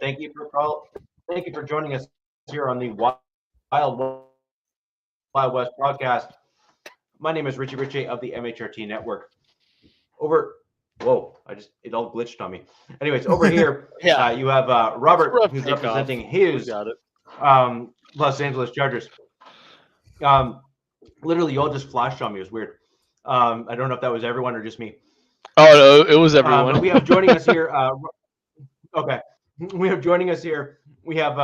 Thank you for joining us here on the Wild West podcast. My name is Richie of the MHRT Network. It all glitched on me. Anyways, over here, you have Robert, who's representing his Los Angeles Chargers. Literally, you all just flashed on me. It was weird. I don't know if that was everyone or just me. Oh, no, it was everyone. We have joining us here. Okay. We have joining us here. We have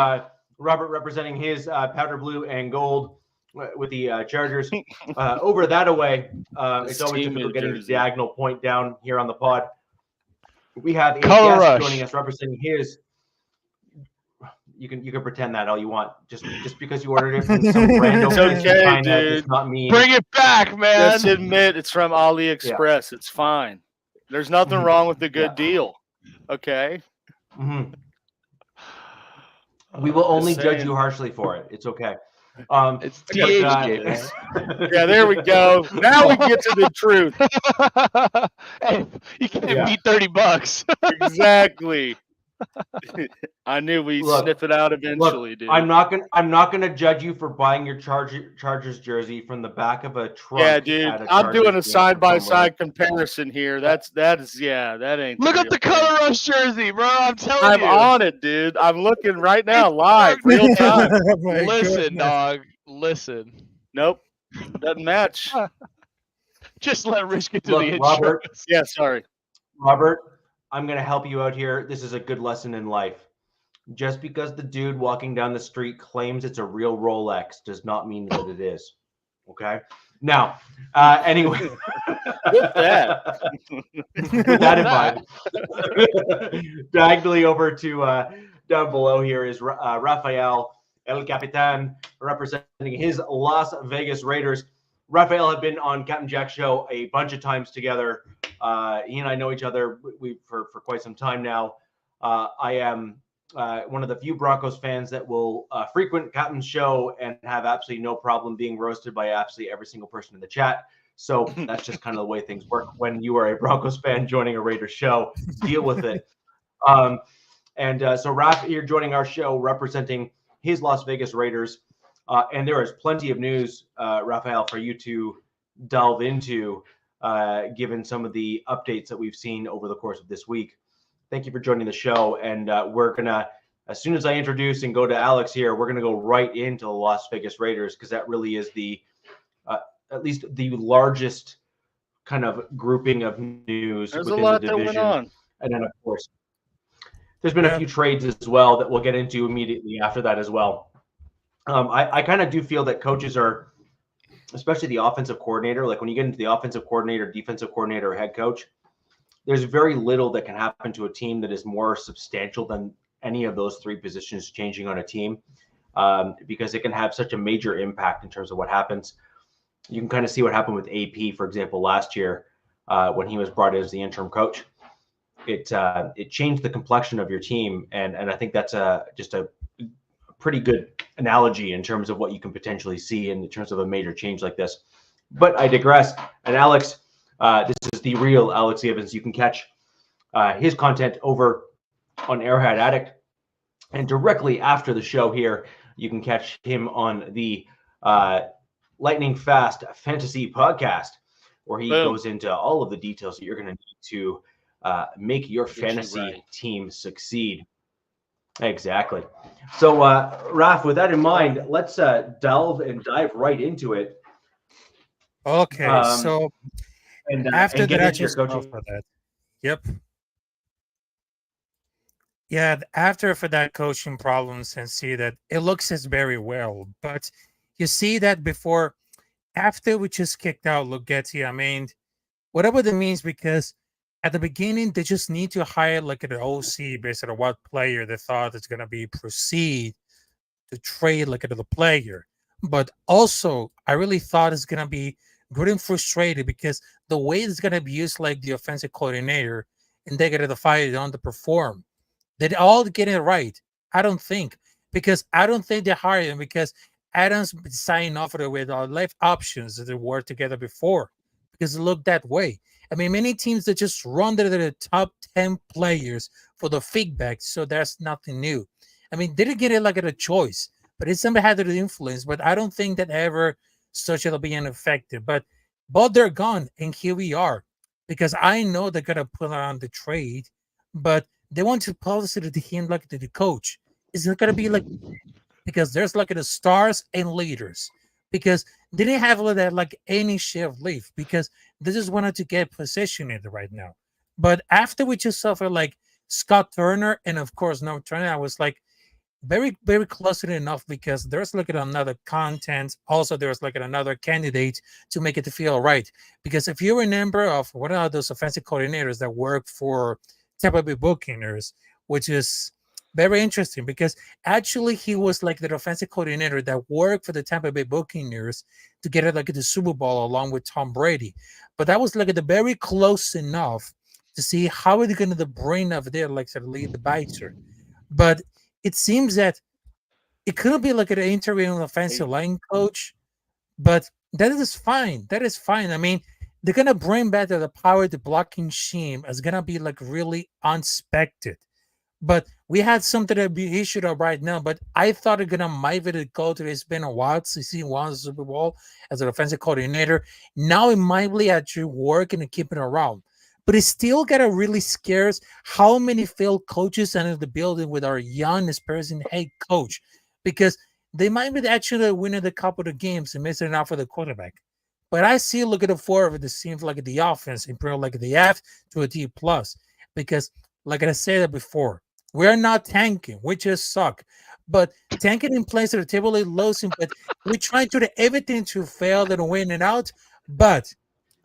Robert representing his powder blue and gold with the Chargers. Over that away, it's always difficult getting the diagonal point down here on the pod. We have a guest joining us representing his. You can pretend that all you want. Just because you ordered it from some random it's okay, dude. Does not mean... Bring it back, man. Just admit it's from AliExpress. Yeah. It's fine. There's nothing wrong with the good deal. Okay. Mm-hmm. We will only judge you harshly for it. It's okay. It's THJ. Yeah, there we go. Now we get to the truth. Hey, you can't beat $30. Exactly. I knew we'd sniff it out eventually, dude. I'm not gonna judge you for buying your Chargers jersey from the back of a truck. Yeah, dude. I'm doing a side-by-side comparison here. That ain't. Look up the Color Rush jersey, bro. I'm telling you. I'm on it, dude. I'm looking right now, live, real time. Listen, dog. Listen. Nope, doesn't match. Just let Rich get to the insurance. Robert. Yeah, sorry, Robert. I'm going to help you out here. This is a good lesson in life. Just because the dude walking down the street claims it's a real Rolex does not mean that it is. Okay? Now, anyway. With that. With that in mind. Diagonally over to down below here is Rafael El Capitan representing his Las Vegas Raiders. Rafael had been on Captain Jack's show a bunch of times together. He and I know each other for quite some time now. I am one of the few Broncos fans that will frequent Captain's show and have absolutely no problem being roasted by absolutely every single person in the chat. So that's just kind of the way things work when you are a Broncos fan joining a Raiders show. Deal with it. So Raph, you're joining our show representing his Las Vegas Raiders. And there is plenty of news, Rafael, for you to delve into, given some of the updates that we've seen over the course of this week. Thank you for joining the show. And we're going to, as soon as I introduce and go to Alex here, we're going to go right into the Las Vegas Raiders, because that really is the, at least the largest kind of grouping of news within the division. That went on. And then, of course, there's been a few trades as well that we'll get into immediately after that as well. I kind of do feel that coaches are, especially the offensive coordinator, like when you get into the offensive coordinator, defensive coordinator, or head coach, there's very little that can happen to a team that is more substantial than any of those three positions changing on a team, because it can have such a major impact in terms of what happens. You can kind of see what happened with AP, for example, last year when he was brought in as the interim coach. It changed the complexion of your team, and I think that's just a pretty good analogy in terms of what you can potentially see in terms of a major change like this. But I digress. And Alex, this is the real Alex Evans. You can catch his content over on Airhead Addict. And directly after the show here, you can catch him on the Lightning Fast Fantasy Podcast, where he goes into all of the details that you're going to need to make your fantasy team succeed. Exactly. So, Raph, with that in mind, let's delve and dive right into it. Okay. So, after that, I just go for that. Yep. Yeah. After for that coaching problems and see that it looks as very well, but you see that before, after we just kicked out Lugetti, I mean, whatever that means, because at the beginning, they just need to hire like an OC based on what player they thought is going to be proceed to trade like the player. But also, I really thought it's going to be good and frustrated because the way it's going to be used like the offensive coordinator and they're going to fire it underperform. They all get it right. I don't think, because I don't think they hired him because Adams signed off with our life options that they were together before because it looked that way. I mean, many teams that just run to the top 10 players for the feedback, so there's nothing new. I mean, didn't get it like at a choice, but it's somebody had the influence. But I don't think that ever such it'll be ineffective. But both they're gone, and here we are. Because I know they're gonna put on the trade, but they want to policy to him like the coach. It's not gonna be like because there's like the stars and leaders. Because they didn't have that like any share of leaf because they just wanted to get positioned right now. But after we just suffered like Scott Turner and of course no Turner, I was like very, very close to it enough because there's like another content. Also, there's like another candidate to make it feel right. Because if you remember of what are those offensive coordinators that work for Tampa Bay Buccaneers, which is very interesting because actually he was like the offensive coordinator that worked for the Tampa Bay Buccaneers to get it like the Super Bowl along with Tom Brady. But that was like the very close enough to see how are they going to bring over there like to lead the biter. But it seems that it could be like an interim offensive line coach, but that is fine. That is fine. I mean, they're gonna bring back the power the blocking scheme is gonna be like really unexpected. But we had something that be issued up right now. But I thought it gonna might be go to. It's been a while since he won the Super Bowl as an offensive coordinator. Now it might be actually working and keeping around. But it still got a really scares how many failed coaches enter the building with our young experienced head coach because they might be actually winning a couple of games and missing it out for the quarterback. But I see look at the four of it, it seems like the offense improved like the F to a D plus because like I said before, we're not tanking, we just suck. But tanking in place at the table is losing, but we're trying to do everything to fail and win it out. But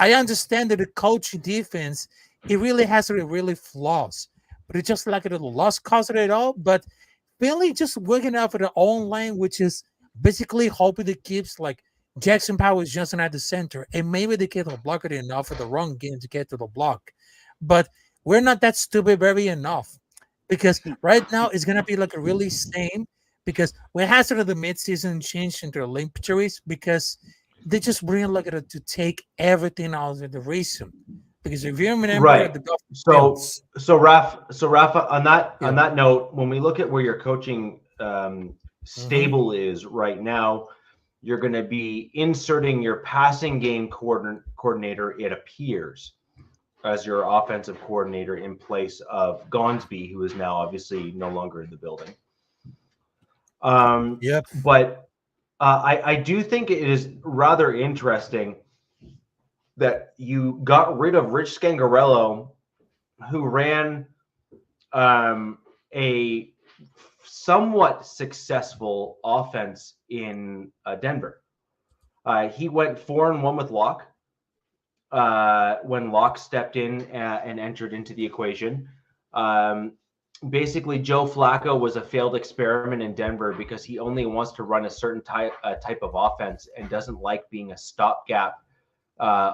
I understand that the coaching defense, it really has really flaws, but it's just like a little lost cause of it all. But really just working out for their own lane, which is basically hoping it keeps like Jackson Powers Johnson at the center, and maybe they get a blocker enough for the run game to get to the block. But we're not that stupid very enough because right now it's gonna be like a really same because we had sort of the midseason change into Olympic series because they just bring like to take everything out of the reason because if you remember right. So Rafa, on that note, when we look at where your coaching stable is right now, you're going to be inserting your passing game coordinator, it appears, as your offensive coordinator in place of Gonsby, who is now obviously no longer in the building. But I do think it is rather interesting that you got rid of Rich Scangarello, who ran a somewhat successful offense in Denver. He went 4-1 with Locke when Locke stepped in and entered into the equation. Basically, Joe Flacco was a failed experiment in Denver because he only wants to run a certain type of offense and doesn't like being a stopgap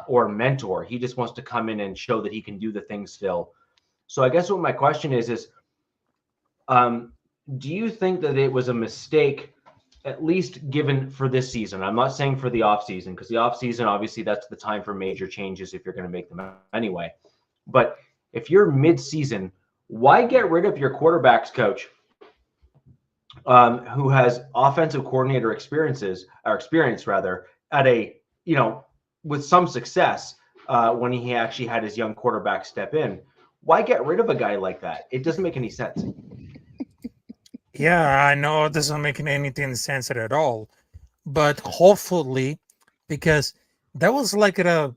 or mentor. He just wants to come in and show that he can do the things still. So I guess what my question is do you think that it was a mistake, at least given for this season? I'm not saying for the offseason, because the offseason, obviously, that's the time for major changes if you're going to make them anyway. But if you're mid-season, why get rid of your quarterbacks coach who has offensive coordinator experience at a, with some success when he actually had his young quarterback step in? Why get rid of a guy like that? It doesn't make any sense. Yeah, I know it doesn't make any sense at all. But hopefully, because that was like a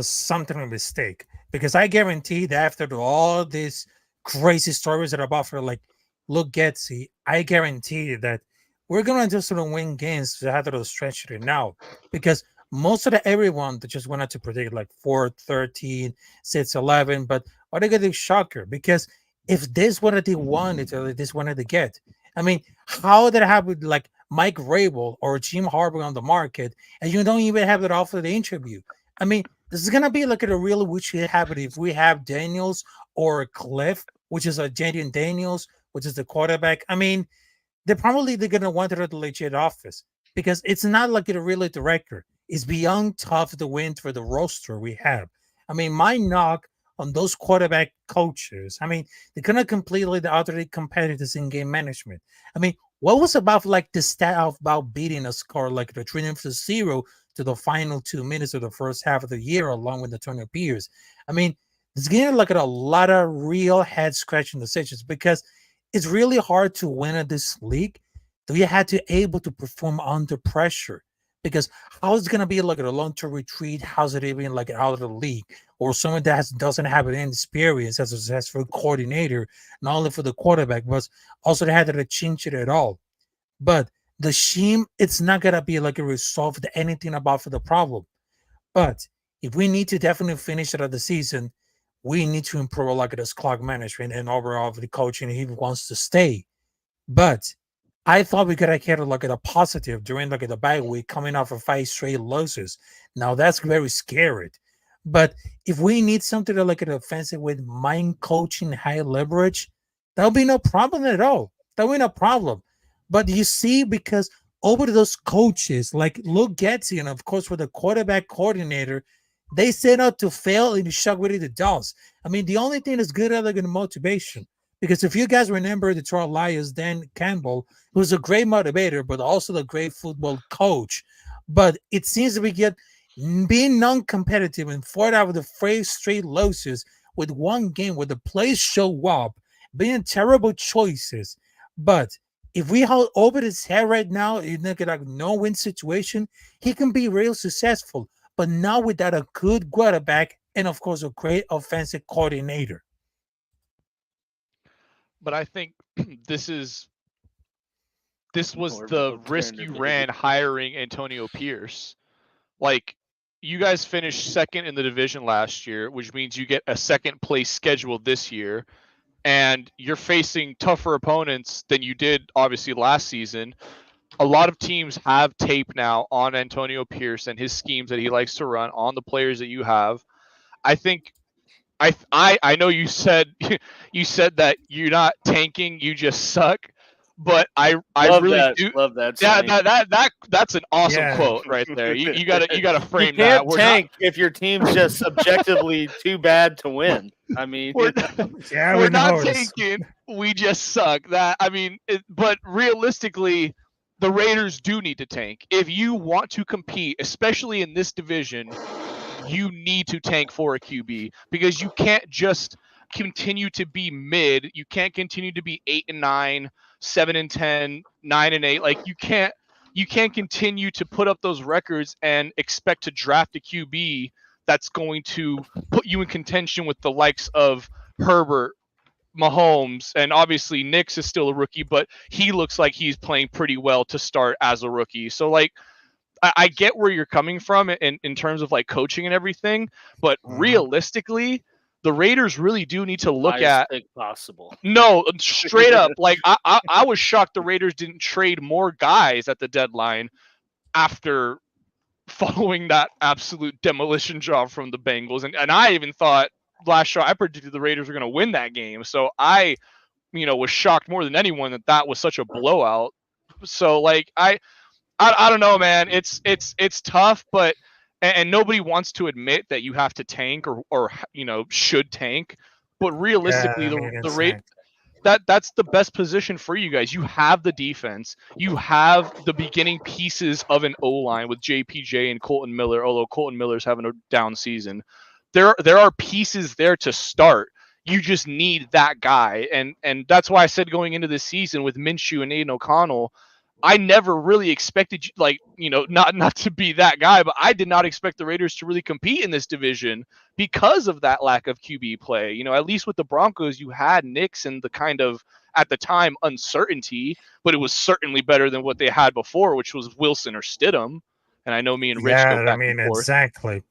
something of a mistake. Because I guarantee that after all these crazy stories that are about for like Luke Getsy, I guarantee that we're gonna just sort of win games after those stretch it now. Because most of everyone that just wanted to predict like 4-13, 6-11, but are they gonna shocker? Because if this what they wanted, or this wanted to get, I mean, how did it happen with like Mike Rabel or Jim Harbaugh on the market, and you don't even have it off of the interview? I mean, this is gonna be like a really which happen if we have Daniels or Cliff, which is a Jadian Daniels, which is the quarterback. I mean, they're gonna want it at the legit office because it's not like a really director. It's beyond tough to win for the roster we have. I mean, my knock on those quarterback coaches. I mean, they couldn't completely the other competitors in game management. I mean, what was about like the stat about beating a score like the 3-0 to the final 2 minutes of the first half of the year, along with Antonio Pierce? I mean, it's getting like a lot of real head scratching decisions because it's really hard to win at this league. So you had to able to perform under pressure. Because how is it going to be like a long-term retreat? How's it even like out of the league? Or someone that doesn't have any experience as a successful coordinator, not only for the quarterback, but also they had to change it at all. But the scheme, it's not going to be like a resolve anything about for the problem. But if we need to definitely finish it at the season, we need to improve like this clock management and overall the coaching if he wants to stay. But I thought we could have had like a positive during like the bye week coming off of 5 straight losses. Now that's very scary. But if we need something to like an offensive with mind coaching, high leverage, that'll be no problem at all. That'll be no problem. But you see, because over those coaches like Luke Getty and of course with the quarterback coordinator, they set out to fail and you shock with the dogs. I mean, the only thing that's good at like the motivation. Because if you guys remember the Detroit Lions, Dan Campbell, who was a great motivator, but also a great football coach. But it seems that we get being non-competitive and 4 out of the 3 straight losses with one game where the players show up, being terrible choices. But if we hold over his head right now, in like a no-win situation, he can be real successful. But not without a good quarterback and, of course, a great offensive coordinator. But I think this was the risk you ran hiring Antonio Pierce. Like, you guys finished second in the division last year, which means you get a second place schedule this year, and you're facing tougher opponents than you did obviously last season. A lot of teams have tape now on Antonio Pierce and his schemes that he likes to run on the players that you have. I think I know you said that you're not tanking, you just suck. But I really do love that. Yeah, that's an awesome quote right there. You gotta frame you can't that. Tank if your team's just subjectively too bad to win. I mean, we're not tanking. We just suck. But realistically, the Raiders do need to tank if you want to compete, especially in this division. You need to tank for a QB because you can't just continue to be mid. You can't continue to be 8-9, 7-10, 9-8. Like you can't continue to put up those records and expect to draft a QB that's going to put you in contention with the likes of Herbert, Mahomes, and obviously Nix is still a rookie, but he looks like he's playing pretty well to start as a rookie. So like, I get where you're coming from in terms of like coaching and everything, but realistically, the Raiders really do need to look at possible. No, straight up. Like I was shocked the Raiders didn't trade more guys at the deadline after following that absolute demolition job from the Bengals. And I even thought last show I predicted the Raiders were going to win that game. So I, was shocked more than anyone that was such a blowout. So like I don't know, man. It's tough, but and nobody wants to admit that you have to tank or should tank. But realistically, that's the best position for you guys. You have the defense. You have the beginning pieces of an O-line with JPJ and Colton Miller, although Colton Miller's having a down season. There are pieces there to start. You just need that guy. And that's why I said going into this season with Minshew and Aiden O'Connell, I never really expected, not to be that guy, but I did not expect the Raiders to really compete in this division because of that lack of QB play. At least with the Broncos, you had Nix and the kind of, at the time, uncertainty, but it was certainly better than what they had before, which was Wilson or Stidham. And I know me and Rich go back and forth. Exactly.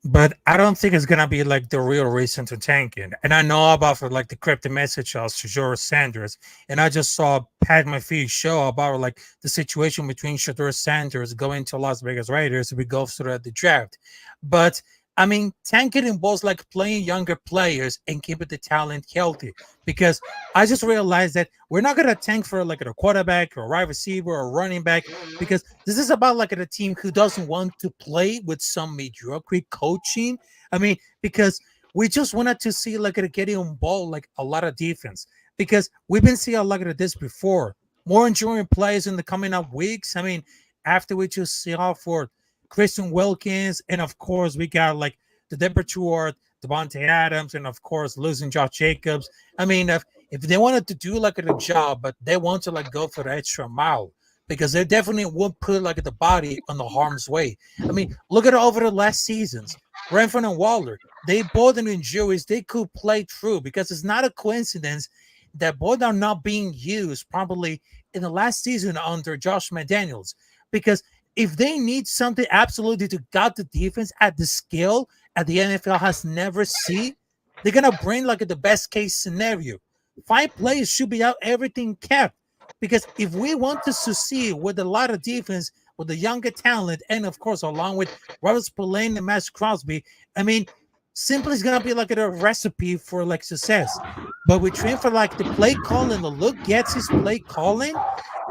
But I don't think it's going to be like the real reason to tank it. And I know about like the cryptic message to Shedeur Sanders. And I just saw Pat McAfee's show about like the situation between Shedeur Sanders going to Las Vegas Raiders if we go through the draft. But I mean, tanking involves like playing younger players and keeping the talent healthy. Because I just realized that we're not going to tank for like a quarterback or a wide receiver or a running back, because this is about like a team who doesn't want to play with some mediocre coaching. I mean, because we just wanted to see like a getting on ball, like a lot of defense, because we've been seeing a lot of this before. More enduring plays in the coming up weeks. I mean, after we just saw for Christian Wilkins, and of course we got like the Deperture, Devontae Adams, and of course losing Josh Jacobs. I mean, if they wanted to do like a job, but they want to like go for the extra mile, because they definitely would put like the body on the harm's way. I mean, look at over the last seasons. Renfrew and Waller, they both in injuries, they could play through, because it's not a coincidence that both are not being used probably in the last season under Josh McDaniels. Because if they need something absolutely to guard the defense at the skill that the NFL has never seen, they're going to bring like the best case scenario. 5 players should be out, everything kept. Because if we want to succeed with a lot of defense, with the younger talent, and of course, along with Robert Spillane and Max Crosby, I mean, simply it's going to be like a recipe for like success. But we train for like the play calling, the Luke Getzey's play calling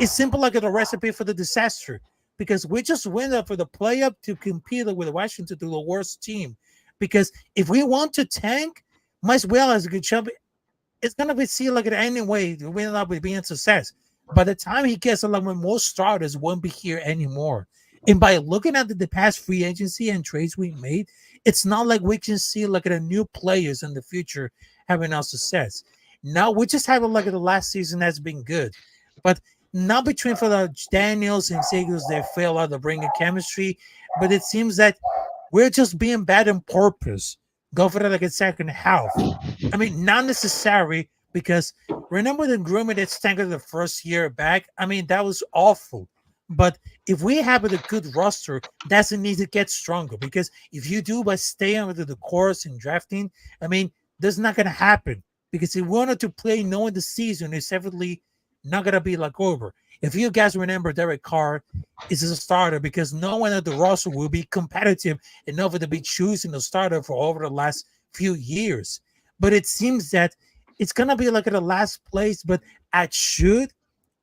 is simple like a recipe for the disaster. Because we just went up for the play up to compete with Washington to the worst team. Because if we want to tank, might as well as a good job, it's going to be seen like anyway, we end up with being success. By the time he gets along with most starters, won't be here anymore. And by looking at the past free agency and trades we made, it's not like we can see like a new players in the future having our success. Now we just have like the last season has been good, but not between for the Daniels and Sagos, they fail out of bringing chemistry. But it seems that we're just being bad on purpose. Go for like a second half. I mean, not necessary. Because remember the grooming that staggered the first year back? I mean, that was awful. But if we have a good roster, doesn't need to get stronger. Because if you do by staying with the course and drafting, I mean, that's not going to happen. Because if we wanted to play knowing the season is definitely not going to be like over. If you guys remember, Derek Carr is a starter because no one at the roster will be competitive enough to be choosing a starter for over the last few years. But it seems that it's going to be like at the last place, but I should,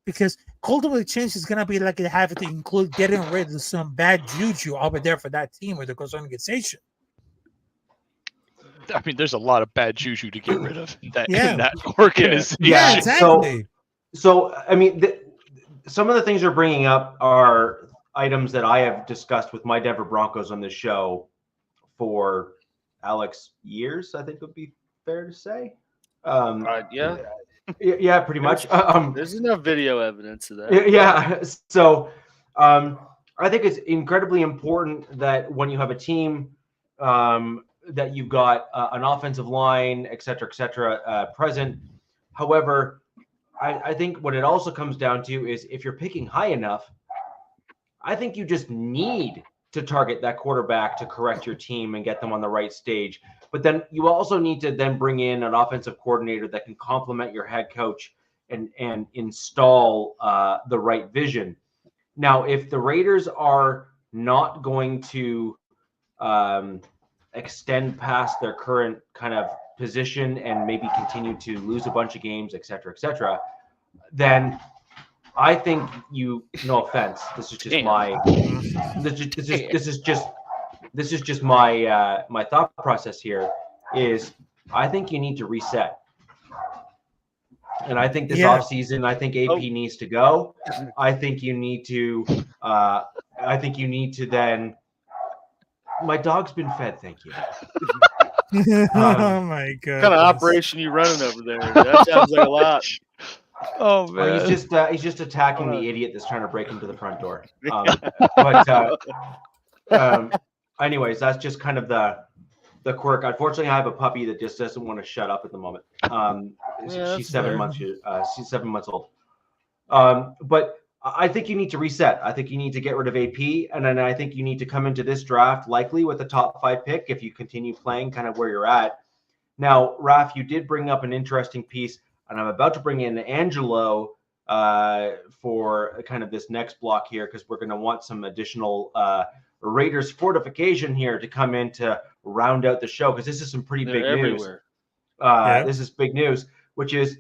because cultivating change is going to be like it have to include getting rid of some bad juju over there for that team or the organization. I mean, there's a lot of bad juju to get rid of in that organization. Yeah, exactly. So I mean, some of the things you're bringing up are items that I have discussed with my Denver Broncos on this show for Alex years, I think would be fair to say. Yeah, pretty much. There's enough video evidence of that. Yeah, so I think it's incredibly important that when you have a team that you've got an offensive line, et cetera, present. However, I think what it also comes down to is if you're picking high enough, I think you just need to target that quarterback to correct your team and get them on the right stage. But then you also need to then bring in an offensive coordinator that can complement your head coach and install the right vision. Now, if the Raiders are not going to extend past their current kind of position and maybe continue to lose a bunch of games, et cetera, then I think no offense, this is just my this is just my my thought process here is I think you need to reset. And I think this offseason, I think AP needs to go. I think you need to then my dog's been fed, thank you. Oh my god. What kind of operation you running over there? That sounds like a lot. Oh man, he's just attacking the idiot that's trying to break into the front door. Anyways, that's just kind of the quirk. Unfortunately, I have a puppy that just doesn't want to shut up at the moment. She's 7 months. She's 7 months old. But I think you need to reset. I think you need to get rid of AP, and then I think you need to come into this draft likely with a top 5 pick if you continue playing kind of where you're at. Now, Raf, you did bring up an interesting piece, and I'm about to bring in Angelo for kind of this next block here because we're going to want some additional Raiders fortification here to come in to round out the show because this is some pretty big news. This is big news, which is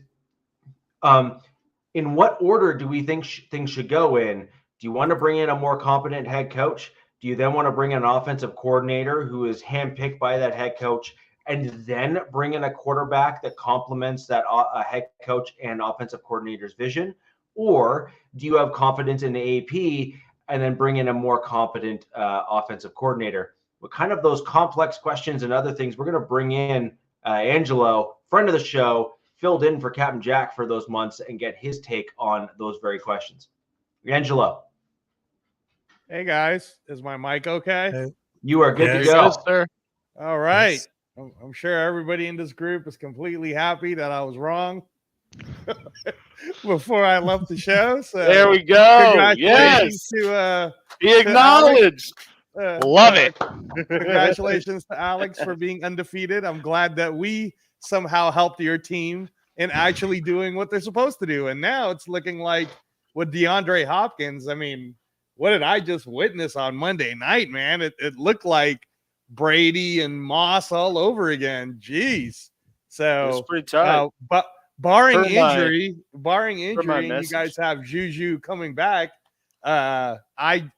in what order do we think things should go in? Do you want to bring in a more competent head coach? Do you then want to bring in an offensive coordinator who is handpicked by that head coach and then bring in a quarterback that complements that head coach and offensive coordinator's vision? Or do you have confidence in the AP and then bring in a more competent offensive coordinator? What kind of those complex questions and other things, we're going to bring in Angelo, friend of the show, filled in for Captain Jack for those months, and get his take on those very questions. Angelo. Hey guys, is my mic okay? You are good to Yes. go. Yes, sir. All right. Yes. I'm sure everybody in this group is completely happy that I was wrong before I left the show. So There we go. congratulations Yes. to Be acknowledged. Love it. Congratulations to Alex for being undefeated. I'm glad that we somehow helped your team in actually doing what they're supposed to do. And now it's looking like with DeAndre Hopkins, I mean, what did I just witness on Monday night, man? It looked like Brady and Moss all over again. Jeez. So It's pretty tight. but barring For my injury, and you message. guys have Juju coming back. I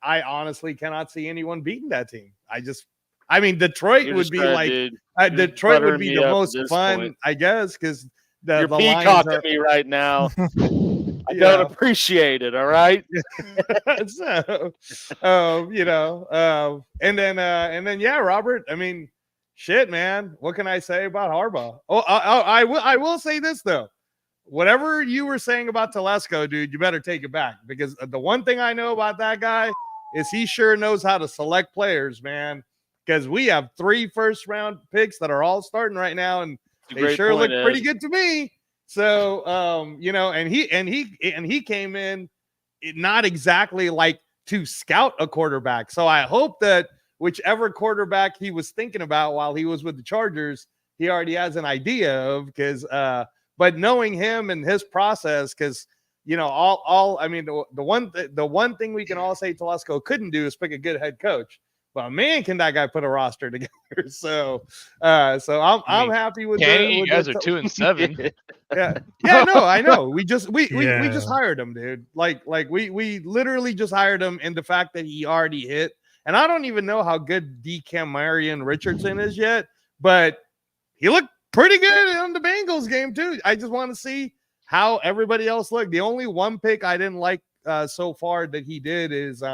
honestly cannot see anyone beating that team. I mean, Detroit You're would just be trying, like dude. Detroit would buttering be me the up most at this fun, point. I guess, because You're the Lions peacocking are. me right now. I Yeah. don't appreciate it. All right. So, and then yeah, Robert. I mean, shit, man. What can I say about Harbaugh? Oh, I will say this though. Whatever you were saying about Telesco, dude, you better take it back, because the one thing I know about that guy is he sure knows how to select players, man. Because we have 3 first-round picks that are all starting right now, and they sure look pretty good to me. So, and he came in not exactly like to scout a quarterback. So I hope that whichever quarterback he was thinking about while he was with the Chargers, he already has an idea of, because but knowing him and his process, because I mean, the one thing we can all say Telesco couldn't do is pick a good head coach. But man, can that guy put a roster together? So I'm happy with You guys are 2-7. Yeah, no, I know. We just Yeah. hired him, dude. Like we literally just hired him, and the fact that he already hit, and I don't even know how good Marion Richardson is yet, but he looked pretty good on the Bengals game too. I just want to see how everybody else looked. The only one pick I didn't like so far that he did is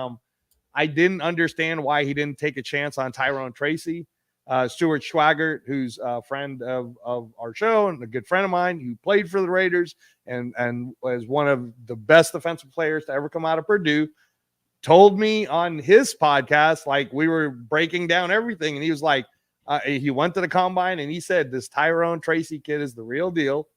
I didn't understand why he didn't take a chance on Tyrone Tracy. Stuart Schwagert, who's a friend of our show and a good friend of mine, who played for the Raiders and was one of the best defensive players to ever come out of Purdue, told me on his podcast, like we were breaking down everything, and he was like, he went to the combine and he said, this Tyrone Tracy kid is the real deal,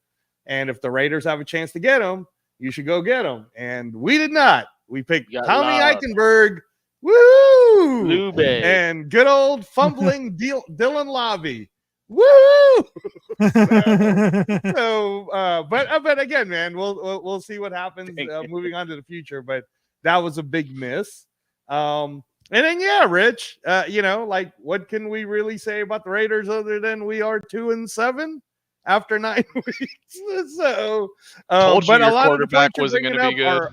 and if the Raiders have a chance to get him, you should go get him. And we did not. We picked Tommy Eichenberg. Woo! Lube. And good old fumbling Dylan Lobby. Woo! But again, man, we'll see what happens moving on to the future. But that was a big miss. And then yeah, Rich, like what can we really say about the Raiders other than we are 2-7 after 9 weeks? So, Told you but your a lot quarterback of the wasn't going to be good.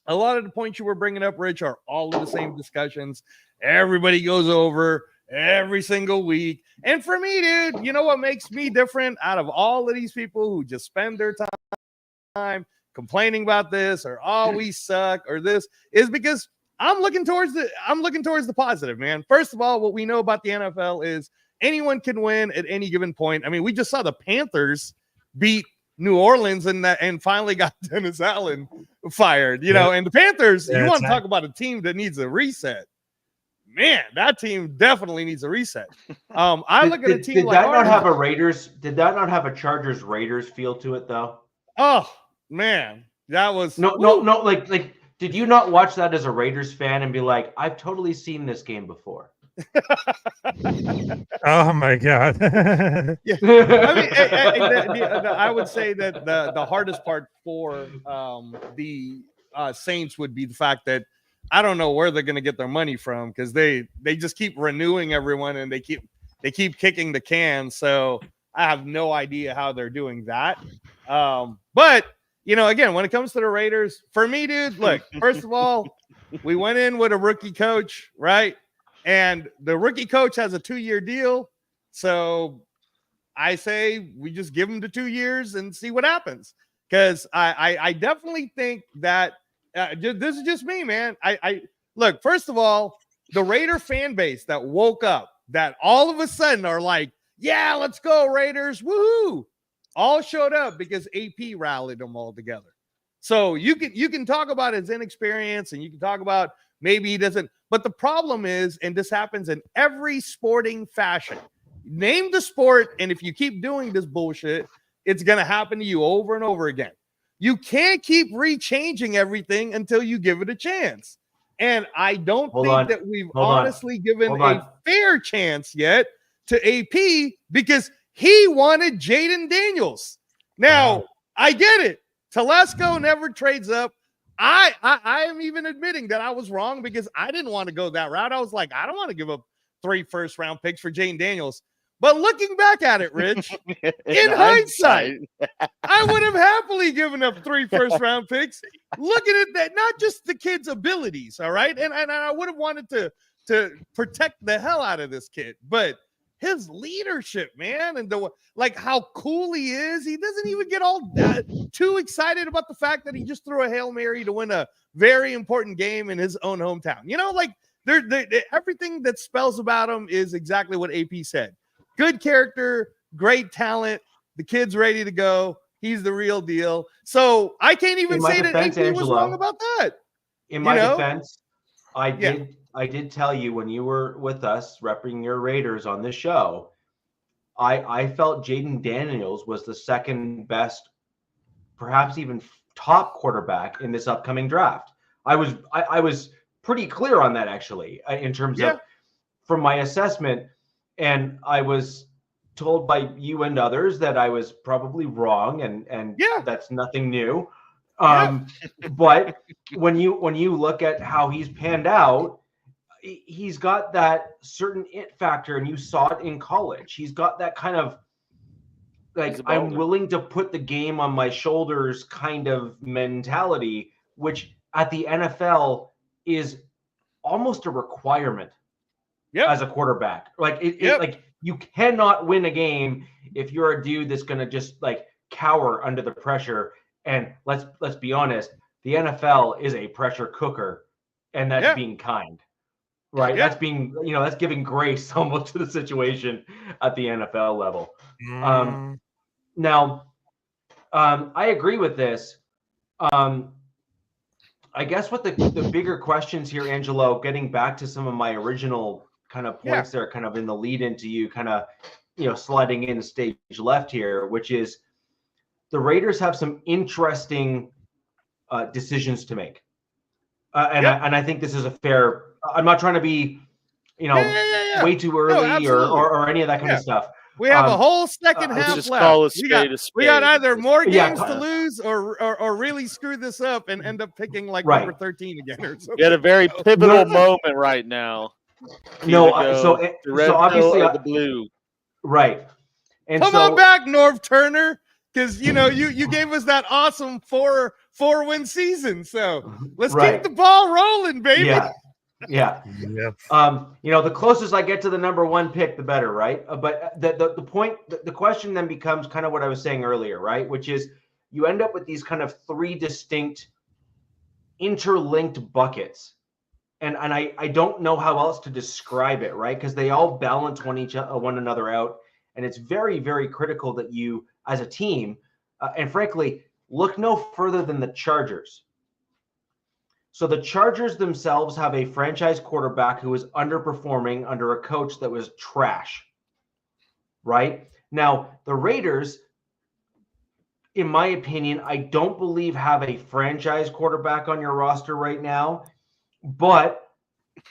A lot of the points you were bringing up, Rich, are all in the same discussions. Everybody goes over every single week. And for me, dude, you know what makes me different out of all of these people who just spend their time complaining about this or we suck or this, is because I'm looking towards the positive, man. First of all, what we know about the NFL is anyone can win at any given point. I mean, we just saw the Panthers beat New Orleans and finally got Dennis Allen fired, and the Panthers, you want to talk about a team that needs a reset. Man, that team definitely needs a reset. I look at a team did like that not have a Raiders? Did that not have a Chargers Raiders feel to it though? Oh man, that was no. Like, did you not watch that as a Raiders fan and be like, I've totally seen this game before? Oh my God. Yeah. I mean, I would say that the hardest part for the Saints would be the fact that I don't know where they're going to get their money from, because they just keep renewing everyone and they keep kicking the can. So I have no idea how they're doing that. But again, when it comes to the Raiders, for me, dude, look, first of all, we went in with a rookie coach, right? And the rookie coach has a 2-year deal. So I say we just give him the 2 years and see what happens. Because I definitely think that this is just me, man. I look, first of all, the Raider fan base that woke up, that all of a sudden are like, yeah, let's go Raiders, woohoo, all showed up because AP rallied them all together. So you can talk about his inexperience, and you can talk about maybe he doesn't. But the problem is, and this happens in every sporting fashion, name the sport, and if you keep doing this bullshit, it's going to happen to you over and over again. You can't keep rechanging everything until you give it a chance. And I don't think that we've honestly given a fair chance yet to AP, because he wanted Jaden Daniels. Now, I get it. Telesco never trades up. I am even admitting that I was wrong, because I didn't want to go that route. I was like, I don't want to give up 3 first-round picks for Jaden Daniels. But looking back at it, Rich, in hindsight, I would have happily given up 3 first-round picks. Looking at that, not just the kid's abilities, all right? And I would have wanted to protect the hell out of this kid. But his leadership, man, and how cool he is. He doesn't even get all too excited about the fact that he just threw a Hail Mary to win a very important game in his own hometown. You know, like everything that spells about him is exactly what AP said. Good character, great talent. The kid's ready to go. He's the real deal. So I can't even say that AP was wrong about that. In my defense, I did tell you when you were with us repping your Raiders on this show, I felt Jaden Daniels was the second best, perhaps even top quarterback in this upcoming draft. I was pretty clear on that, actually, in terms of from my assessment. And I was told by you and others that I was probably wrong, and that's nothing new. But when you look at how he's panned out, he's got that certain it factor, and you saw it in college. He's got that kind of like, I'm willing to put the game on my shoulders kind of mentality, which at the NFL is almost a requirement. As a quarterback, like like you cannot win a game if you're a dude that's going to just like cower under the pressure. And let's be honest, the NFL is a pressure cooker, and that's being kind, right? That's being, that's giving grace almost to the situation at the NFL level. Now, I agree with this. I guess what the bigger questions here, Angelo, getting back to some of my original kind of points there, kind of in the lead into you kind of, sliding in stage left here, which is the Raiders have some interesting decisions to make. And I think this is a fair, I'm not trying to be, way too early or any of that kind of stuff. We have a whole second half left. We got either more games to lose or really screw this up and end up picking like number 13 again or something. We had a very pivotal moment right now. So obviously the blue, right? And come on back, Norv Turner, because you gave us that awesome four win season. So let's keep the ball rolling, baby. Yeah. The closest I get to the number 1 pick, the better, right? But the point, the question then becomes kind of what I was saying earlier, right? Which is you end up with these kind of 3 distinct interlinked buckets. And I don't know how else to describe it, right? Because they all balance one another out. And it's very, very critical that you, as a team, and frankly, look no further than the Chargers. So the Chargers themselves have a franchise quarterback who is underperforming under a coach that was trash, right? Now, the Raiders, in my opinion, I don't believe have a franchise quarterback on your roster right now. But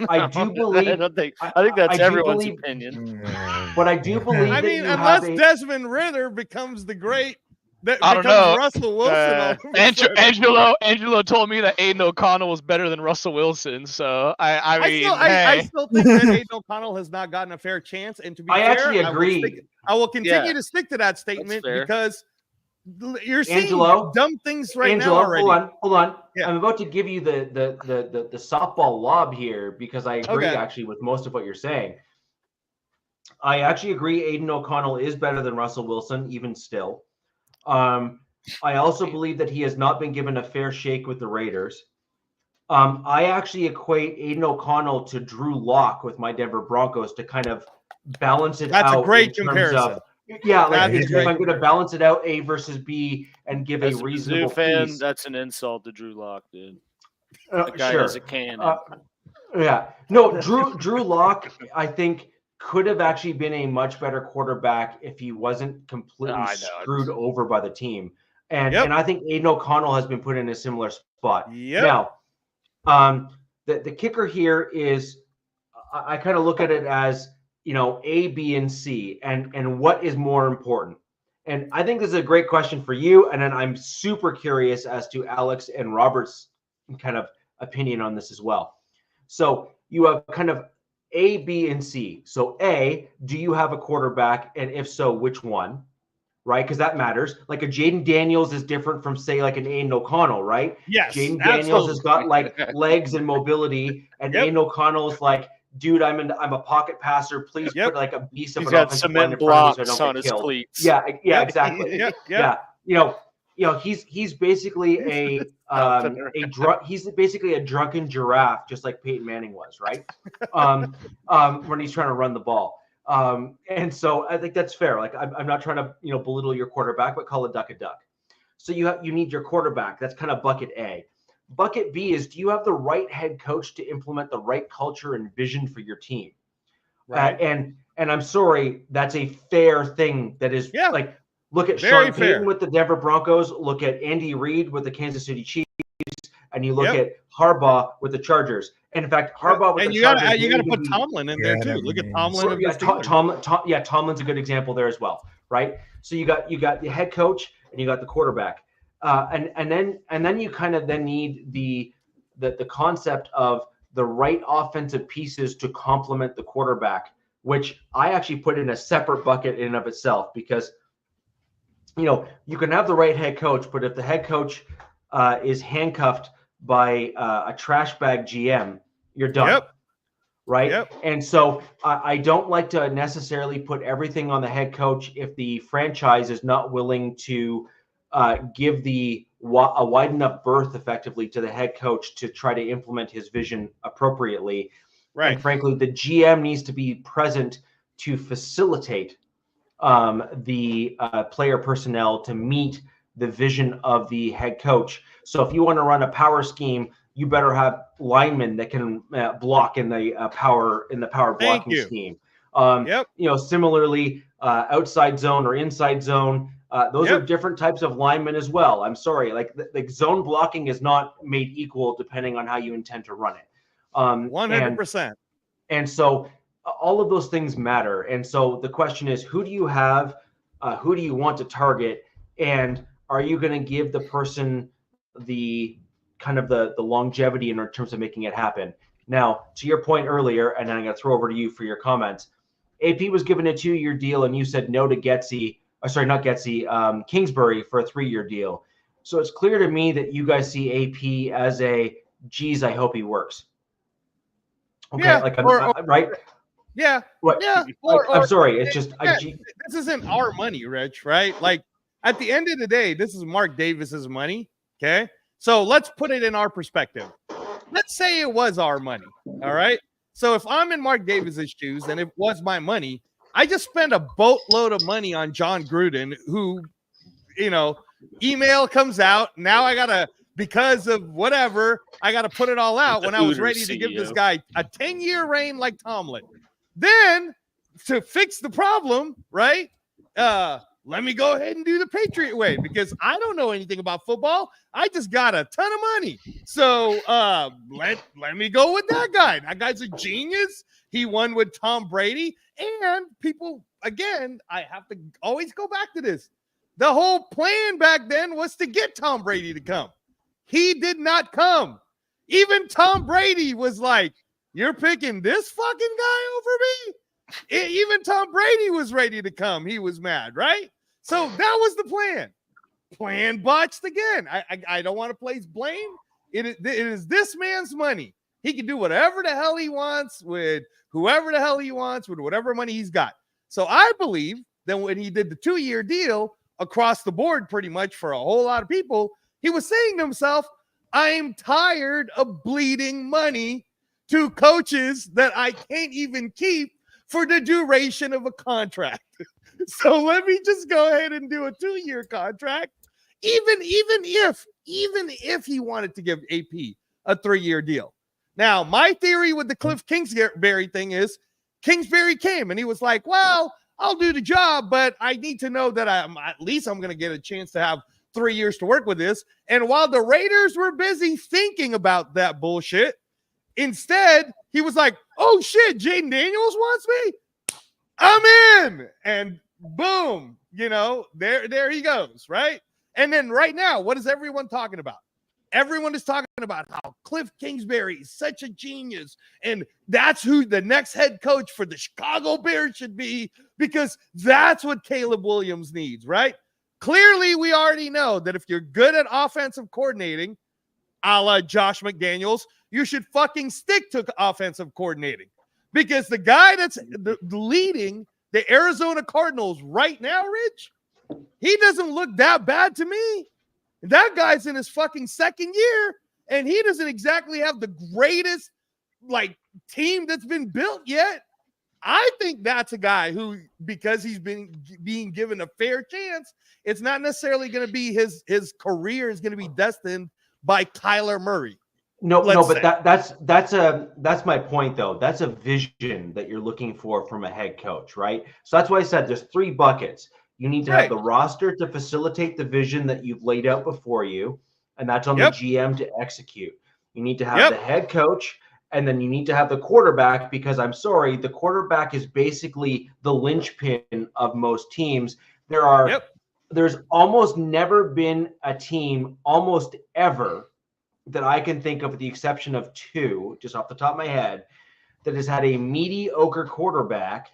I do believe. I think that's everyone's opinion. But I do believe. I mean, unless Desmond Ridder becomes the great, I don't know. Russell Wilson. Angelo told me that Aiden O'Connell was better than Russell Wilson. So I still think that Aiden O'Connell has not gotten a fair chance. And to be fair, actually agree. I will continue to stick to that statement because you're seeing dumb things right now already. Hold on. Yeah. I'm about to give you the softball lob here because I agree actually with most of what you're saying. I actually agree. Aiden O'Connell is better than Russell Wilson, even still. I also believe that he has not been given a fair shake with the Raiders. I actually equate Aiden O'Connell to Drew Lock with my Denver Broncos to kind of balance it That's out. a great in terms comparison. Of, yeah, like That is if great I'm going to balance it out, A versus B, and give As a a reasonable Mizzou fan, piece. that's an insult to Drew Lock, dude. The guy Sure. has a cannon. Yeah. No, Drew Lock, I think, could have actually been a much better quarterback if he wasn't completely screwed over by the team. And I think Aiden O'Connell has been put in a similar spot. Yep. Now, the kicker here is I kind of look at it as, A, B, and C, and what is more important. And I think this is a great question for you. And then I'm super curious as to Alex and Robert's kind of opinion on this as well. So you have kind of A, B, and C. So A, do you have a quarterback? And if so, which one? Right? Because that matters. Like a Jaden Daniels is different from, say, like an Aiden O'Connell, right? Yes. Jaden Daniels has got like legs and mobility, and Aiden O'Connell's like, dude, I'm a pocket passer. Please put like a beast of He's an got offensive line cement in front of me blocks so I on don't his get killed. cleats. Yeah, exactly. Yeah. He's basically he's basically a drunken giraffe, just like Peyton Manning was, right? When he's trying to run the ball. And so I think that's fair. Like I'm not trying to belittle your quarterback, but call a duck a duck. So you need your quarterback. That's kind of bucket A. Bucket B is, do you have the right head coach to implement the right culture and vision for your team? Right. And I'm sorry, that's a fair thing. That is like, look at Very Sean fair. Payton with the Denver Broncos, look at Andy Reid with the Kansas City Chiefs, and you look at Harbaugh with the Chargers. And in fact, Harbaugh with the Chargers. You got to put Tomlin in there too. Look at Tomlin. Tomlin's a good example there as well, right? So you got the head coach and you got the quarterback, and then you kind of need the concept of the right offensive pieces to complement the quarterback, which I actually put in a separate bucket in and of itself, because you can have the right head coach, but if the head coach is handcuffed by a trash bag GM, you're done. Right. And so I don't like to necessarily put everything on the head coach if the franchise is not willing to give a wide enough berth effectively to the head coach to try to implement his vision appropriately. Right. And frankly, the GM needs to be present to facilitate the player personnel to meet the vision of the head coach. So if you want to run a power scheme, you better have linemen that can block in the power blocking scheme. Similarly, outside zone or inside zone, those are different types of linemen as well. I'm sorry, like the zone blocking is not made equal depending on how you intend to run it. 100%. And so all of those things matter. And so the question is, who do you have? Who do you want to target? And are you going to give the person the kind of the longevity in terms of making it happen? Now, to your point earlier, and then I'm going to throw over to you for your comments. AP was given a 2-year deal, and you said no to Kingsbury for a 3-year deal. So it's clear to me that you guys see AP as a, geez, I hope he works. Okay, right? Yeah. What? Yeah. I'm sorry. It's just this isn't our money, Rich, right? Like at the end of the day, this is Mark Davis's money. Okay. So let's put it in our perspective. Let's say it was our money. All right. So if I'm in Mark Davis's shoes and it was my money, I just spent a boatload of money on John Gruden, who, email comes out. Now I got to, because of whatever, I got to put it all out when I was ready to give this guy a 10-year reign like Tomlin. Then to fix the problem, right? Let me go ahead and do the Patriot way, because I don't know anything about football. I just got a ton of money. So let me go with that guy. That guy's a genius. He won with Tom Brady. And people, again, I have to always go back to this. The whole plan back then was to get Tom Brady to come. He did not come. Even Tom Brady was like, you're picking this fucking guy over me? Even Tom Brady was ready to come. He was mad, right? So that was the plan. Plan botched again. I don't want to place blame. It is this man's money. He can do whatever the hell he wants with whoever the hell he wants with whatever money he's got. So I believe that when he did the 2-year deal across the board, pretty much for a whole lot of people, he was saying to himself, I'm tired of bleeding money to coaches that I can't even keep for the duration of a contract. So let me just go ahead and do a 2-year contract, even if he wanted to give AP a 3-year deal. Now, my theory with the Cliff Kingsbury thing is Kingsbury came and he was like, well, I'll do the job, but I need to know that I'm going to get a chance to have 3 years to work with this. And while the Raiders were busy thinking about that bullshit, instead, he was like, oh shit, Jaden Daniels wants me? I'm in. And boom, there he goes, right? And then right now, what is everyone talking about? Everyone is talking about how Cliff Kingsbury is such a genius, and that's who the next head coach for the Chicago Bears should be, because that's what Caleb Williams needs, right? Clearly, we already know that if you're good at offensive coordinating, a la Josh McDaniels, you should fucking stick to offensive coordinating, because the guy that's leading the Arizona Cardinals right now, Rich, he doesn't look that bad to me. That guy's in his fucking second year, and he doesn't exactly have the greatest team that's been built yet. I think that's a guy who, because he's being given a fair chance, it's not necessarily going to be his career is going to be destined by Kyler Murray. But that's my point though. That's a vision that you're looking for from a head coach, right? So that's why I said there's 3 buckets. You need to have the roster to facilitate the vision that you've laid out before you, and that's on the GM to execute. You need to have the head coach, and then you need to have the quarterback, because I'm sorry, the quarterback is basically the linchpin of most teams. There's almost never been a team, almost ever, that I can think of, with the exception of 2, just off the top of my head, that has had a mediocre quarterback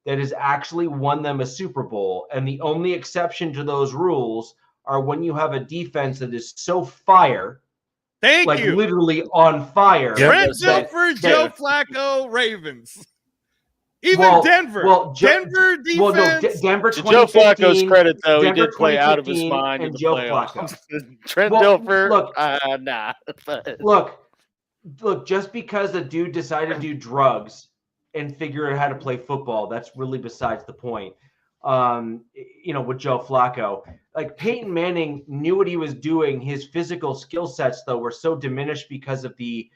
that has actually won them a Super Bowl. And the only exception to those rules are when you have a defense that is so fire, literally on fire. Trent Dilfer, Joe Flacco, Ravens. Even Denver. Denver defense. Denver. To Joe Flacco's credit, though, he did play out of his mind in the playoffs. Trent Dilfer, Look, just because the dude decided to do drugs and figure out how to play football, that's really besides the point. With Joe Flacco, Peyton Manning knew what he was doing. His physical skill sets, though, were so diminished because of the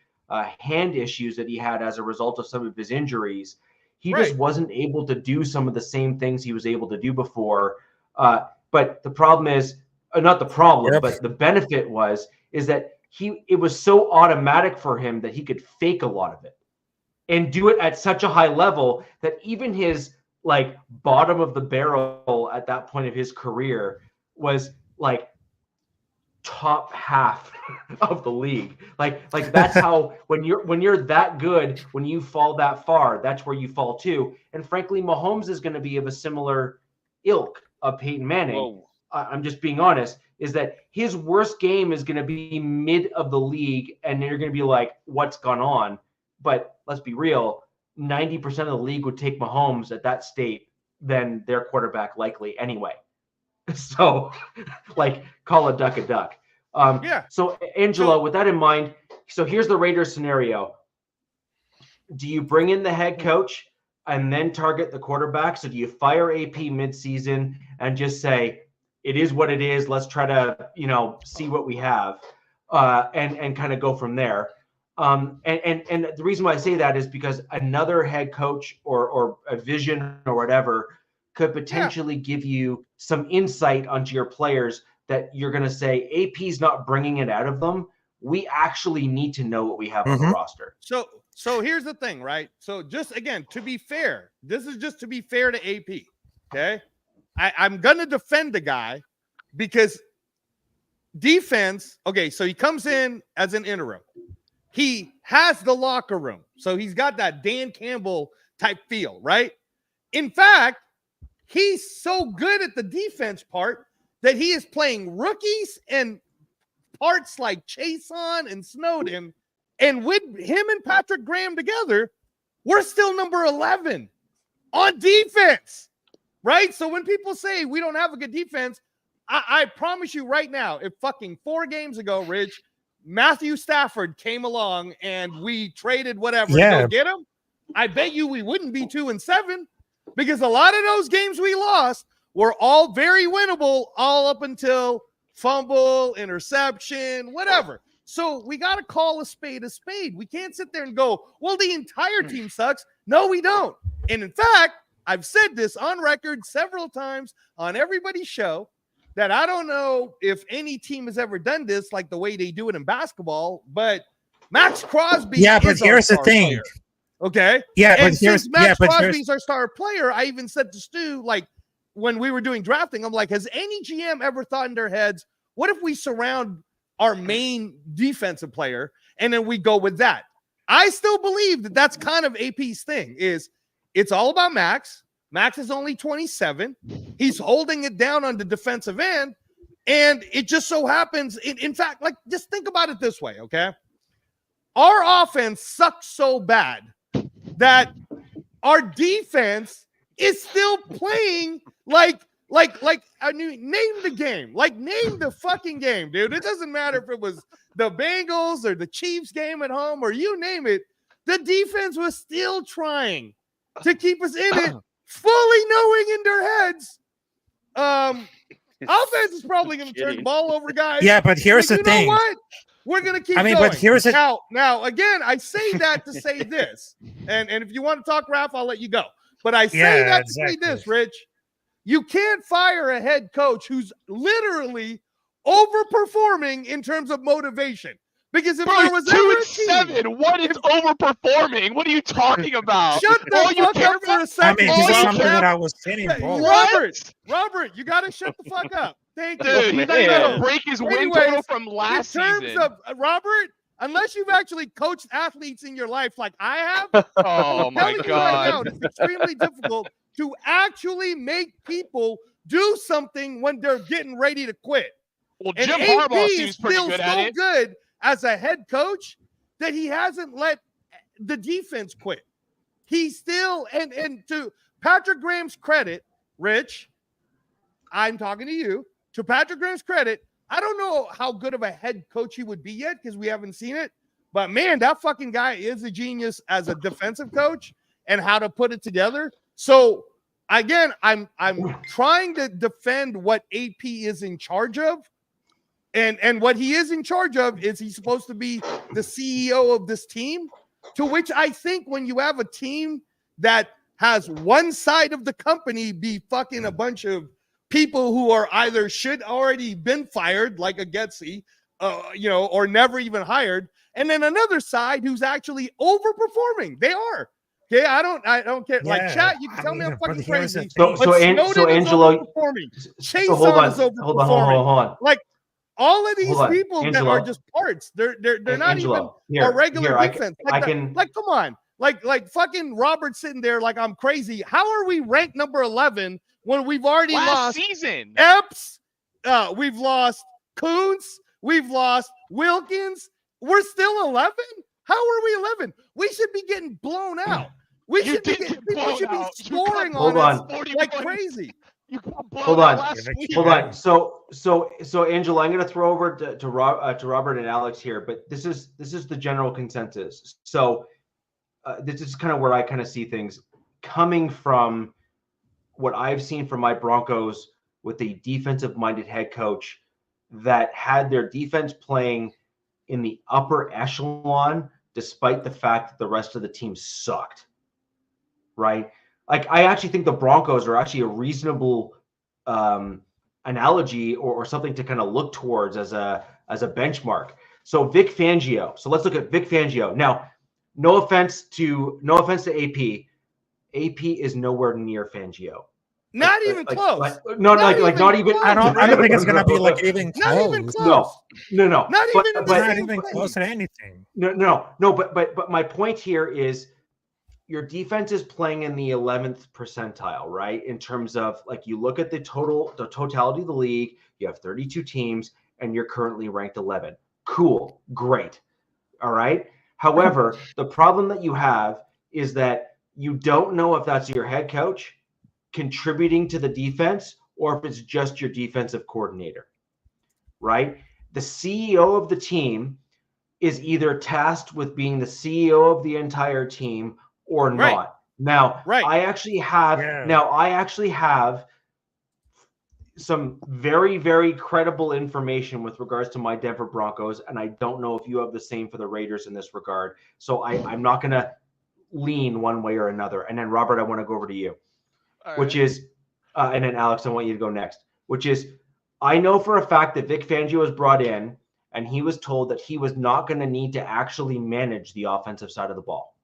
hand issues that he had as a result of some of his injuries. He just wasn't able to do some of the same things he was able to do before. But the problem is, not the problem, but the benefit is that it was so automatic for him that he could fake a lot of it and do it at such a high level that even his bottom of the barrel at that point of his career was top half of the league. That's how when you're that good, when you fall that far, that's where you fall too. And frankly, Mahomes is going to be of a similar ilk of Peyton Manning. I'm just being honest, is that his worst game is going to be mid of the league, and you're going to be like, what's gone on? But let's be real, 90% of the league would take Mahomes at that state than their quarterback likely anyway. So, call a duck a duck. So, Angelo, with that in mind, so here's the Raiders scenario. Do you bring in the head coach and then target the quarterback? So do you fire AP midseason and just say, it is what it is, let's try to, see what we have, and kind of go from there? And the reason why I say that is because another head coach or a vision or whatever could potentially give you some insight onto your players that you're going to say, AP's not bringing it out of them. We actually need to know what we have on the roster. So here's the thing, right? So just, again, to be fair, this is just to be fair to AP, okay? I'm going to defend the guy because defense, okay, so he comes in as an interim. He has the locker room. So he's got that Dan Campbell type feel, right? In fact, he's so good at the defense part that he is playing rookies and parts like Chason and Snowden And with him and Patrick Graham together, we're still number 11 on defense, right? So when people say we don't have a good defense, I promise you right now, if fucking 4 games ago, Rich, Matthew Stafford came along and we traded whatever to go get him, I bet you we wouldn't be 2-7 because a lot of those games we lost were all very winnable all up until fumble, interception, whatever. So we got to call a spade a spade. We can't sit there and go, well, the entire team sucks. No, we don't. And in fact, I've said this on record several times on everybody's show that I don't know if any team has ever done this like the way they do it in basketball, but Max Crosby but here's the thing. Player. Okay? Yeah, and but here's, since Max Crosby's our star player, I even said to Stu, like, when we were doing drafting, I'm like, has any GM ever thought in their heads, what if we surround our main defensive player and then we go with that? I still believe that that's kind of AP's thing is it's all about Max. Max is only 27. He's holding it down on the defensive end. And it just so happens, in fact, like, just think about it this way, okay? Our offense sucks so bad that our defense is still playing like I mean, name the game. Like, name the fucking game, dude. It doesn't matter if it was the Bengals or the Chiefs game at home or you name it. The defense was still trying to keep us in it, fully knowing in their heads. Offense is probably going to turn the ball over, guys. Yeah, but here's the thing. You know what? We're going to keep going. But here's it. Now, again, I say that to say this. And if you want to talk, Ralph, I'll let you go. But I say that to say this, Rich. You can't fire a head coach who's literally overperforming in terms of motivation. Because if there was 2-7, what is overperforming? What are you talking about? Shut the fuck up for a second. I mean, this is something that I was saying. Robert, you got to shut the fuck up. Thank you. Dude, he's not even going to break his win total from last season. In terms of, Robert, unless you've actually coached athletes in your life like I have, oh my God. Right now, it's extremely difficult to actually make people do something when they're getting ready to quit. Well, Jim Harbaugh seems pretty good at it. Good as a head coach that he hasn't let the defense quit. He still, and to Patrick Graham's credit, Rich, I'm talking to you. To Patrick Graham's credit, I don't know how good of a head coach he would be yet because we haven't seen it. But man, that fucking guy is a genius as a defensive coach and how to put it together. So again, I'm trying to defend what AP is in charge of. And what he is in charge of is he's supposed to be the CEO of this team, to which I think when you have a team that has one side of the company be fucking a bunch of people who are either should already been fired, like a Getsy, or never even hired, and then another side who's actually overperforming. They are. Okay, I don't care. Yeah, like chat, you can tell me I'm fucking crazy. So Angelo, Chase hold on, is overperforming. Hold on. Like all of these people Angelo, that are just parts. They're not Angelo, even a regular defense. Like come on. Like fucking Robert sitting there like I'm crazy. How are we ranked number 11 when we've already lost season? Epps, we've lost Kuntz, we've lost Wilkins. We're still 11? How are we 11? We should be getting blown out. We should be scoring on us like crazy. Hold on. So Angela, I'm going to throw over to Robert and Alex here, but this is the general consensus. So this is kind of where I kind of see things coming from. What I've seen from my Broncos with a defensive-minded head coach that had their defense playing in the upper echelon, despite the fact that the rest of the team sucked, right? Like, I actually think the Broncos are actually a reasonable analogy or something to kind of look towards as a benchmark. So Vic Fangio. So let's look at Vic Fangio. Now, no offense to AP. AP is nowhere near Fangio. Not even close. Not even. I don't think it's gonna be like even close. Not even close. No. Not even close to anything. No. But my point here is your defense is playing in the 11th percentile, right? In terms of, like, you look at the totality of the league. You have 32 teams, and you're currently ranked 11. Cool, great. All right. However, the problem that you have is that you don't know if that's your head coach contributing to the defense or if it's just your defensive coordinator, right? The CEO of the team is either tasked with being the CEO of the entire team or Right. not. Now, Right. I actually have some very, very credible information with regards to my Denver Broncos, and I don't know if you have the same for the Raiders in this regard. So I'm not going to lean one way or another. And then, Robert, I want to go over to you, which is, and then Alex, I want you to go next, which is, I know for a fact that Vic Fangio was brought in, and he was told that he was not going to need to actually manage the offensive side of the ball.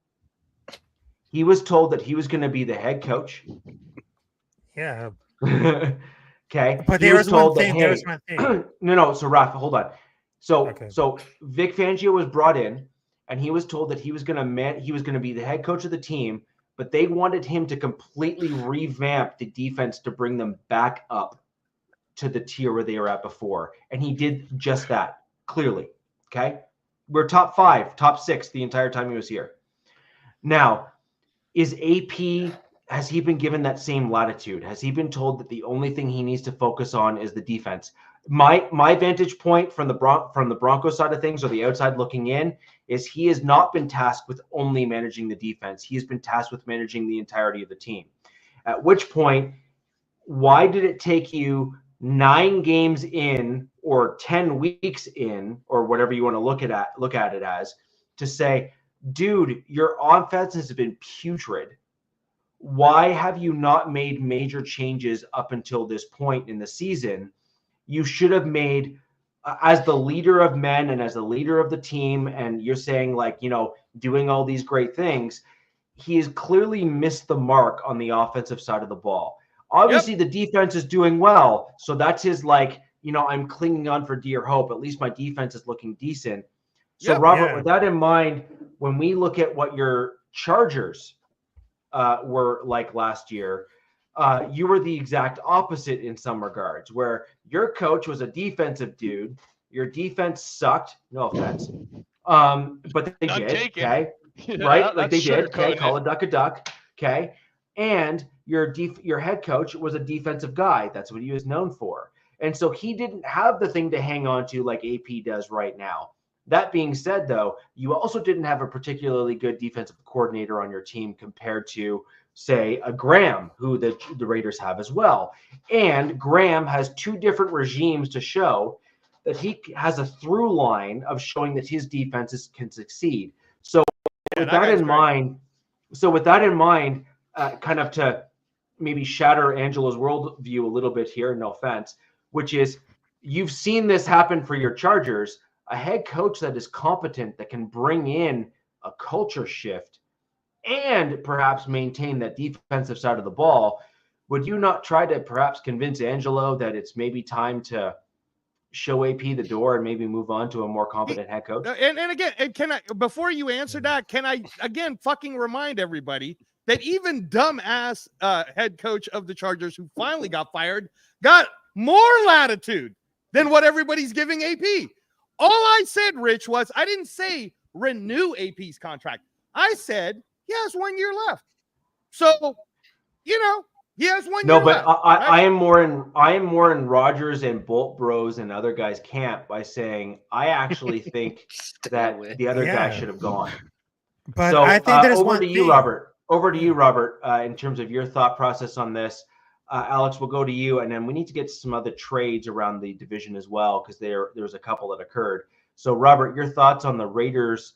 He was told that he was going to be the head coach. Yeah. Okay. But there's one thing. No. So Raph, hold on. So Okay. so Vic Fangio was brought in, and he was told that he was going to be the head coach of the team, but they wanted him to completely revamp the defense to bring them back up to the tier where they were at before, and he did just that clearly. Okay, we're top 5, top 6 the entire time he was here. Now, is AP? Has he been given that same latitude? Has he been told that the only thing he needs to focus on is the defense? My vantage point from the Broncos side of things, or the outside looking in, is he has not been tasked with only managing the defense. He has been tasked with managing the entirety of the team. At which point, why did it take you 9 games in, or 10 weeks in, or whatever you want to look at it as, to say, dude, your offense has been putrid. Why have you not made major changes up until this point in the season? You should have made, as the leader of men and as the leader of the team, and you're saying, like, doing all these great things, he has clearly missed the mark on the offensive side of the ball. Obviously, the defense is doing well, so that's his, I'm clinging on for dear hope. At least my defense is looking decent. So, Robert, with that in mind, when we look at what your Chargers were like last year, you were the exact opposite in some regards, where your coach was a defensive dude. Your defense sucked. No offense. But they did. Okay. Right? Like they did. Okay. Call a duck a duck. Okay. And your head coach was a defensive guy. That's what he was known for. And so he didn't have the thing to hang on to like AP does right now. That being said, though, you also didn't have a particularly good defensive coordinator on your team compared to, say, a Graham, who the Raiders have as well. And Graham has 2 different regimes to show that he has a through line of showing that his defenses can succeed. So with that in mind, kind of to maybe shatter Angelo's worldview a little bit here, no offense, which is, you've seen this happen for your Chargers. A head coach that is competent, that can bring in a culture shift and perhaps maintain that defensive side of the ball. Would you not try to perhaps convince Angelo that it's maybe time to show AP the door and maybe move on to a more competent head coach? And again, can I, before you answer that, can I again fucking remind everybody that even dumbass head coach of the Chargers, who finally got fired, got more latitude than what everybody's giving AP. All I said, Rich, was I didn't say renew AP's contract. I said he has 1 year left. So, he has 1 year left. No, but I am more in Rodgers and Bolt Bros and other guys' camp by saying I actually think that the other guy should have gone. But so, I think there's over to you, Robert. Over to you, Robert, in terms of your thought process on this. Alex, we'll go to you, and then we need to get some other trades around the division as well, because there's a couple that occurred. So, Robert, your thoughts on the Raiders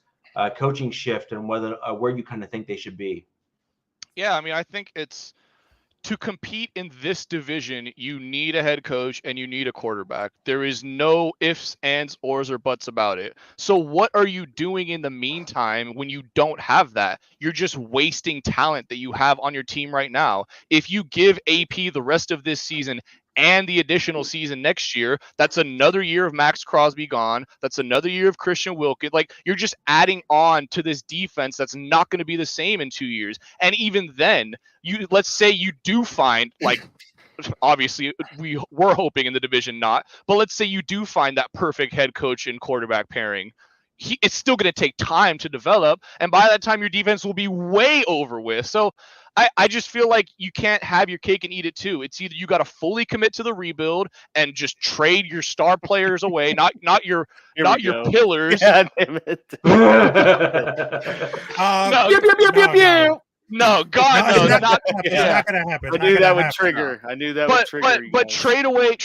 coaching shift and where you kind of think they should be? Yeah, I mean, I think it's to compete in this division, you need a head coach and you need a quarterback. There is no ifs, ands, ors, or buts about it. So what are you doing in the meantime when you don't have that? You're just wasting talent that you have on your team right now. If you give AP the rest of this season and the additional season next year, that's another year of Max Crosby gone. That's another year of Christian Wilkins. Like, you're just adding on to this defense that's not going to be the same in 2 years. And even then, let's say you do find, like, obviously we were hoping in the division not, but let's say you do find that perfect head coach and quarterback pairing. it's still going to take time to develop, and by that time your defense will be way over with. So I just feel like you can't have your cake and eat it too. It's either you got to fully commit to the rebuild and just trade your star players away, not your pillars. Yeah, damn it. No, God, no, it's not. It's not gonna happen. I knew that would trigger. I knew that would trigger. But trade away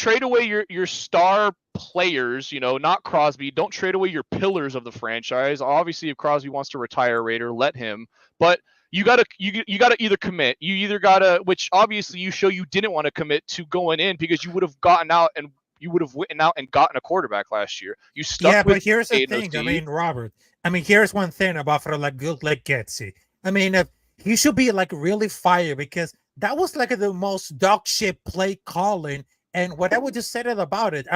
your star players. Not Crosby. Don't trade away your pillars of the franchise. Obviously, if Crosby wants to retire a Raider, let him. But you gotta either commit. You either gotta, which obviously you show you didn't want to commit to going in because you would have gotten out and you would have went out and gotten a quarterback last year. You stuck with. But here's the thing. I mean, Robert. Here's one thing about for like good like Getsy. He should be like really fired because that was like the most dog shit play calling, and what I would just say about it.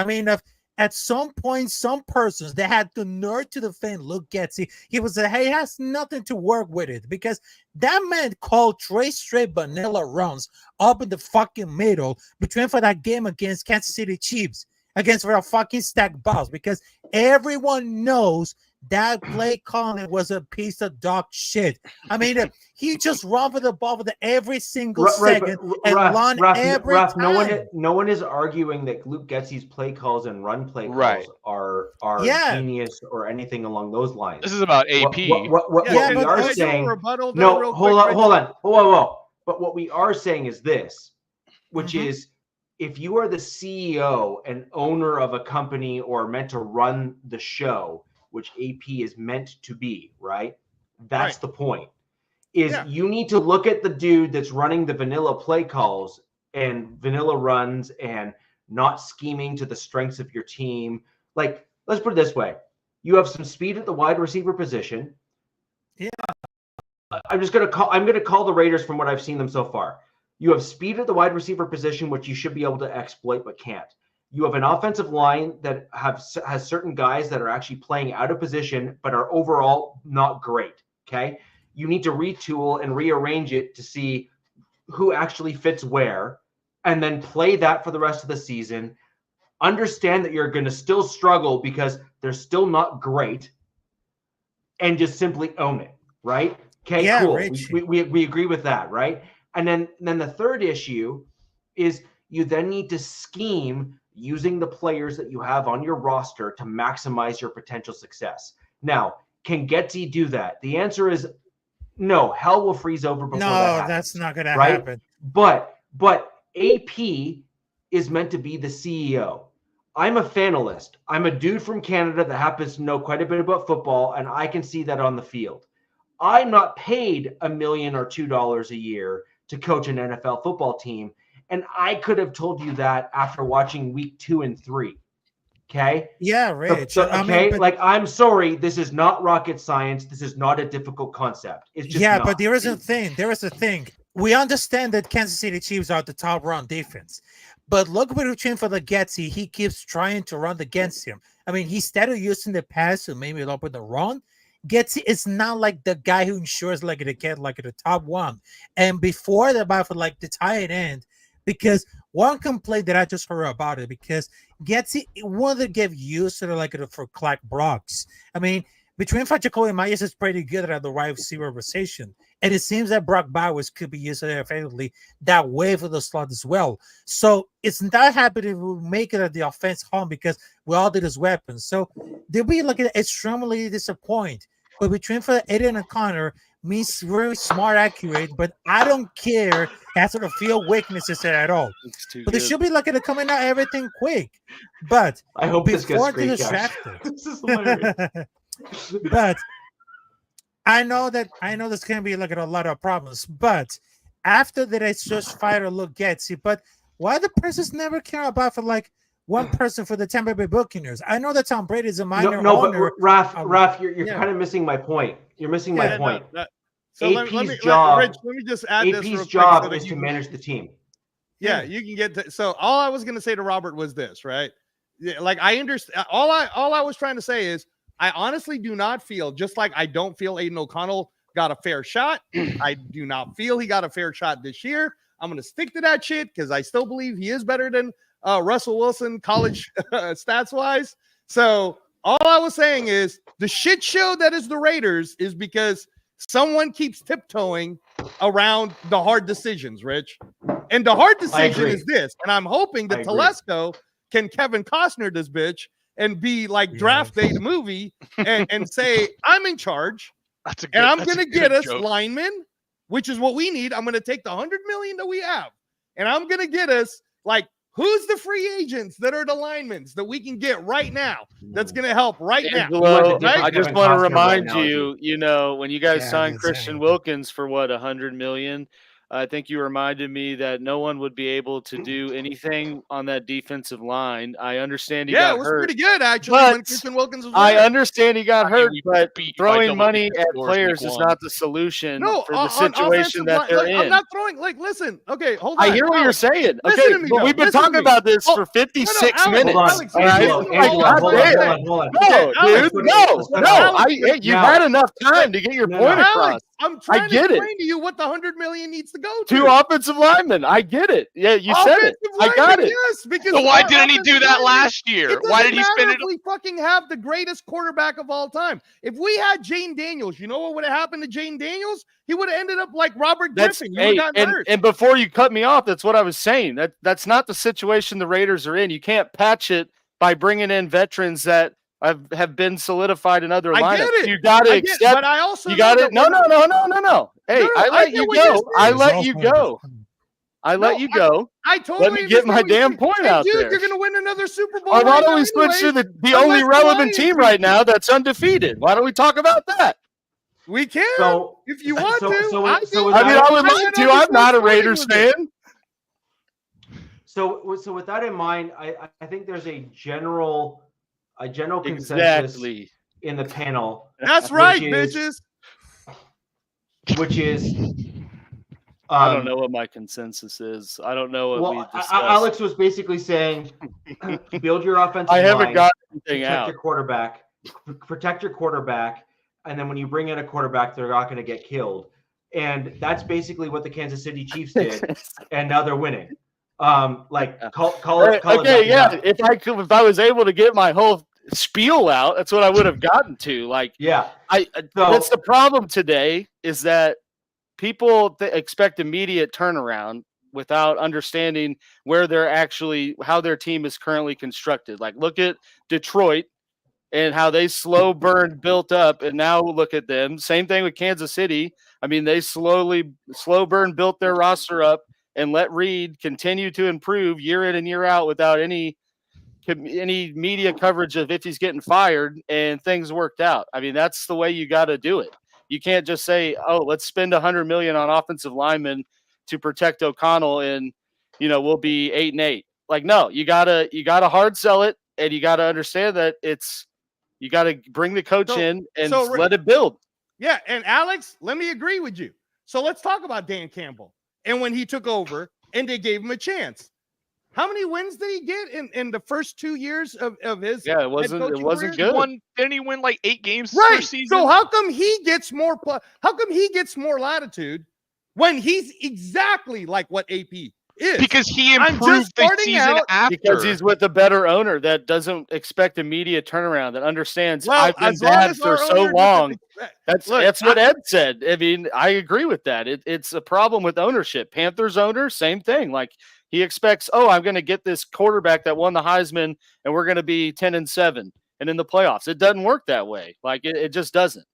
At some point, some persons they had the nerve to defend Luke Getsy. He has nothing to work with it because that man called straight vanilla runs up in the fucking middle between for that game against Kansas City Chiefs against for a fucking stacked boss because everyone knows that play calling was a piece of dog shit. He just ran for the ball with every single second and run every time. No one is arguing that Luke Getsy's play calls and run play calls are genius or anything along those lines. This is about AP. What we are saying. No, hold on. But what we are saying is this, which is, if you are the CEO and owner of a company or meant to run the show, which AP is meant to be, right? That's the point. You need to look at the dude that's running the vanilla play calls and vanilla runs and not scheming to the strengths of your team. Like, let's put it this way. You have some speed at the wide receiver position. Yeah. I'm going to call the Raiders from what I've seen them so far. You have speed at the wide receiver position, which you should be able to exploit, but can't. You have an offensive line that has certain guys that are actually playing out of position, but are overall not great. Okay. You need to retool and rearrange it to see who actually fits where, and then play that for the rest of the season. Understand that you're going to still struggle because they're still not great, and just simply own it. Right. Okay. Yeah, cool. Rich. We agree with that. Right. And then the third issue is you then need to scheme using the players that you have on your roster to maximize your potential success. Now, can Getsy do that? The answer is no. Hell will freeze over before that happens. That's not going to happen. But AP is meant to be the CEO. I'm a fanalist. I'm a dude from Canada that happens to know quite a bit about football, and I can see that on the field. I'm not paid $1 million or $2 million a year to coach an NFL football team. And I could have told you that after watching week 2 and 3. Okay. Yeah, Rich. I'm sorry. This is not rocket science. This is not a difficult concept. It's just not. But there is a thing. We understand that Kansas City Chiefs are the top run defense, but look between for the Getsy. He keeps trying to run against him. He started using the pass to maybe up with the run. Getsy is not like the guy who ensures like to get like the top one. And before the about for like the tight end. Because one complaint that I just heard about it, because Getsy wanted to give use to for Clark Brooks. Between Jacoby Myers is pretty good at the wide receiver position. And it seems that Brock Bowers could be used effectively that way for the slot as well. So it's not happy to make it at the offense home because we all did his weapons. So they'll be extremely disappointed. But between for Aiden O'Connor means very smart, accurate, but I don't care that sort of field weaknesses at all. But it should be to coming out everything quick. But I hope this gets great. This is hilarious. But I know there's gonna be a lot of problems. But after that, it's just fight or look Getsy. But why the persons never care about for one person for the Tampa Bay Buccaneers? I know that Tom Brady is a minor owner. But Raph, you're kind of missing my point. You're missing my point. AP's job. Rich, let me just add AP's job is to manage the team. Yeah, you can get to. So all I was going to say to Robert was this, right? I understand. All I was trying to say is I honestly do not feel, just like I don't feel Aiden O'Connell got a fair shot. I do not feel he got a fair shot this year. I'm going to stick to that shit because I still believe he is better than Russell Wilson college stats wise. So All I was saying is the shit show that is the Raiders is because someone keeps tiptoeing around the hard decisions, Rich. And the hard decision is this. And I'm hoping that Telesco can Kevin Costner this bitch and be like Draft Day the movie and say, I'm in charge. And I'm going to get us linemen, which is what we need. I'm going to take the $100 million that we have, and I'm going to get us like, who's the free agents that are the linemen that we can get right now that's going to help right Angelo, now? Right? I just want to remind you, when you guys signed Christian Wilkins for what, $100 million, I think you reminded me that no one would be able to do anything on that defensive line. I understand he got hurt. Yeah, it was pretty good, actually, when Christian Wilkins was I understand he got hurt, but throwing money at players is not the solution for the situation that they're in. I'm not throwing, listen, okay, hold on. I hear what you're saying. Okay, but we've been talking about this for 56 minutes. All right? Hold on. No, dude, no. You had enough time to get your point across. I'm trying to explain to you what the $100 million needs to go to. 2 offensive linemen. I get it. Yeah, you said it. I got it. Yes, because so why didn't he do that last year? Why did he spend it? We fucking have the greatest quarterback of all time. If we had Jane Daniels, you know what would have happened to Jane Daniels? He would have ended up like Robert Griffin. And before you cut me off, that's what I was saying. That's not the situation the Raiders are in. You can't patch it by bringing in veterans that have been solidified in other lineups. You got to accept. But I also you got it. No. Hey, I let you go. I let you go. I totally. Let me get my damn point out there. You're going to win another Super Bowl. Why don't we switch to the only relevant team right now that's undefeated? Why don't we talk about that? We can if you want to. I would like to. I'm not a Raiders fan. So with that in mind, I think there's a general consensus in the panel. That's right, bitches. Which is, I don't know what my consensus is. I don't know what we discussed. Alex was basically saying, build your offensive line. I haven't got anything out. Protect your quarterback, and then when you bring in a quarterback, they're not going to get killed. And that's basically what the Kansas City Chiefs did, and now they're winning. Call it. Okay, yeah. If I was able to get my whole spiel out, that's what I would have gotten to. That's the problem today, is that people expect immediate turnaround without understanding how their team is currently constructed. Like, look at Detroit and how they slow burn built up, and now look at them. Same thing with Kansas City. I mean, they slow burn built their roster up and let Reed continue to improve year in and year out without any media coverage of if he's getting fired, and things worked out. I mean, that's the way you got to do it. You can't just say, "Oh, let's spend $100 million on offensive linemen to protect O'Connell, and we'll be 8-8." Like, no, you gotta hard sell it, and you gotta understand that you gotta bring the coach in and let it build. Yeah, and Alex, let me agree with you. So let's talk about Dan Campbell and when he took over, and they gave him a chance. How many wins did he get in the first 2 years of his? Yeah, it wasn't good. Didn't he win like 8 games per season? So how come he gets more? How come he gets more latitude when he's exactly like what AP is? Because he improved the season after. Because he's with a better owner that doesn't expect immediate turnaround, that understands I've been bad for so long. That's what Ed said. I mean, I agree with that. It's a problem with ownership. Panthers owner, same thing. Like, he expects, I'm going to get this quarterback that won the Heisman, and we're going to be 10-7 and in the playoffs. It doesn't work that way. Like, it just doesn't.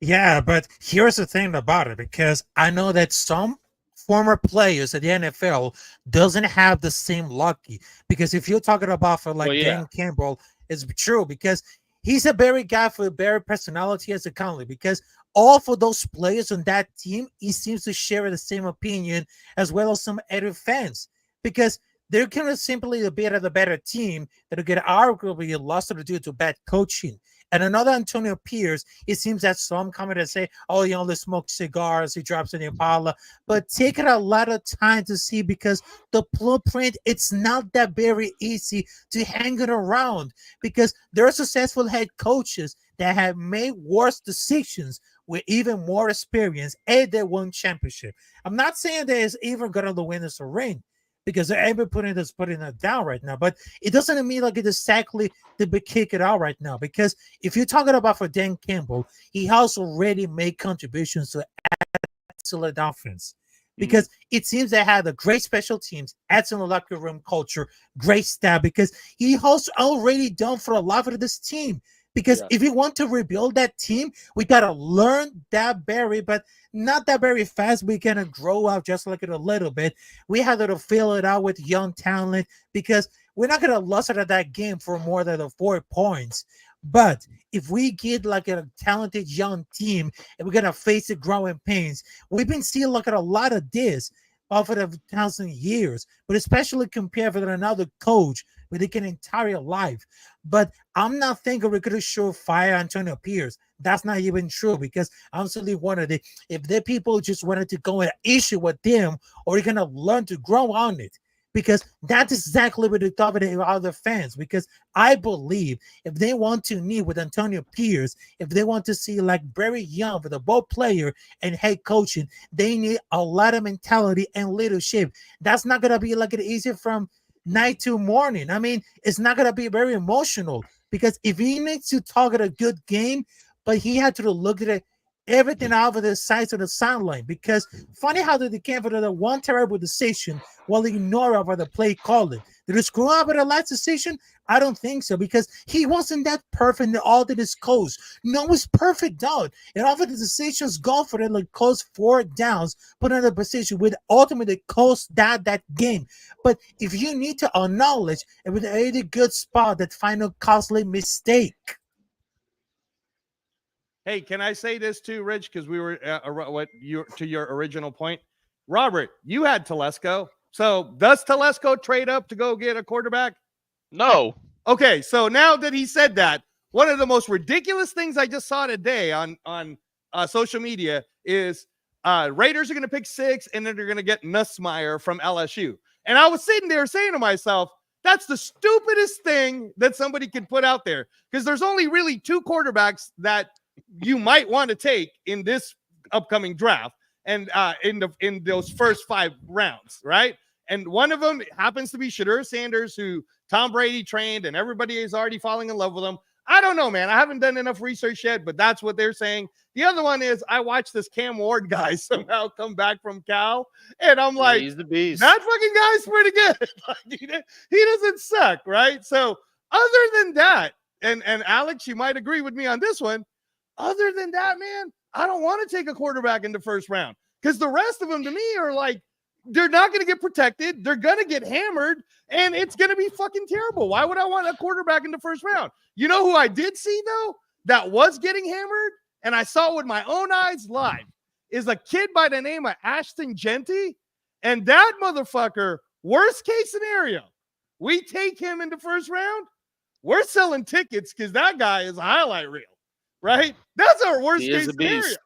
Yeah, but here's the thing about it, because I know that some former players at the NFL doesn't have the same lucky. Because if you're talking about Dan Campbell, it's true, because he's a very guy for a very personality as a Conley, because all for those players on that team, he seems to share the same opinion as well as some other fans, because they're kind of simply a bit of the better team that'll get arguably lost due to bad coaching. And another Antonio Pierce, it seems that some comment and say, he only smokes cigars, he drops in the Impala, but take it a lot of time to see, because the blueprint, it's not that very easy to hang it around, because there are successful head coaches that have made worse decisions with even more experience, and they won championship. I'm not saying that it's even going to win us a ring, because they're able putting it down right now. But it doesn't mean like it's exactly to be kick it out right now, because if you're talking about for Dan Campbell, he has already made contributions to excellent offense. Because it seems they had a great special teams, excellent locker room culture, great staff, because he has already done for a lot of this team. Because if you want to rebuild that team, we got to learn that berry, but not that very fast. We got to grow up just like it a little bit. We had to fill it out with young talent, because we're not going to lose out of that game for more than 4 points. But if we get like a talented young team and we're going to face the growing pains, we've been seeing like a lot of this over the 1,000 years, but especially compared with another coach with an entire life. But I'm not thinking we're going to show fire Antonio Pierce. That's not even true, because I'm simply wondering if the people just wanted to go and issue with them, or they're going to learn to grow on it. Because that's exactly what they thought with the other fans. Because I believe if they want to meet with Antonio Pierce, if they want to see like very young with a ball player and head coaching, they need a lot of mentality and leadership. That's not going to be like it easy from night to morning. I mean, it's not going to be very emotional, because if he needs to target a good game, but he had to look at it, everything out of the sides of the sideline. Because funny how they came for the one terrible decision while ignoring over the play calling. Did he screw up with the last decision? I don't think so, because he wasn't that perfect in all that is close. No, it's perfect down. And all of the decisions go for it like close 4 downs, put in a position with ultimately cost that game. But if you need to acknowledge it was a really good spot, that final costly mistake. Hey, can I say this too, Rich? Because we were to your original point, Robert. You had Telesco. So does Telesco trade up to go get a quarterback? No. Okay, so now that he said that, one of the most ridiculous things I just saw today on social media is Raiders are going to pick 6, and then they're going to get Nussmeier from LSU. And I was sitting there saying to myself, that's the stupidest thing that somebody could put out there, because there's only really 2 quarterbacks that you might want to take in this upcoming draft, and in those first 5 rounds, right? And one of them happens to be Shadur Sanders, who Tom Brady trained, and everybody is already falling in love with him. I don't know, man. I haven't done enough research yet, but that's what they're saying. The other one is I watched this Cam Ward guy somehow come back from Cal, and I'm like, he's the beast. That fucking guy's pretty good. Like, he doesn't suck, right? So other than that, and Alex, you might agree with me on this one. Other than that, man, I don't want to take a quarterback in the first round, because the rest of them to me are like, they're not going to get protected. They're going to get hammered, and it's going to be fucking terrible. Why would I want a quarterback in the first round? You know who I did see, though, that was getting hammered, and I saw with my own eyes live, is a kid by the name of Ashton Genty. And that motherfucker, worst case scenario, we take him in the first round, we're selling tickets, because that guy is a highlight reel, right? That's our worst case scenario.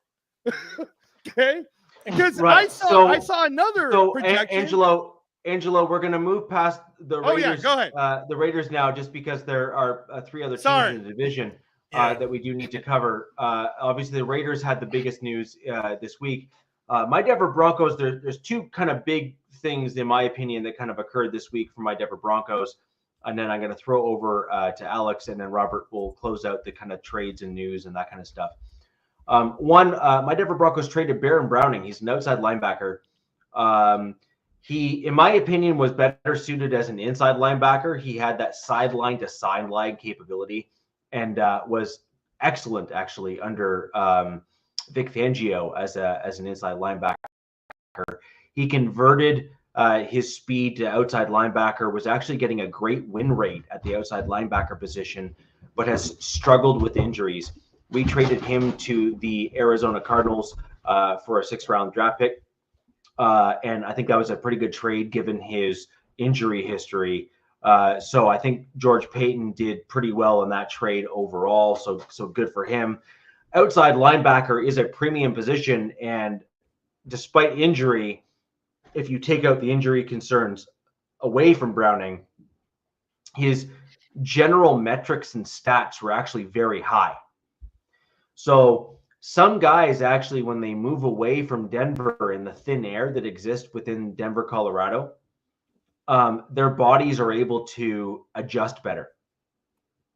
Okay? Because right. I saw another projection. Angelo, we're going to move past the Raiders. Oh, yeah, go ahead. The Raiders now, just because there are 3 other teams in the division that we do need to cover. Obviously, the Raiders had the biggest news this week. My Denver Broncos, there's 2 kind of big things, in my opinion, that kind of occurred this week for my Denver Broncos. And then I'm going to throw over to Alex, and then Robert will close out the kind of trades and news and that kind of stuff. One, my Denver Broncos traded Baron Browning. He's an outside linebacker. He, in my opinion, was better suited as an inside linebacker. He had that sideline to sideline capability, and was excellent actually under Vic Fangio as an inside linebacker. He converted his speed to outside linebacker, was actually getting a great win rate at the outside linebacker position, but has struggled with injuries. We traded him to the Arizona Cardinals for a 6th-round draft pick. And I think that was a pretty good trade given his injury history. So I think George Payton did pretty well in that trade overall. So good for him. Outside linebacker is a premium position. And despite injury, if you take out the injury concerns away from Browning, his general metrics and stats were actually very high. So some guys actually, when they move away from Denver in the thin air that exists within Denver, Colorado, their bodies are able to adjust better.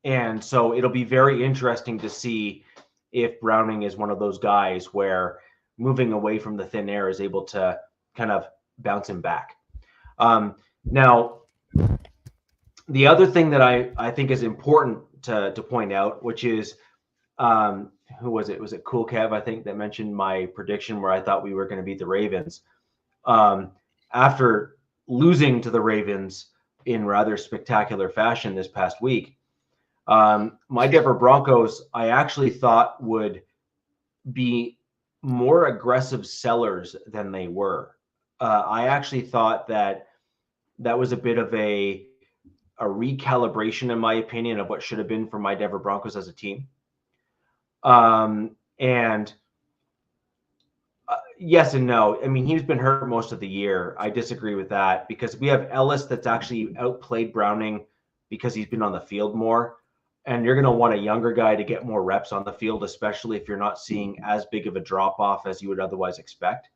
And so it'll be very interesting to see if Browning is one of those guys where moving away from the thin air is able to kind of bounce him back. Now, the other thing that I think is important to point out, which is, who was it? Was it Cool Kev, I think, that mentioned my prediction where I thought we were going to beat the Ravens. After losing to the Ravens in rather spectacular fashion this past week, my Denver Broncos, I actually thought would be more aggressive sellers than they were. I actually thought that was a bit of a recalibration, in my opinion, of what should have been for my Denver Broncos as a team. And yes and no. I mean, he's been hurt most of the year. I disagree with that because we have Ellis that's actually outplayed Browning because he's been on the field more. And you're going to want a younger guy to get more reps on the field, especially if you're not seeing as big of a drop off as you would otherwise expect.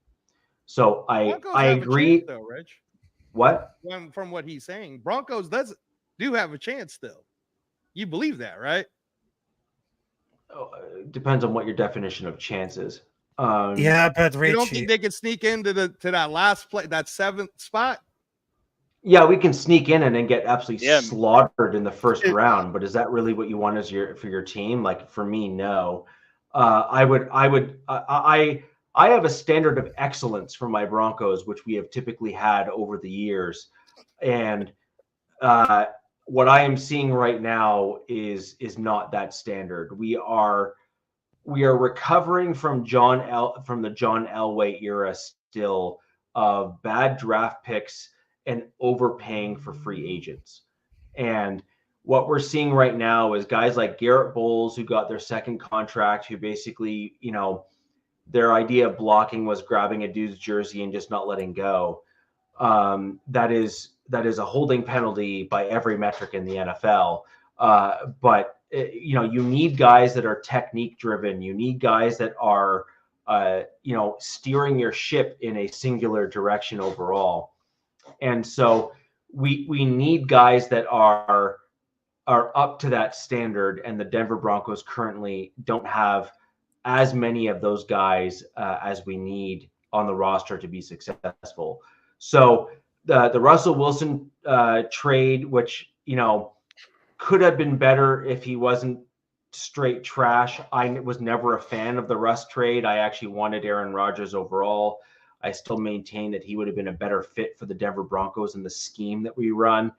So I agree. Though, Rich. What? From what he's saying, Broncos do have a chance still. You believe that, right? Depends on what your definition of chance is. Yeah, but Richie, you don't think they can sneak into that last play, that 7th spot? Yeah, we can sneak in and then get absolutely slaughtered in the first round. But is that really what you want for your team? Like for me, no. I have a standard of excellence for my Broncos, which we have typically had over the years, and what I am seeing right now is not that standard. We are recovering from the John Elway era still of bad draft picks and overpaying for free agents. And what we're seeing right now is guys like Garrett Bowles, who got their second contract, who basically, their idea of blocking was grabbing a dude's jersey and just not letting go. That is a holding penalty by every metric in the NFL. But you need guys that are technique driven. You need guys that are, steering your ship in a singular direction overall. And so we need guys that are up to that standard. And the Denver Broncos currently don't have as many of those guys as we need on the roster to be successful. So the Russell Wilson trade, which, could have been better if he wasn't straight trash. I was never a fan of the Russ trade. I actually wanted Aaron Rodgers overall. I still maintain that he would have been a better fit for the Denver Broncos in the scheme that we run.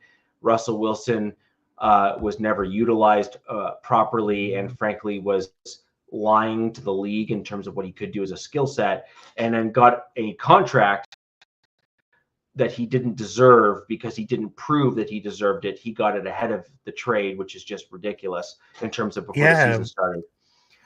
Russell Wilson was never utilized properly and frankly was lying to the league in terms of what he could do as a skill set, and then got a contract that he didn't deserve because he didn't prove that he deserved it. He got it ahead of the trade, which is just ridiculous in terms of before the season started.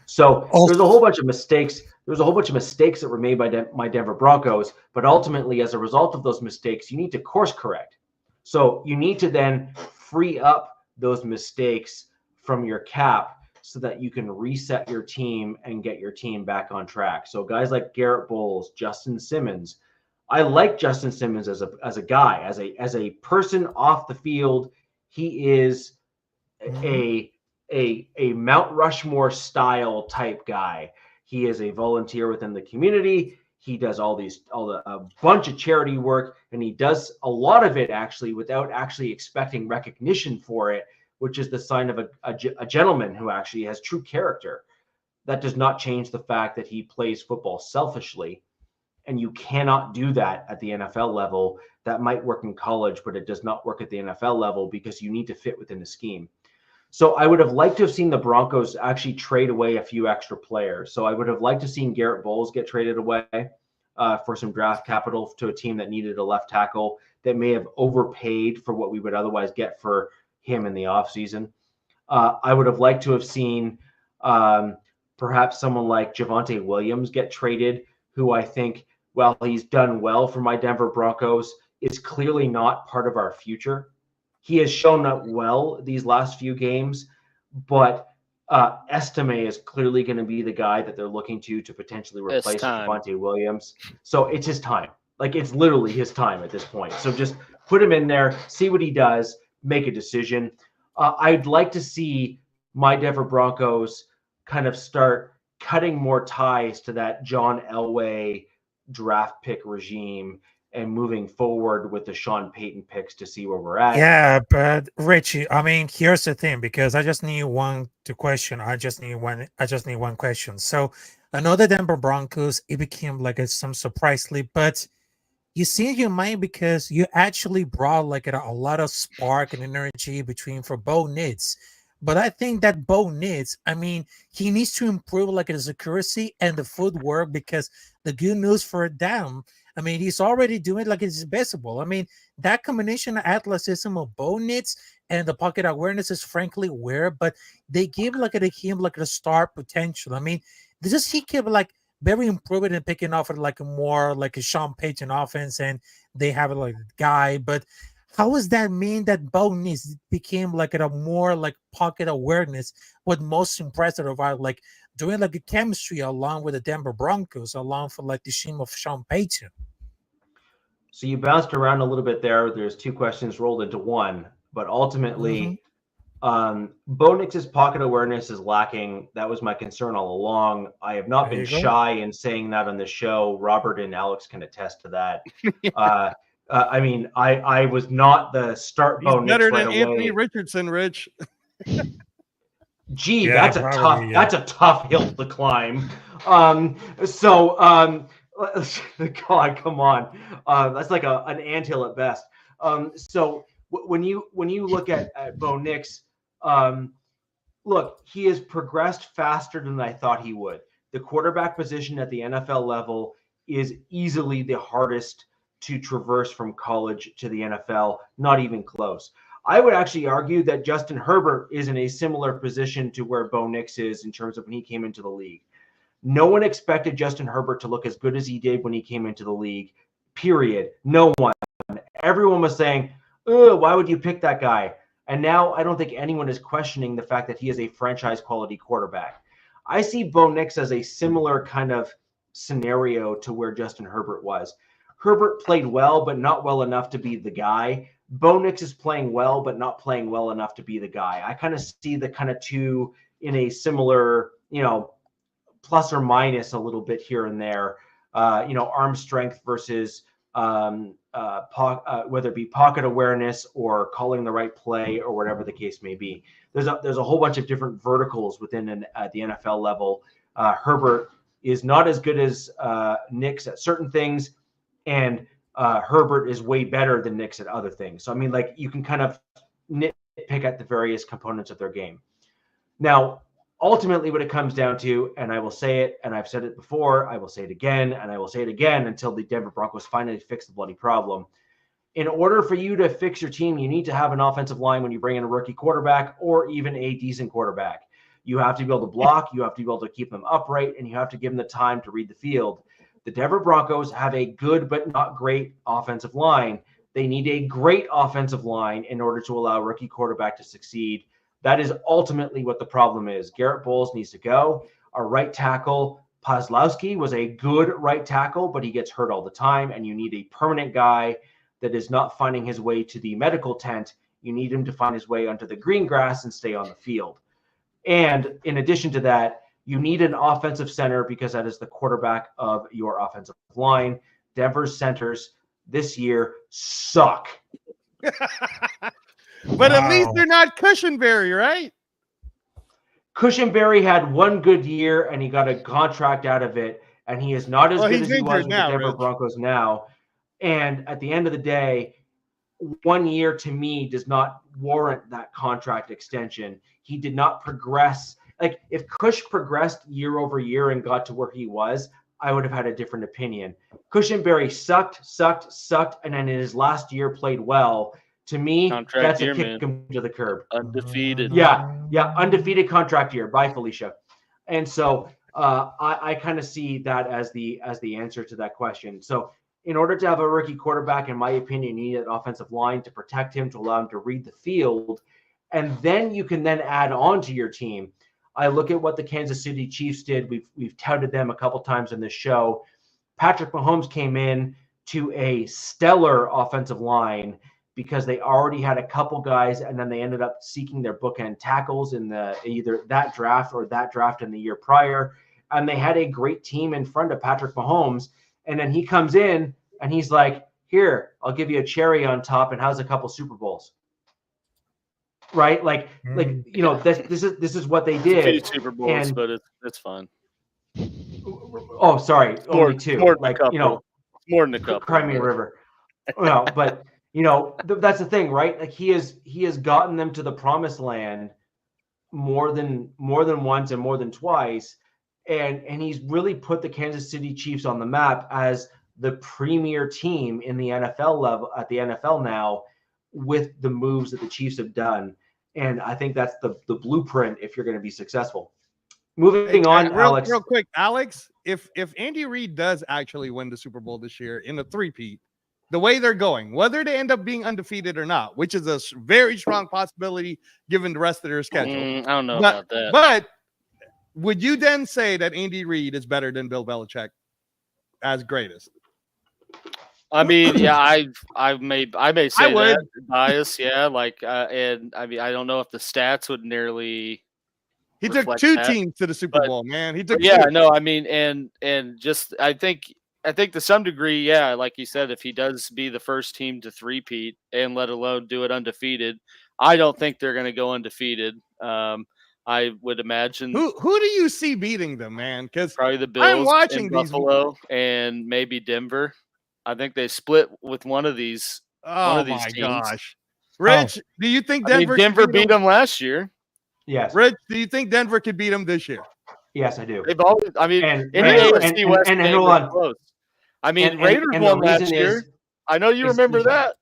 So there's a whole bunch of mistakes. There was a whole bunch of mistakes that were made by my Denver Broncos, but ultimately, as a result of those mistakes, you need to course correct. So you need to then free up those mistakes from your cap so that you can reset your team and get your team back on track. So guys like Garrett Bowles, Justin Simmons. I like Justin Simmons as a guy, as a person off the field. He is a Mount Rushmore style type guy. He is a volunteer within the community. He does a bunch of charity work, and he does a lot of it actually without actually expecting recognition for it, which is the sign of a gentleman who actually has true character. That does not change the fact that he plays football selfishly. And you cannot do that at the NFL level. That might work in college, but it does not work at the NFL level because you need to fit within the scheme. So I would have liked to have seen the Broncos actually trade away a few extra players. So I would have liked to have seen Garrett Bowles get traded away for some draft capital to a team that needed a left tackle that may have overpaid for what we would otherwise get for him in the offseason. I would have liked to have seen perhaps someone like Javonte Williams get traded, who I think, while he's done well for my Denver Broncos, is clearly not part of our future. He has shown up well these last few games, but Estime is clearly going to be the guy that they're looking to potentially replace Javonte Williams. So it's his time. Like, it's literally his time at this point. So just put him in there, see what he does, make a decision. I'd like to see my Denver Broncos kind of start cutting more ties to that John Elway draft pick regime and moving forward with the Sean Payton picks to see where we're at. Yeah, but Richie, I mean, here's the thing, because I just need one question. I just need one question. So I know the Denver Broncos, it became like some surprisingly, but you see in your mind because you actually brought like a lot of spark and energy for Bo Nix. But I think that Bo Nix, I mean, he needs to improve like his accuracy and the footwork, because the good news for them, I mean, he's already doing like his baseball. I mean, that combination of athleticism of Bo Nix and the pocket awareness is frankly weird, but they give like him like a star potential. I mean, he kept like very improving and picking off at like a more like a Sean Payton offense, and they have like a guy, but how does that mean that Bo Nix became like a more like pocket awareness? What most impressive about like doing like a chemistry along with the Denver Broncos, along for like the team of Sean Payton? So you bounced around a little bit there. There's two questions rolled into one, but ultimately, Bo Nix's pocket awareness is lacking. That was my concern all along. I have not been shy in saying that on the show. Robert and Alex can attest to that. I mean, I was not the start Bo Nix better right than away. Anthony Richardson, Rich. Gee, yeah, that's a tough hill to climb. God, come on. That's like an anthill at best. So when you look at Bo Nix, look, he has progressed faster than I thought he would. The quarterback position at the NFL level is easily the hardest to traverse from college to the NFL, not even close. I would actually argue that Justin Herbert is in a similar position to where Bo Nix is in terms of when he came into the league. No one expected Justin Herbert to look as good as he did when he came into the league, period. No one. Everyone was saying, why would you pick that guy? And now I don't think anyone is questioning the fact that he is a franchise quality quarterback. I see Bo Nix as a similar kind of scenario to where Justin Herbert was. Herbert played well, but not well enough to be the guy. Bo Nix is playing well, but not playing well enough to be the guy. I kind of see the kind of two in a similar, plus or minus a little bit here and there, arm strength versus whether it be pocket awareness or calling the right play or whatever the case may be. There's a whole bunch of different verticals within at the NFL level. Herbert is not as good as Nix at certain things, and Herbert is way better than Nix at other things. So, I mean, like, you can kind of nitpick at the various components of their game. Now, ultimately, what it comes down to, and I will say it, and I've said it before, I will say it again, and I will say it again until the Denver Broncos finally fix the bloody problem. In order for you to fix your team, you need to have an offensive line when you bring in a rookie quarterback or even a decent quarterback. You have to be able to block, you have to be able to keep them upright, and you have to give them the time to read the field. The Denver Broncos have a good but not great offensive line. They need a great offensive line in order to allow a rookie quarterback to succeed. That is ultimately what the problem is. Garrett Bowles needs to go. Our right tackle, Pazlowski, was a good right tackle, but he gets hurt all the time, and you need a permanent guy that is not finding his way to the medical tent. You need him to find his way onto the green grass and stay on the field. And in addition to that, you need an offensive center because that is the quarterback of your offensive line. Denver's centers this year suck. But at least they're not Cushenberry, right? Cushenberry had one good year and he got a contract out of it, and he is not as good as he was with the Denver Broncos now. And at the end of the day, 1 year to me does not warrant that contract extension. He did not progress. Like, if Cush progressed year over year and got to where he was, I would have had a different opinion. Cushenberry sucked, and then in his last year played well. To me, that's a kick him to the curb. Undefeated. Yeah, undefeated contract year. Bye, Felicia. And so I kind of see that as the answer to that question. So in order to have a rookie quarterback, in my opinion, you need an offensive line to protect him, to allow him to read the field, and then you can then add on to your team. I look at what the Kansas City Chiefs did. We've touted them a couple times in this show. Patrick Mahomes came in to a stellar offensive line because they already had a couple guys, and then they ended up seeking their bookend tackles in either that draft or that draft in the year prior. And they had a great team in front of Patrick Mahomes. And then he comes in and he's like, here, I'll give you a cherry on top, and how's a couple Super Bowls? Right? Like this is what they did. A few Super Bowls, but it's fun. Oh, sorry, only two. More like more than a couple. Crimea River. No, but that's the thing, right? Like he has gotten them to the promised land more than once and more than twice, and he's really put the Kansas City Chiefs on the map as the premier team in the NFL level at the NFL now with the moves that the Chiefs have done. And I think that's the blueprint if you're going to be successful. Moving on, Alex. Real quick, Alex, if Andy Reid does actually win the Super Bowl this year in a three-peat, the way they're going, whether they end up being undefeated or not, which is a very strong possibility given the rest of their schedule. I don't know about that. But would you then say that Andy Reid is better than Bill Belichick as greatest? I mean, yeah, I may say that bias, yeah. And I mean, I don't know if the stats would nearly. He took two teams to the Super Bowl, man. He took two. No, I mean, and just I think to some degree, yeah, like you said, if he does be the first team to three-peat and let alone do it undefeated, I don't think they're going to go undefeated. I would imagine. Who do you see beating them, man? Because probably the Bills, I'm watching Buffalo, and maybe Denver. I think they split with one of these. Oh one of these my teams. gosh, Rich, do you think Denver beat them last year? Yes. Rich, do you think Denver could beat them this year? Yes, I do. They've always. I mean, AFC West and hold on. Close. I mean, Raiders won last year. I know you remember that.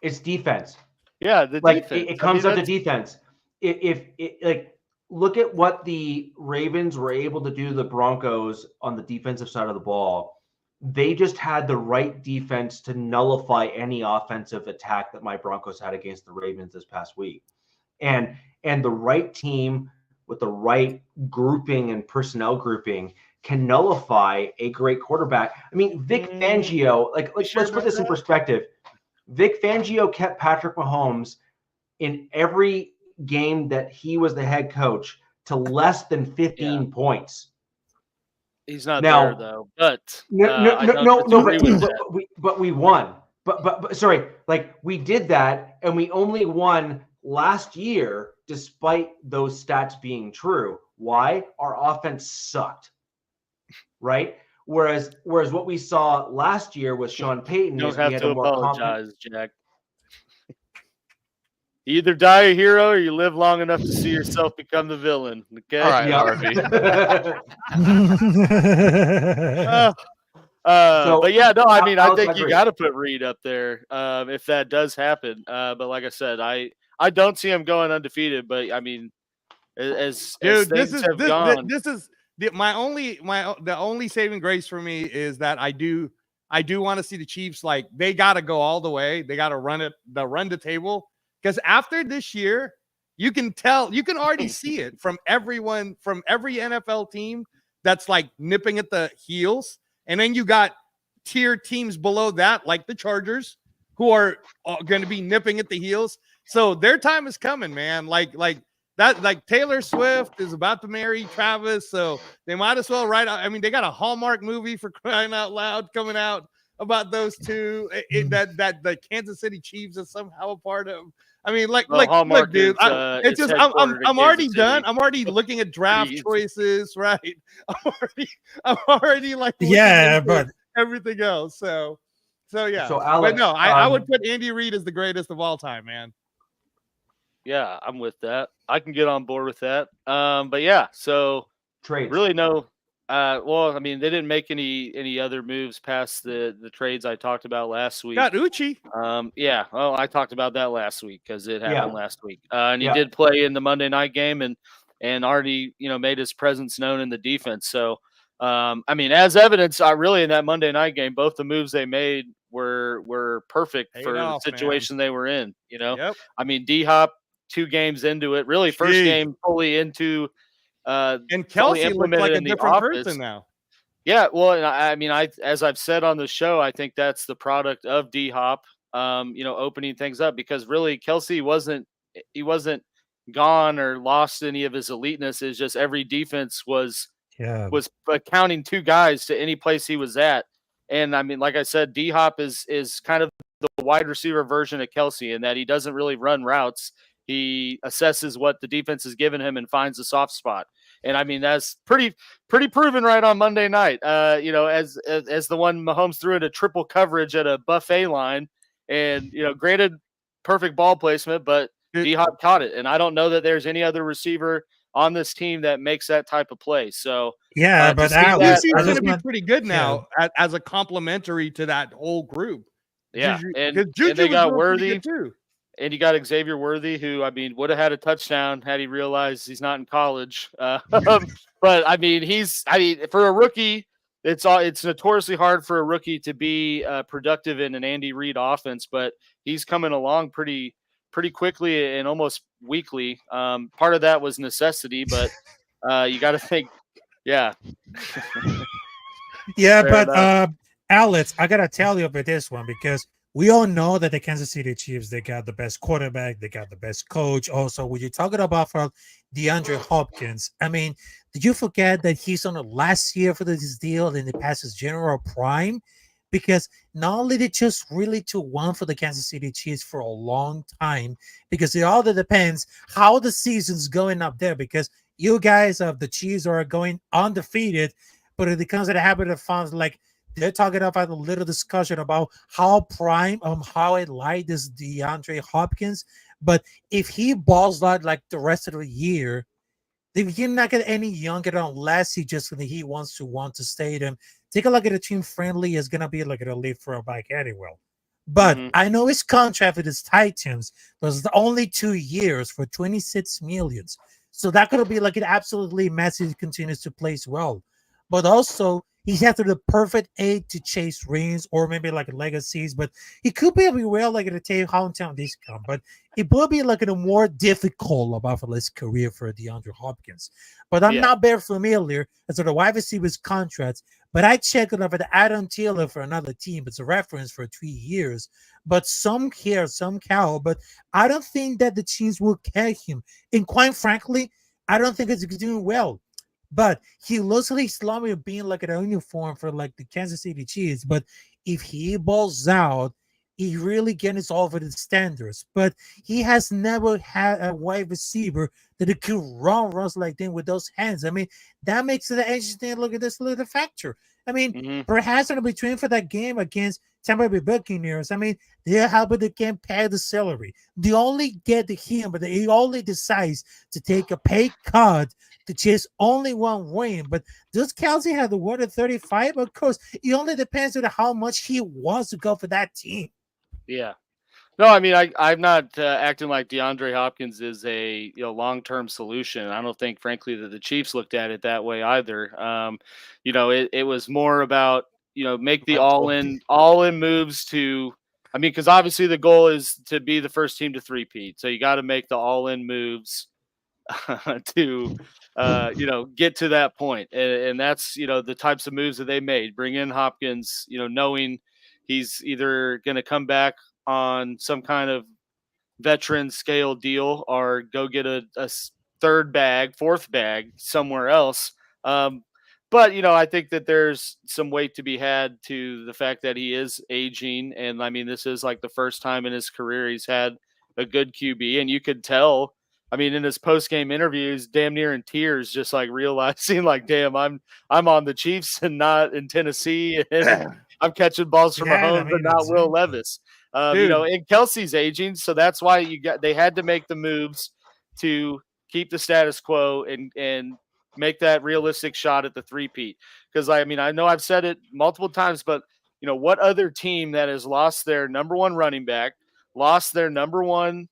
It's defense. Yeah, the defense. It comes up to defense. If look at what the Ravens were able to do to the Broncos on the defensive side of the ball. They just had the right defense to nullify any offensive attack that my Broncos had against the Ravens this past week. And the right team with the right grouping and personnel grouping can nullify a great quarterback. I mean, Vic Fangio, let's put this in perspective. Vic Fangio kept Patrick Mahomes in every game that he was the head coach to less than 15 points. He's not there though, but but we won. But sorry, we did that, and we only won last year despite those stats being true. Why? Our offense sucked, right? Whereas what we saw last year with Sean Payton is we had to apologize, Jack. You either die a hero or you live long enough to see yourself become the villain. Okay. All right, Harvey. But yeah, no, I mean, I think you got to put Reed up there if that does happen. But like I said, I don't see him going undefeated. But I mean, as things have gone, this is the only saving grace for me is that I do want to see the Chiefs they got to go all the way. They got to run the table. Because after this year, you can already see it from every NFL team that's nipping at the heels. And then you got tier teams below that, like the Chargers, who are going to be nipping at the heels. So their time is coming, man. Taylor Swift is about to marry Travis. So they might as well they got a Hallmark movie, for crying out loud, coming out about those two that the Kansas City Chiefs is somehow a part of. I mean, look, dude. It's just I'm already done. I'm already looking at draft choices, right? I'm already but everything else. So yeah. So Alex, but no, I would put Andy Reid as the greatest of all time, man. Yeah, I'm with that. I can get on board with that. But yeah, so trades. Really no. Well, I mean, they didn't make any other moves past the trades I talked about last week. Got Uchi. Yeah. Well, I talked about that last week because it happened last week. And he did play in the Monday night game and already made his presence known in the defense. So, I mean, as evidence, really in that Monday night game, both the moves they made were perfect for the situation they were in. Yep. I mean, D-Hop 2 games into it, really first game fully into. And Kelsey looks like a different person now. Yeah, well, and I mean, as I've said on the show, I think that's the product of D Hop, opening things up, because really Kelsey wasn't gone or lost any of his eliteness. It's just every defense was counting two guys to any place he was at. And I mean, like I said, D Hop is kind of the wide receiver version of Kelsey in that he doesn't really run routes. He assesses what the defense has given him and finds a soft spot. And I mean, that's pretty proven right on Monday night. As the one Mahomes threw into triple coverage at a buffet line, and granted, perfect ball placement, but D Hop caught it. And I don't know that there's any other receiver on this team that makes that type of play. So yeah, but he's going to be pretty good now as a complementary to that whole group. Yeah, and they got Worthy too. And you got Xavier Worthy, who I mean would have had a touchdown had he realized he's not in college. But I mean, for a rookie, it's notoriously hard for a rookie to be productive in an Andy Reid offense. But he's coming along pretty quickly and almost weekly. Part of that was necessity, but you got to think, yeah, yeah. But Alex, I gotta tell you about this one because we all know that the Kansas City Chiefs, they got the best quarterback, they got the best coach. Also, when you're talking about for DeAndre Hopkins, I mean, did you forget that he's on the last year for this deal and he passes general prime? Because not only they just really to one for the Kansas City Chiefs for a long time, because it all depends how the season's going up there. Because you guys of the Chiefs are going undefeated, but it comes to the habit of fans like they're talking about a little discussion about how prime, how I like this DeAndre Hopkins. But if he balls out like the rest of the year, then you're not get any younger unless he wants to stay them. Take a look at the team friendly is gonna be like a elite for a bike anyway. But I know his contract with his Titans was only 2 years for $26 million. So that could be like an absolutely massive continues to place well. But also he has the perfect age to chase rings or maybe like legacies, but he could be well like to take hometown discount, but it will be like a more difficult about for his career for DeAndre Hopkins. But I'm not very familiar as to the wide receivers contracts, but I checked it over the Adam Thielen for another team. It's a reference for 3 years, but some here, some cow, but I don't think that the Chiefs will carry him. And quite frankly, I don't think it's doing well. But he looks like he's slowly being like an uniform for like the Kansas City Chiefs. But if he balls out, he really gets over the standards. But he has never had a wide receiver that it could runs like that with those hands. I mean, that makes it an interesting look at this little factor. I mean, perhaps in between for that game against Tampa Bay Buccaneers, I mean, they're helping the game pay the salary. They only get to him, but he only decides to take a pay cut to chase only one win. But does Kelsey have the word at 35? Of course, it only depends on how much he wants to go for that team. Yeah. No, I mean, I'm not acting like DeAndre Hopkins is a long-term solution. I don't think, frankly, that the Chiefs looked at it that way either. It was more about make the all-in moves to. I mean, because obviously the goal is to be the first team to three-peat, so you got to make the all-in moves to get to that point, and that's the types of moves that they made. Bring in Hopkins, knowing he's either going to come back on some kind of veteran scale deal or go get a fourth bag somewhere else. But I think that there's some weight to be had to the fact that he is aging. And I mean, this is like the first time in his career he's had a good QB. And you could tell, I mean, in his post-game interviews, damn near in tears, just like realizing like, damn, I'm on the Chiefs and not in Tennessee. And I'm catching balls from Mahomes, but not Will Levis. And Kelsey's aging, so that's why they had to make the moves to keep the status quo and make that realistic shot at the three-peat. Because I mean, I know I've said it multiple times, but what other team that has lost their number one running back, lost their number one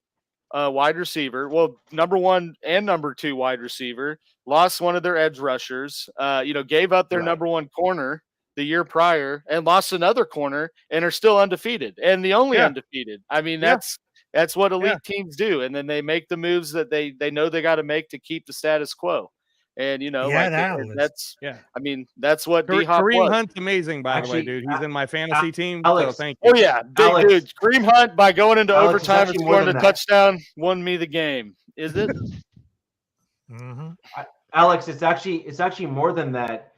wide receiver, well, number one and number two wide receiver, lost one of their edge rushers, gave up their number one corner the year prior and lost another corner and are still undefeated and the only undefeated. I mean, that's what elite teams do. And then they make the moves that they know they got to make to keep the status quo. And that's I mean, that's what D-Hop Kareem was. Hunt's amazing, by the way, dude. He's in my fantasy team. Alex, so thank you. Oh yeah, big dude. Kareem Hunt, by going into overtime and scoring a touchdown, won me the game. Is it? Mm-hmm. Alex, it's actually more than that.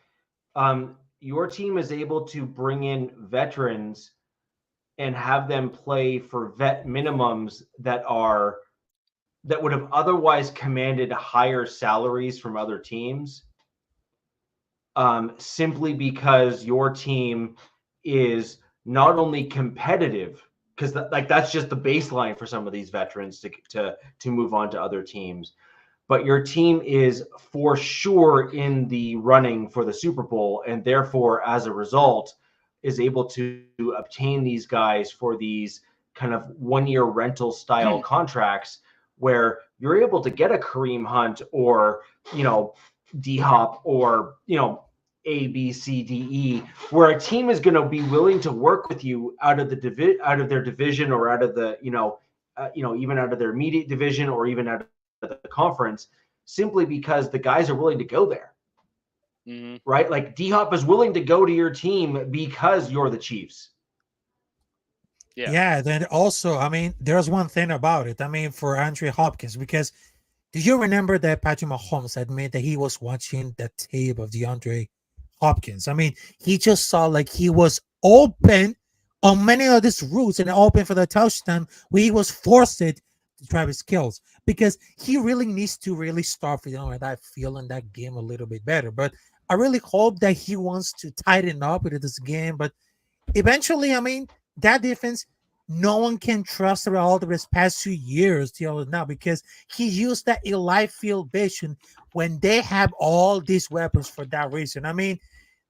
Your team is able to bring in veterans and have them play for vet minimums that would have otherwise commanded higher salaries from other teams, simply because your team is not only competitive, because that's just the baseline for some of these veterans to move on to other teams, but your team is for sure in the running for the Super Bowl, and therefore, as a result, is able to obtain these guys for these kind of one-year rental style contracts, where you're able to get a Kareem Hunt or, D-Hop or, A, B, C, D, E, where a team is going to be willing to work with you out of their division, or out of the, even out of their immediate division, or even out of the conference, simply because the guys are willing to go there. Mm-hmm. Right? Like D-Hop is willing to go to your team because you're the Chiefs. Yeah. Then also, I mean, there's one thing about it. I mean, for Andre Hopkins, because do you remember that Patrick Mahomes admitted that he was watching the tape of DeAndre Hopkins? I mean, he just saw like he was open on many of these routes and open for the touchdown, where he was forced to try his skills, because he really needs to really start feeling that game a little bit better. But I really hope that he wants to tighten up with this game. But eventually, I mean, that defense, no one can trust throughout all of his past 2 years till now, because he used that elite field vision when they have all these weapons for that reason. I mean,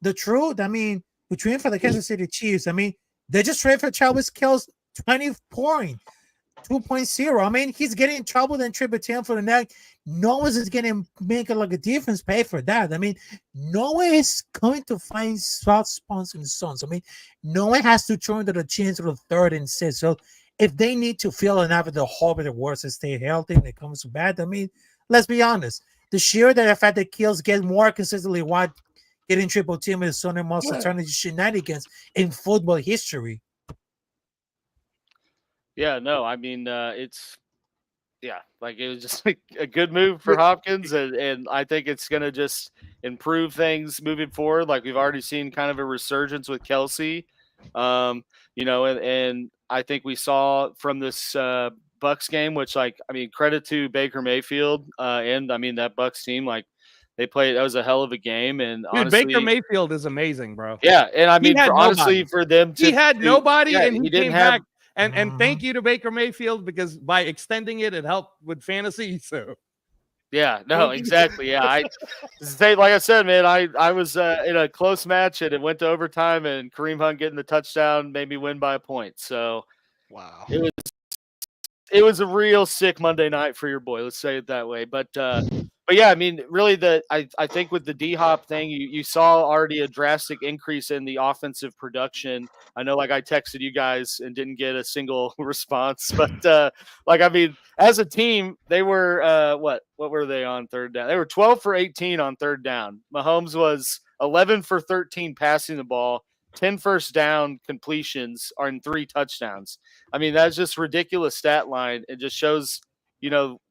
the truth, I mean, between for the Kansas City Chiefs, I mean, they just traded for Travis Kelce 20 point. 2.0. I mean, he's getting in trouble than Triple 10 for the neck. No one is going to make it like a defense pay for that. I mean, no one is going to find soft spots in the zones. I mean, no one has to turn to the chance of the 3rd and 6. So if they need to fill enough of the whole bit of worse and stay healthy when it comes to bad, I mean, let's be honest. The sheer that the fact that kills get more consistently wide, getting triple team is one of the most alternative shenanigans in football history. Yeah, no, I mean, it was just like a good move for Hopkins, and I think it's going to just improve things moving forward. Like we've already seen kind of a resurgence with Kelce, and I think we saw from this Bucks game, which, like, I mean, credit to Baker Mayfield, and I mean that Bucks team, like they played. That was a hell of a game, and dude, honestly, Baker Mayfield is amazing, bro. Yeah, and I mean, for them, he had nobody, and he didn't came back. And thank you to Baker Mayfield, because by extending it helped with fantasy. So, yeah, no, exactly. Yeah, like I said, man, I was in a close match and it went to overtime, and Kareem Hunt getting the touchdown made me win by a point. So, wow, it was a real sick Monday night for your boy. Let's say it that way. But yeah, I mean, really, I think with the D-Hop thing, you saw already a drastic increase in the offensive production. I know, like, I texted you guys and didn't get a single response, but like, I mean, as a team, they were what were they on third down? They were 12 for 18 on third down. Mahomes was 11 for 13 passing the ball, 10 first down completions on 3 touchdowns. I mean, that's just ridiculous stat line. It just shows,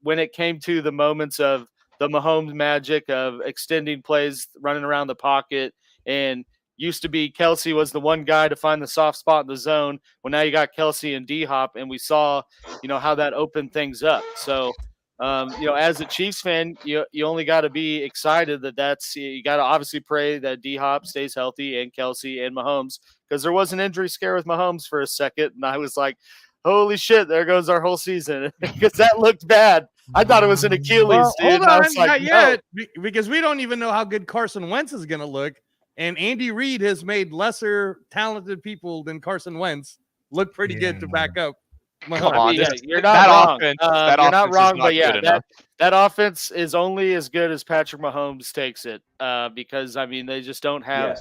when it came to the moments of the Mahomes magic of extending plays, running around the pocket, and used to be Kelce was the one guy to find the soft spot in the zone. Well, now you got Kelce and D-Hop, and we saw, how that opened things up. So, as a Chiefs fan, you only got to be excited you got to obviously pray that D-Hop stays healthy, and Kelce and Mahomes, because there was an injury scare with Mahomes for a second, and I was like, holy shit, there goes our whole season, because that looked bad. I thought it was an Achilles, dude. Hold on, not yet, because we don't even know how good Carson Wentz is going to look. And Andy Reid has made lesser talented people than Carson Wentz look pretty good to back up. Come on, you're not wrong. Offense, you're not wrong, but yeah, that offense is only as good as Patrick Mahomes takes it, because I mean they just don't have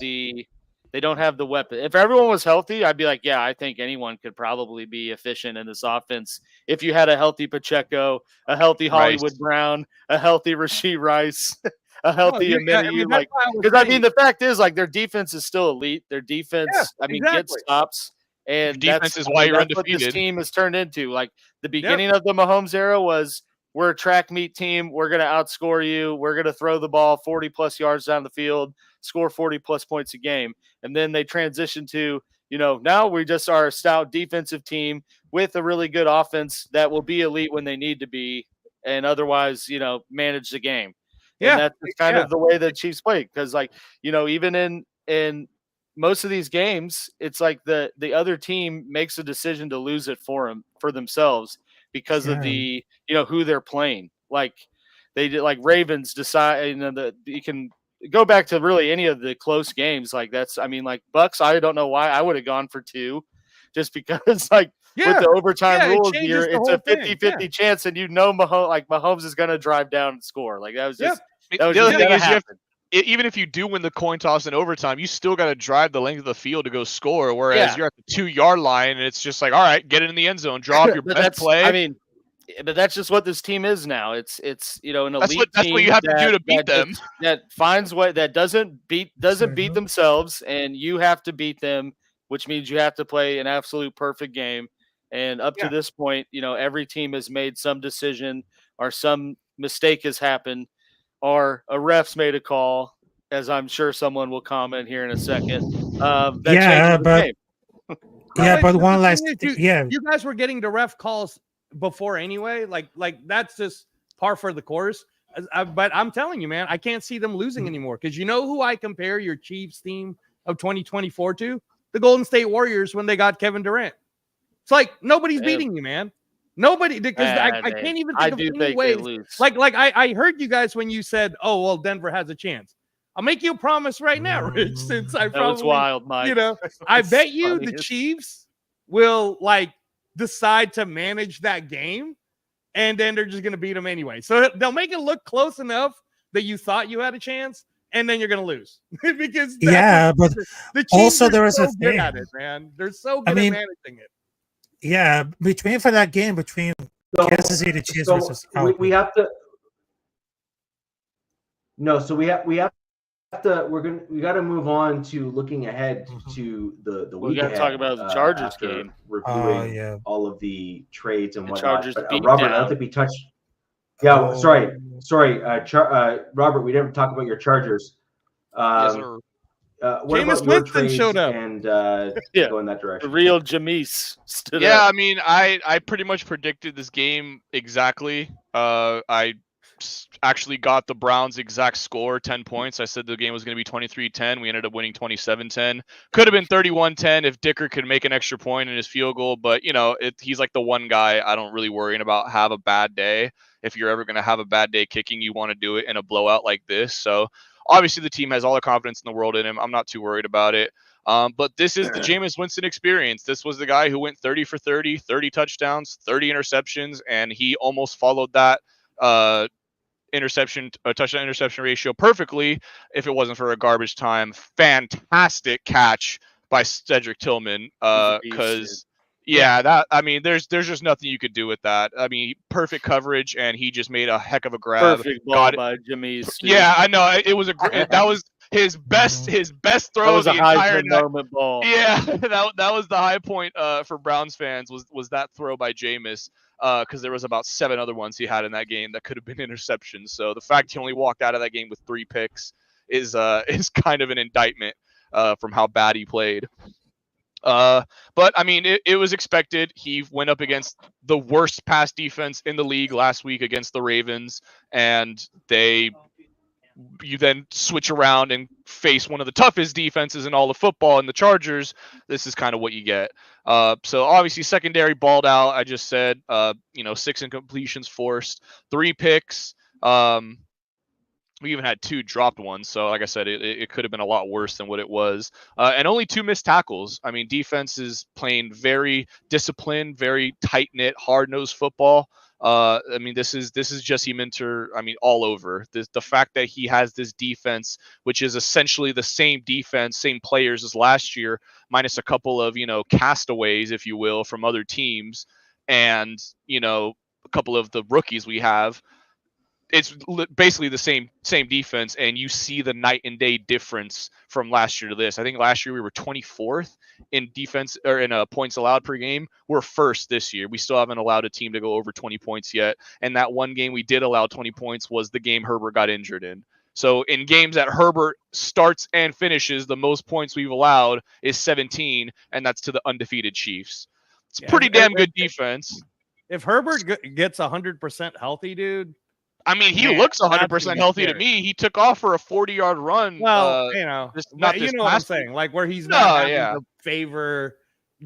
they don't have the weapon. If everyone was healthy, I'd be like, yeah, I think anyone could probably be efficient in this offense. If you had a healthy Pacheco, a healthy Hollywood Brown, a healthy Rashee Rice, a healthy Aminu. Like, because I mean, the fact is, like, their defense is still elite. Their defense, gets stops. And defense is why you're undefeated. What this team has turned into. Like, the beginning of the Mahomes era was, we're a track meet team. We're going to outscore you. We're going to throw the ball 40-plus yards down the field, score 40-plus points a game. And then they transitioned to, now we just are a stout defensive team with a really good offense that will be elite when they need to be, and otherwise, manage the game. Yeah, and that's kind of the way the Chiefs play. Because, like, even in most of these games, it's like the other team makes a decision to lose it for themselves because of the who they're playing. Like, they did, like, Ravens decide that you can go back to really any of the close games. Like, like Bucks, I don't know why I would have gone for 2, just because, like, with the overtime rules here, it's a 50-50 chance, and Mahomes is going to drive down and score. Like, that was just the other thing is even if you do win the coin toss in overtime, you still got to drive the length of the field to go score. Whereas you're at the 2-yard line, and it's just like, all right, get it in the end zone, draw up your best play. I mean, but that's just what this team is now. It's an elite team. That's what you have to do to beat them. That finds that doesn't beat themselves, and you have to beat them, which means you have to play an absolute perfect game. And up to this point, every team has made some decision, or some mistake has happened, or a ref's made a call, as I'm sure someone will comment here in a second. But one last you guys were getting the ref calls before anyway. Like that's just par for the course. But I'm telling you, man, I can't see them losing anymore, because who I compare your Chiefs team of 2024 to? The Golden State Warriors when they got Kevin Durant. It's like nobody's beating you, man. Nobody, because I can't even think of any ways. Like I heard you guys when you said, "Oh, well, Denver has a chance." I'll make you a promise right now, Rich. Since I probably, was wild, Mike. I bet you the Chiefs will decide to manage that game, and then they're just going to beat them anyway. So they'll make it look close enough that you thought you had a chance, and then you're going to lose because but the Chiefs also there is so a good thing. at it, man. They're so good at managing it. Yeah, between Kansas City Chiefs versus we have to. No, so we got to move on to looking ahead to the week. We got to talk about the Chargers game, reviewing all of the trades and whatnot. Chargers but, Robert, I don't think we touched. Yeah, sorry, Robert, we didn't talk about your Chargers. Yes, sir. What Jameis about your Winston trades showed up and go in that direction? The real Jameis stood up. Yeah, I mean, I pretty much predicted this game exactly. I actually got the Browns' exact score, 10 points. I said the game was going to be 23-10. We ended up winning 27-10. Could have been 31-10 if Dicker could make an extra point in his field goal, but he's like the one guy I don't really worry about have a bad day. If you're ever going to have a bad day kicking, you want to do it in a blowout like this. So obviously the team has all the confidence in the world in him. I'm not too worried about it. But this is the Jameis Winston experience. This was the guy who went 30 for 30, 30 touchdowns, 30 interceptions, and he almost followed that touchdown interception ratio perfectly if it wasn't for a garbage time fantastic catch by Cedric Tillman. Because there's just nothing you could do with that. I mean, perfect coverage, and he just made a heck of a grab. Perfect ball by Jameis. Yeah, I know. It was that was his best throw of the entire moment ball. Yeah, that was the high point for Browns fans was that throw by Jameis. Because there was about 7 other ones he had in that game that could have been interceptions. So the fact he only walked out of that game with 3 picks is kind of an indictment from how bad he played. But I mean, it was expected. He went up against the worst pass defense in the league last week against the Ravens, and you then switch around and face one of the toughest defenses in all of football in the Chargers. This is kind of what you get. So obviously secondary balled out. I just said, 6 incompletions forced, 3 picks. We even had 2 dropped ones. So like I said, it could have been a lot worse than what it was. And only 2 missed tackles. I mean, defense is playing very disciplined, very tight-knit, hard-nosed football. I mean, this is Jesse Minter. I mean, all over. The fact that he has this defense, which is essentially the same defense, same players as last year, minus a couple of castaways, if you will, from other teams, and a couple of the rookies we have. basically the same defense, and you see the night and day difference from last year to this. I think last year we were 24th in defense or in points allowed per game. We're first this year. We still haven't allowed a team to go over 20 points yet. And that one game we did allow 20 points was the game Herbert got injured in. So in games that Herbert starts and finishes, the most points we've allowed is 17, and that's to the undefeated Chiefs. It's pretty damn good defense. If Herbert gets 100% healthy, dude. I mean, he looks 100% healthy to me. He took off for a 40-yard run. Well, you know what I'm saying, like where he's not having to favor.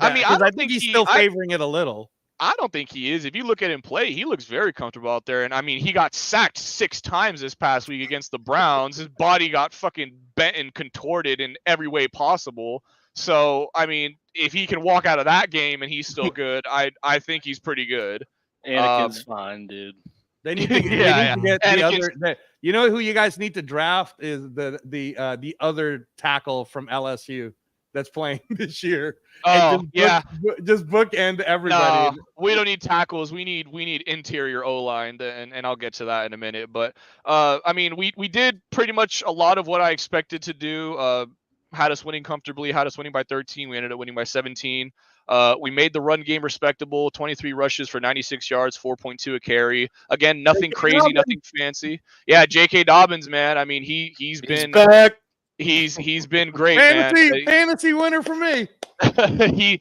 I mean, I think he's still favoring it a little. I don't think he is. If you look at him play, he looks very comfortable out there. And I mean, he got sacked 6 times this past week against the Browns. His body got fucking bent and contorted in every way possible. So, I mean, if he can walk out of that game and he's still good, I think he's pretty good. Anakin's fine, dude. They need to, get the other. You know who you guys need to draft is the other tackle from LSU that's playing this year. Oh, just bookend everybody. No, we don't need tackles. We need interior O-line, and I'll get to that in a minute. But I mean, we did pretty much a lot of what I expected to do. Had us winning comfortably. Had us winning by 13. We ended up winning by 17. We made the run game respectable, 23 rushes for 96 yards, 4.2 a carry. Again, nothing crazy, nothing fancy. Yeah, J.K. Dobbins, man. I mean, he's been back. He's been great, man. Fantasy winner for me. he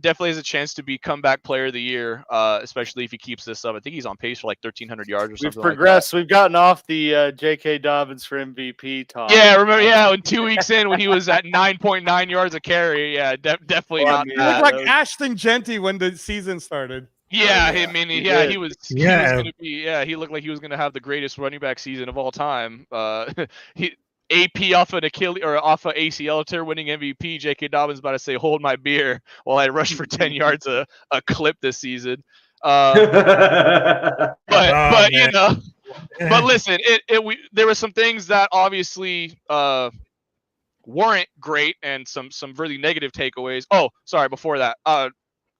definitely has a chance to be comeback player of the year, especially if he keeps this up. I think he's on pace for like 1,300 yards or something. We've progressed. We've gotten off the J.K. Dobbins for MVP talk. Yeah, remember? Yeah, when 2 weeks in, when he was at 9.9 yards a carry. Yeah, definitely not. He looked like Ashton Genty when the season started. Yeah, I mean, he was gonna be. Yeah, he looked like he was gonna have the greatest running back season of all time. AP off an Achilles or off an ACL tear winning MVP. J.K. Dobbins about to say, "Hold my beer," while I rush for 10 yards a clip this season. But you know, but listen, there were some things that obviously weren't great and some really negative takeaways. Oh, sorry, before that,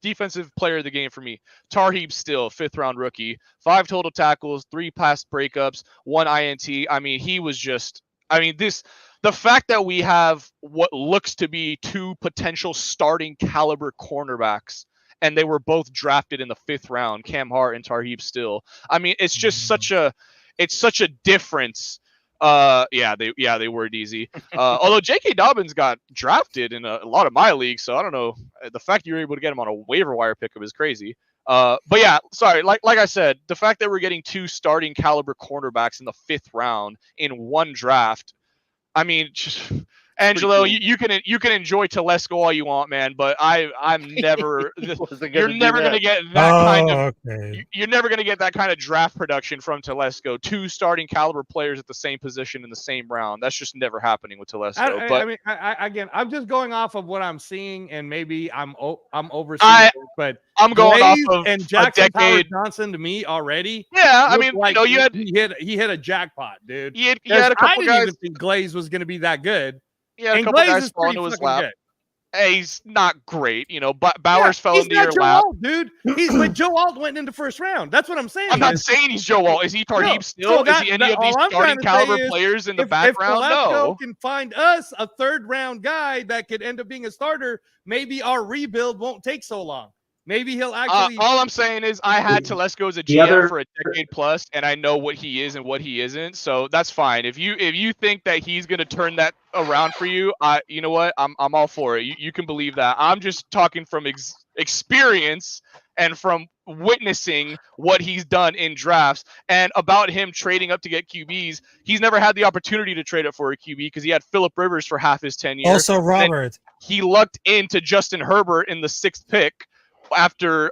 defensive player of the game for me, Tarheeb Still, 5th round rookie, 5 total tackles, 3 pass breakups, 1 INT. I mean, he was just. I mean, the fact that we have what looks to be 2 potential starting caliber cornerbacks, and they were both drafted in the 5th round, Cam Hart and Tarheeb Still. I mean, it's just such a difference. They were easy. Although J.K. Dobbins got drafted in a lot of my leagues, so I don't know. The fact you were able to get him on a waiver wire pickup is crazy. But yeah, sorry. Like I said, the fact that we're getting 2 starting caliber cornerbacks in the 5th round in one draft, I mean, just, Angelo, you can enjoy Telesco all you want, man, but I'm never. You're never gonna get that You're never gonna get that kind of draft production from Telesco. 2 starting caliber players at the same position in the same round. That's just never happening with Telesco. I mean, again, I'm just going off of what I'm seeing, and maybe I'm overseeing it, but I'm going off of and Jackson Howard Johnson to me already. Yeah, I mean, like he hit a jackpot, dude. He had a couple I didn't even think Glaze was gonna be that good. Yeah, a couple guys fall into his lap. Hey, he's not great, you know. But Bowers fell into your lap, dude. But Joe Alt went into 1st round. That's what I'm saying. I'm not saying he's Joe Alt. Is he Tarheeb Still? Is he any of these starting caliber players in the background? If Telesco can find us a 3rd round guy that could end up being a starter, maybe our rebuild won't take so long. Maybe he'll actually. All I'm saying is I had Telesco as a GM for a decade plus, and I know what he is and what he isn't. So that's fine. If you think that he's gonna turn that around for you, you know what? I'm all for it. You can believe that. I'm just talking from experience and from witnessing what he's done in drafts and about him trading up to get QBs. He's never had the opportunity to trade up for a QB because he had Phillip Rivers for half his tenure. Also, Robert, he lucked into Justin Herbert in the 6th pick after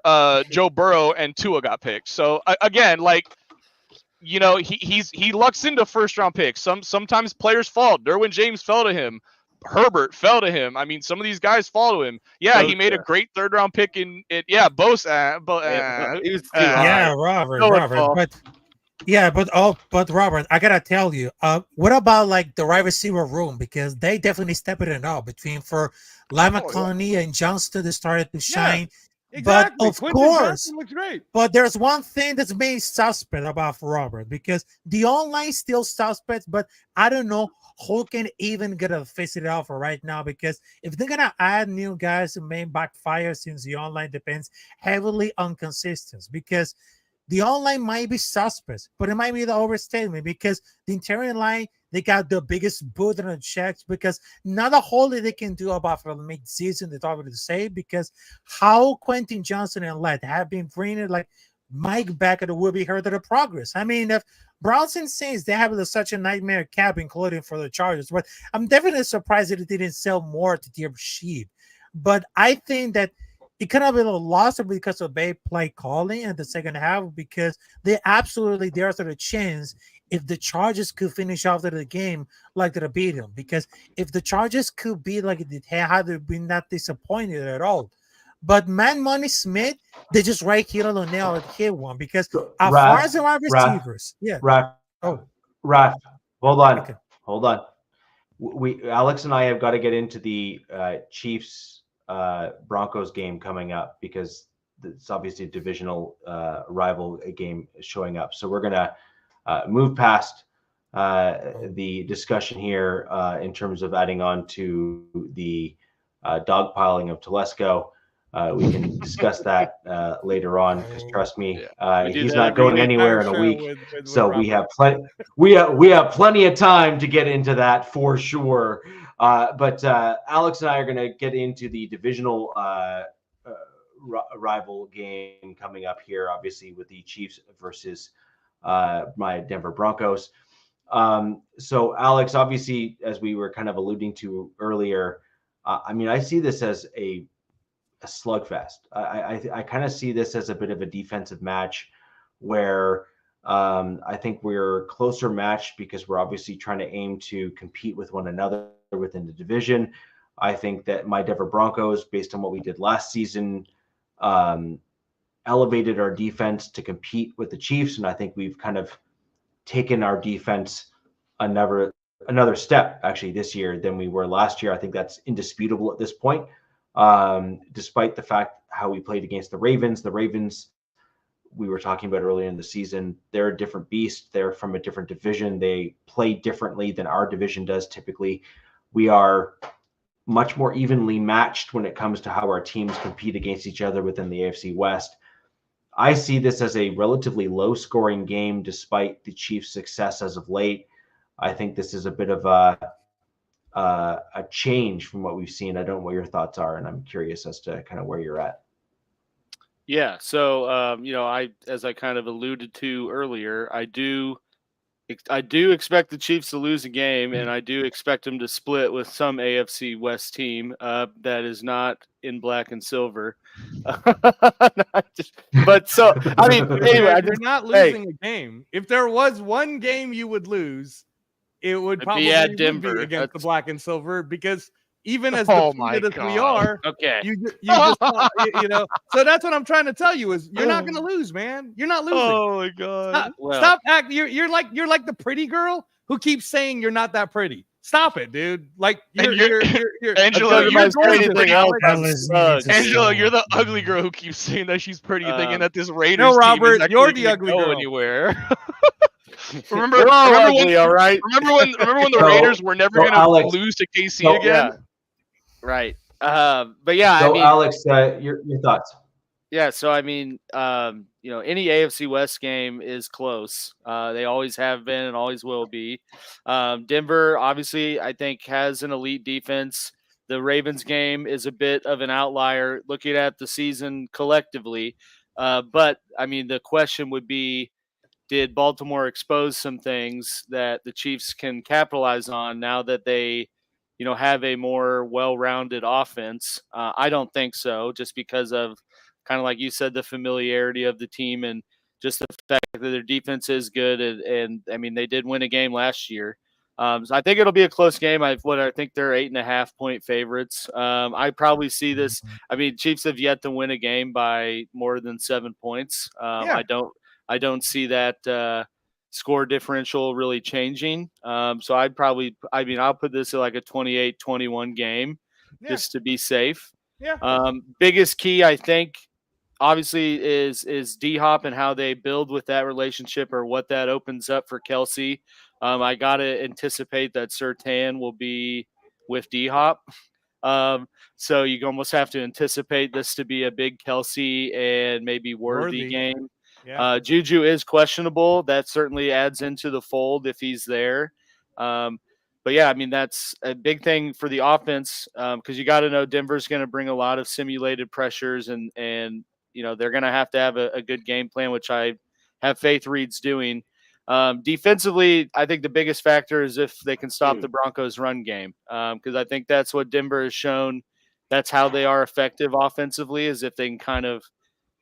Joe Burrow and Tua got picked. So again, like, you know, he lucks into 1st round picks. Sometimes players fall. Derwin James fell to him. Herbert fell to him. I mean, some of these guys fall to him. Yeah, he made a great 3rd round pick in it. Yeah, Bosa. But Robert, I gotta tell you, what about like the wide receiver room? Because they definitely stepped it up between for Lai McConkey and Johnston that started to shine. Exactly. But of Quentin course, Johnson looks great. But there's one thing that's made suspect about Robert, because the online still suspect, but I don't know who can even get a face it out for right now, because if they're gonna add new guys, it may backfire, since the online depends heavily on consistency, because the online might be suspect, but it might be the overstatement, because the interior line, they got the biggest boot on the checks, because not a whole lot they can do about for the mid-season, it's already to say, because how Quentin Johnson and Led have been bringing like Mike Beckett will be heard of the progress. I mean, if Browns and Saints, they have such a nightmare cap, including for the Chargers, but I'm definitely surprised that it didn't sell more to their sheep. But I think that it could have been a loss because of bad play calling in the second half, because there's a chance if the Chargers could finish off the game like they beat them. Because if the Chargers could be like they had been not disappointed at all. But Man Money Smith, they just right here on the nail and hit one, because as far as the wide receivers, Raf, hold on. Alex and I have got to get into the Chiefs Broncos game coming up, because it's obviously a divisional rival game showing up. So we're gonna move past the discussion here in terms of adding on to the dogpiling of Telesco. We can discuss that later on, because trust me, he's not going anywhere in a week. So we have plenty. We have plenty of time to get into that for sure. But Alex and I are going to get into the divisional rival game coming up here, obviously with the Chiefs versus my Denver Broncos. So Alex, obviously, as we were kind of alluding to earlier, I mean, I see this as a slugfest. I kind of see this as a bit of a defensive match where I think we're closer matched, because we're obviously trying to aim to compete with one another within the division. I think that my Denver Broncos, based on what we did last season, elevated our defense to compete with the Chiefs, and I think we've kind of taken our defense another step actually this year than we were last year. I think that's indisputable at this point. Despite the fact how we played against the Ravens. The Ravens, we were talking about earlier in the season, they're a different beast. They're from a different division. They play differently than our division does typically. We are much more evenly matched when it comes to how our teams compete against each other within the AFC West. I see this as a relatively low-scoring game despite the Chiefs' success as of late. I think this is a bit of a change from what we've seen. I don't know what your thoughts are, and I'm curious as to kind of where you're at. Yeah. So, as I kind of alluded to earlier, I do expect the Chiefs to lose a game, and I do expect them to split with some AFC West team that is not in black and silver. But so, I mean, anyway, they're not losing a game. If there was one game you would lose, it would probably be against the black and silver, because even as defeated as we are, you just So that's what I'm trying to tell you is you're not going to lose, man. You're not losing. Oh my god! Stop acting. You're like the pretty girl who keeps saying you're not that pretty. Stop it, dude. Like you're Angela, Angela, you're the ugly girl who keeps saying that she's pretty, thinking that this Raiders no, Robert, team is you're the ugly girl. Anywhere. Remember when the Raiders were never going to lose to KC again? Yeah. Right. But yeah, so, I mean, Alex, your thoughts. Yeah, so I mean, any AFC West game is close. They always have been and always will be. Denver, obviously, I think has an elite defense. The Ravens game is a bit of an outlier looking at the season collectively. But I mean, the question would be, did Baltimore expose some things that the Chiefs can capitalize on now that they, have a more well-rounded offense? I don't think so, just because of kind of like you said, the familiarity of the team and just the fact that their defense is good. And I mean, they did win a game last year. So I think it'll be a close game. I think they're 8.5-point favorites. I probably see this. I mean, Chiefs have yet to win a game by more than 7 points. I don't see that score differential really changing. So I'll put this at like a 28-21 game just to be safe. Yeah. Biggest key, I think, obviously is D-Hop and how they build with that relationship, or what that opens up for Kelsey. I got to anticipate that Surtain will be with D-Hop. So you almost have to anticipate this to be a big Kelsey and maybe Worthy game. Yeah. Juju is questionable. That certainly adds into the fold if he's there. But yeah, I mean, that's a big thing for the offense, because you got to know Denver's going to bring a lot of simulated pressures, and they're going to have a good game plan, which I have faith Reed's doing. Defensively, I think the biggest factor is if they can stop the Broncos' run game, because I think that's what Denver has shown. That's how they are effective offensively, is if they can kind of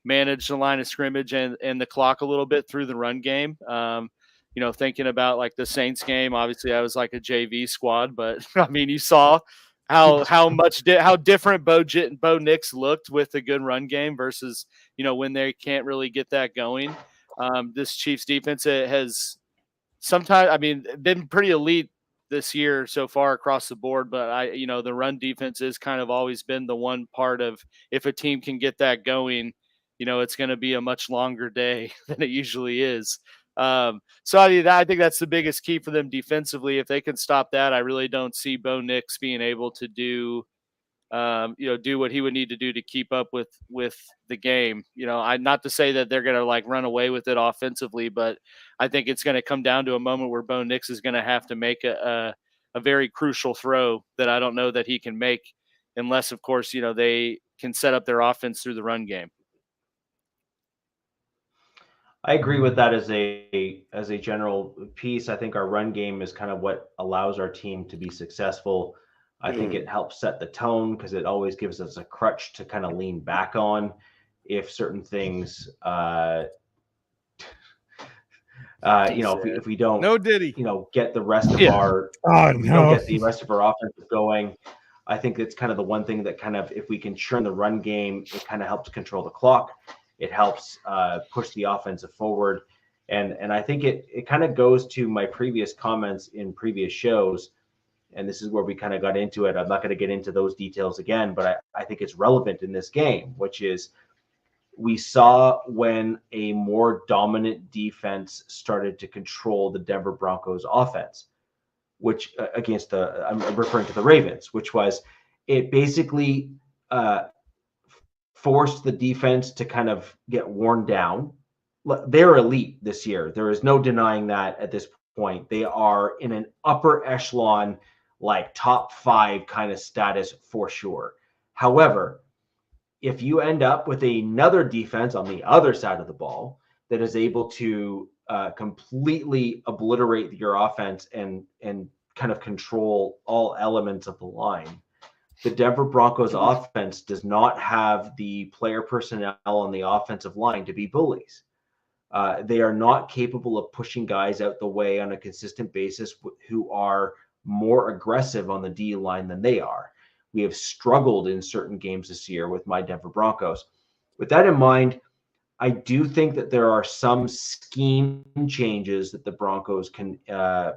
manage the line of scrimmage and the clock a little bit through the run game. Thinking about like the Saints game, obviously I was like a JV squad, but I mean, you saw how different Bo Nix looked with a good run game versus, when they can't really get that going. This Chiefs defense has sometimes, been pretty elite this year so far across the board, but the run defense has kind of always been the one part of, if a team can get that going, it's going to be a much longer day than it usually is. So I think that's the biggest key for them defensively. If they can stop that, I really don't see Bo Nix being able to do what he would need to do to keep up with the game. Not to say that they're going to like run away with it offensively, but I think it's going to come down to a moment where Bo Nix is going to have to make a very crucial throw that I don't know that he can make, unless, of course, they can set up their offense through the run game. I agree with that as a general piece. I think our run game is kind of what allows our team to be successful. I think it helps set the tone, because it always gives us a crutch to kind of lean back on if certain things, if we don't, get the rest of our, if we don't get the rest of our offense going. I think it's kind of the one thing that kind of, if we can churn the run game, it kind of helps control the clock. It helps push the offensive forward. And I think it kind of goes to my previous comments in previous shows. And this is where we kind of got into it. I'm not going to get into those details again, but I think it's relevant in this game, which is we saw when a more dominant defense started to control the Denver Broncos offense, which I'm referring to the Ravens, which was it basically forced the defense to kind of get worn down. They're elite this year. There is no denying that at this point. They are in an upper echelon, like top 5 kind of status for sure. However, if you end up with another defense on the other side of the ball that is able to completely obliterate your offense and kind of control all elements of the line, the Denver Broncos offense does not have the player personnel on the offensive line to be bullies. They are not capable of pushing guys out the way on a consistent basis who are more aggressive on the D line than they are. We have struggled in certain games this year with my Denver Broncos. With that in mind, I do think that there are some scheme changes that the Broncos can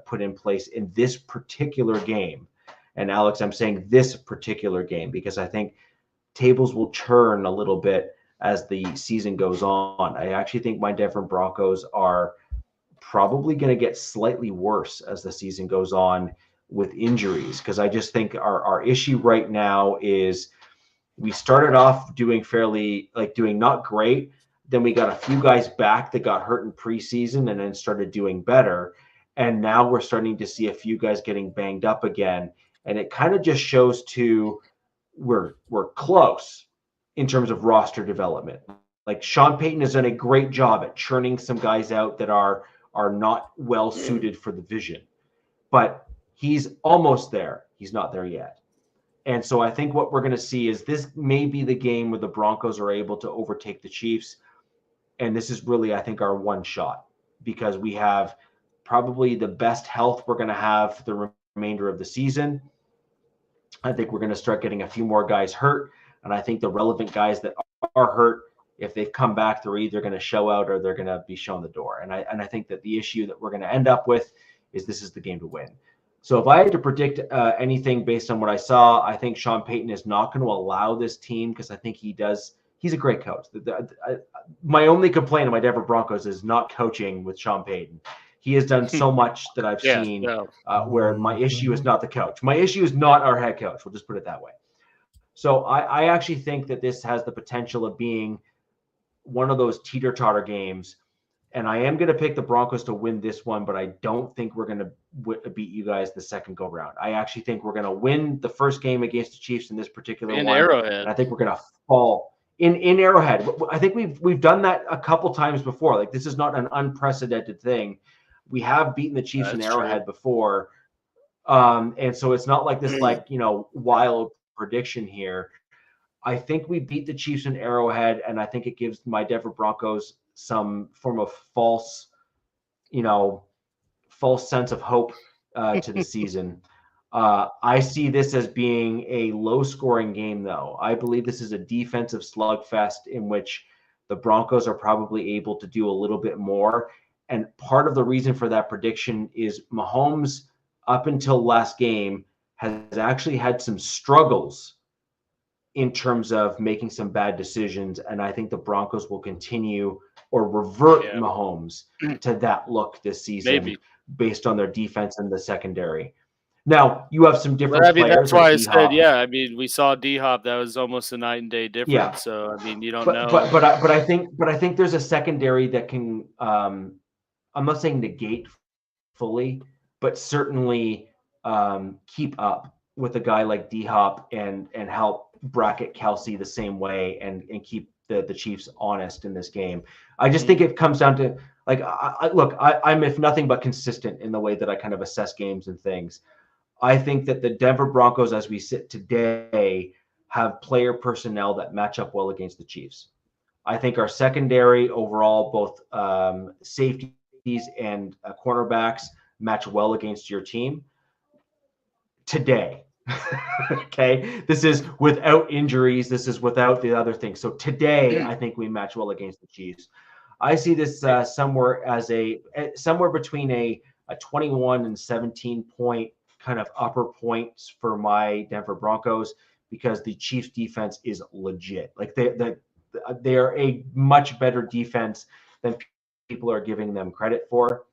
put in place in this particular game. And Alex, I'm saying this particular game because I think tables will churn a little bit as the season goes on. I actually think my Denver Broncos are probably going to get slightly worse as the season goes on with injuries, because I just think our issue right now is we started off doing doing not great. Then we got a few guys back that got hurt in preseason and then started doing better. And now we're starting to see a few guys getting banged up again. And it kind of just shows we're close in terms of roster development. Like Sean Payton has done a great job at churning some guys out that are not well suited for the vision, but he's almost there. He's not there yet. And so I think what we're going to see is this may be the game where the Broncos are able to overtake the Chiefs. And this is really, I think, our one shot, because we have probably the best health we're going to have for the remainder of the season. I think we're going to start getting a few more guys hurt. And I think the relevant guys that are hurt, if they've come back, they're either going to show out or they're going to be shown the door. And I think that the issue that we're going to end up with is this is the game to win. So if I had to predict anything based on what I saw, I think Sean Payton is not going to allow this team, because I think he he's a great coach. My only complaint of my Denver Broncos is not coaching with Sean Payton. He has done so much that I've seen where my issue is not the coach. My issue is not our head coach. We'll just put it that way. So I actually think that this has the potential of being one of those teeter-totter games. And I am going to pick the Broncos to win this one, but I don't think we're going to beat you guys the second go round. I actually think we're going to win the first game against the Chiefs in this particular one. Arrowhead. And I think we're going to fall in Arrowhead. I think we've done that a couple times before. Like, this is not an unprecedented thing. We have beaten the Chiefs in Arrowhead before. And so it's not like this, wild prediction here. I think we beat the Chiefs in Arrowhead, and I think it gives my Denver Broncos some form of false sense of hope to the season. I see this as being a low-scoring game, though. I believe this is a defensive slugfest in which the Broncos are probably able to do a little bit more. And part of the reason for that prediction is Mahomes, up until last game, has actually had some struggles in terms of making some bad decisions. And I think the Broncos will continue or revert Mahomes to that look this season based on their defense in the secondary. Now, you have some different players. That's why I said, we saw D-Hop. That was almost a night and day difference. Yeah. So, you don't know. But I think there's a secondary that can, I'm not saying negate fully, but certainly keep up with a guy like D-Hop and help bracket Kelsey the same way and keep the Chiefs honest in this game. I just think it comes down to, I'm if nothing but consistent in the way that I kind of assess games and things. I think that the Denver Broncos, as we sit today, have player personnel that match up well against the Chiefs. I think our secondary overall, both safeties and cornerbacks, match well against your team today. Okay, this is without injuries. This is without the other things. So today, I think we match well against the Chiefs. I see this somewhere between a 21 and 17 point kind of upper points for my Denver Broncos, because the Chiefs defense is legit. Like they are a much better defense than people are giving them credit for.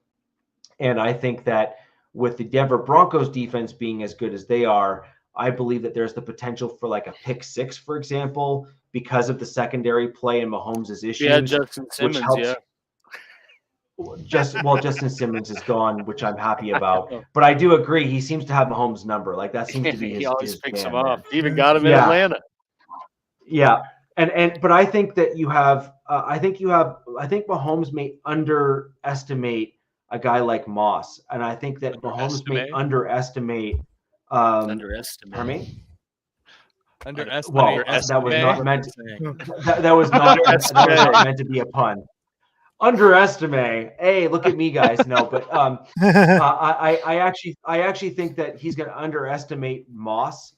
And I think that with the Denver Broncos defense being as good as they are, I believe that there's the potential for like a pick six, for example, because of the secondary play and Mahomes' issues. Yeah, Justin Simmons, Justin Simmons is gone, which I'm happy about. But I do agree, he seems to have Mahomes' number. Like, that seems to be his. He always picks him up. Even got him in Atlanta. Yeah, but I think that you have. I think Mahomes may underestimate a guy like Moss, and I think that Mahomes may underestimate. Underestimate. Me? Underestimate. Well, that was not meant. That was not meant to be a pun. Underestimate. Hey, look at me, guys. No, but I actually think that he's going to underestimate Moss.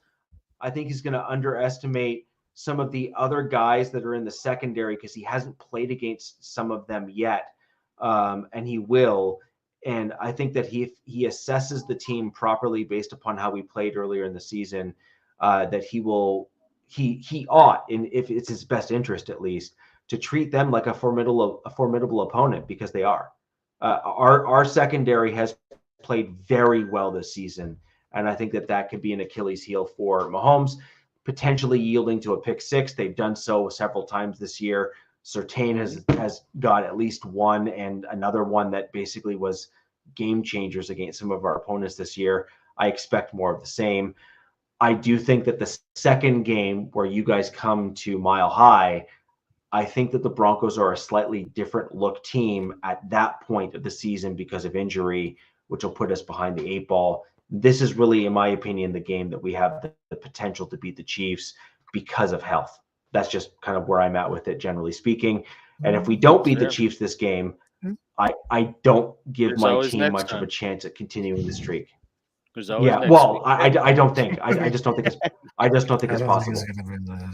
I think he's going to underestimate some of the other guys that are in the secondary, because he hasn't played against some of them yet, and he will. And I think that he assesses the team properly based upon how we played earlier in the season, that he ought, and if it's his best interest at least, to treat them like a formidable opponent, because they are. Our secondary has played very well this season, and I think that could be an Achilles heel for Mahomes, potentially yielding to a pick six. They've done so several times this year. Surtain has got at least one, and another one that basically was game changers against some of our opponents this year. I expect more of the same. I do think that the second game where you guys come to Mile High, I think that the Broncos are a slightly different look team at that point of the season because of injury, which will put us behind the eight ball. This is really, in my opinion, the game that we have the potential to beat the Chiefs because of health. That's just kind of where I'm at with it, generally speaking. And if we don't beat the Chiefs this game, I don't give my team much of a chance at continuing the streak. I don't think. I just don't think it's possible.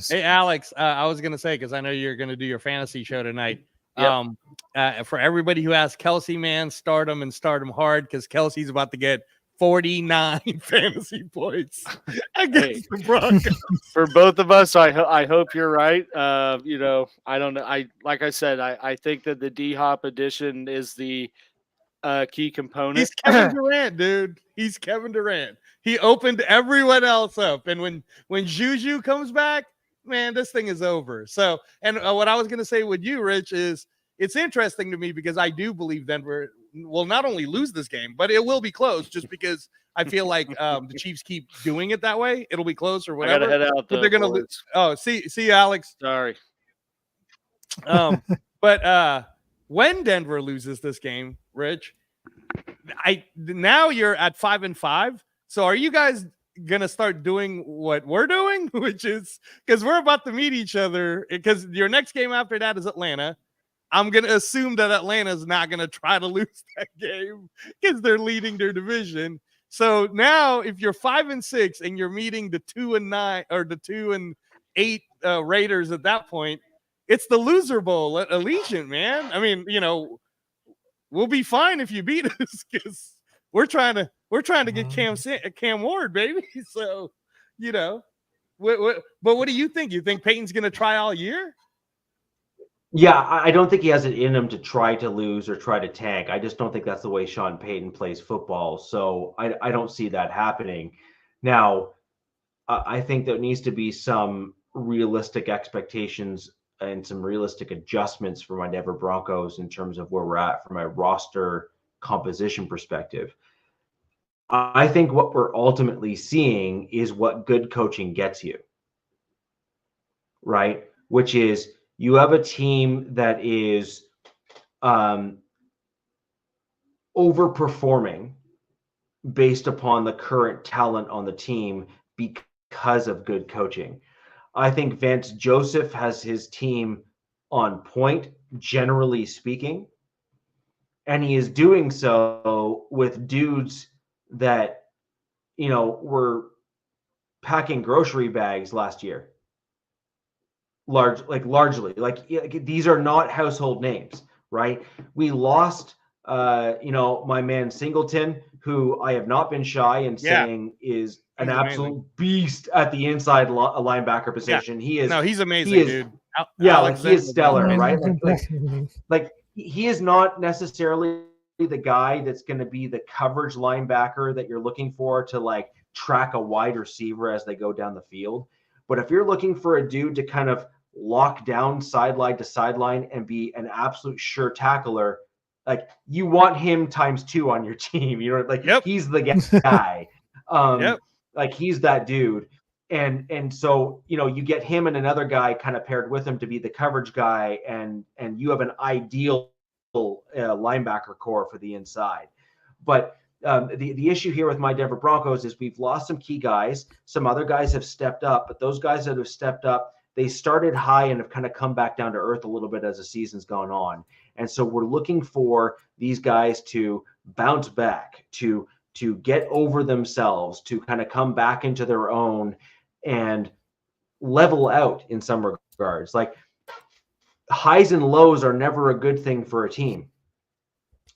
Hey, Alex, I was gonna say, because I know you're gonna do your fantasy show tonight. For everybody who asks Kelsey, man, start him and start him hard, because Kelsey's about to get 49 fantasy points against the Broncos. For both of us, I hope you're right. You know, I don't know. Like I said, I think that the D-Hop edition is the key component. He's Kevin Durant, dude. He's Kevin Durant. He opened everyone else up, and when Juju comes back, man, this thing is over. So, and what I was going to say with you, Rich, is it's interesting to me because I do believe Denver will not only lose this game, but it will be close just because I feel like the Chiefs keep doing it that way. It'll be close or whatever. I gotta head out, but they're going to lose. Oh, see you, Alex. Sorry. But when Denver loses this game, Rich, now you're at 5-5. So are you guys gonna start doing what we're doing, which is because we're about to meet each other? Because your next game after that is Atlanta. I'm gonna assume that Atlanta's not gonna try to lose that game because they're leading their division. So now, if you're 5-6 and you're meeting the 2-9 or the 2-8 Raiders at that point, it's the loser bowl at Allegiant, man. I mean, you know, we'll be fine if you beat us because we're trying to get Cam Ward, baby. So, you know, but what do you think? You think Peyton's going to try all year? Yeah, I don't think he has it in him to try to lose or try to tank. I just don't think that's the way Sean Payton plays football. So I don't see that happening. Now, I think there needs to be some realistic expectations and some realistic adjustments for my Denver Broncos in terms of where we're at from a roster composition perspective. I think what we're ultimately seeing is what good coaching gets you, right? Which is you have a team that is overperforming based upon the current talent on the team because of good coaching. I think Vance Joseph has his team on point, generally speaking, and he is doing so with dudes that, you know, were packing grocery bags last year. Largely, these are not household names, right? We lost, you know, my man Singleton, who I have not been shy in saying is an absolute beast at the inside linebacker position. Yeah. He is. No, he's amazing, dude. He is stellar, right? Like he is not necessarily the guy that's going to be the coverage linebacker that you're looking for to like track a wide receiver as they go down the field. But if you're looking for a dude to kind of lock down sideline to sideline and be an absolute sure tackler, like you want him ×2 on your team. You know, like he's the guy. Like he's that dude. And so, you know, you get him and another guy kind of paired with him to be the coverage guy, and you have an ideal linebacker core for the inside. But the issue here with my Denver Broncos is we've lost some key guys. Some other guys have stepped up, but those guys that have stepped up, they started high and have kind of come back down to earth a little bit as the season's gone on. And so we're looking for these guys to bounce back, to get over themselves, to kind of come back into their own and level out in some regards. Like highs and lows are never a good thing for a team.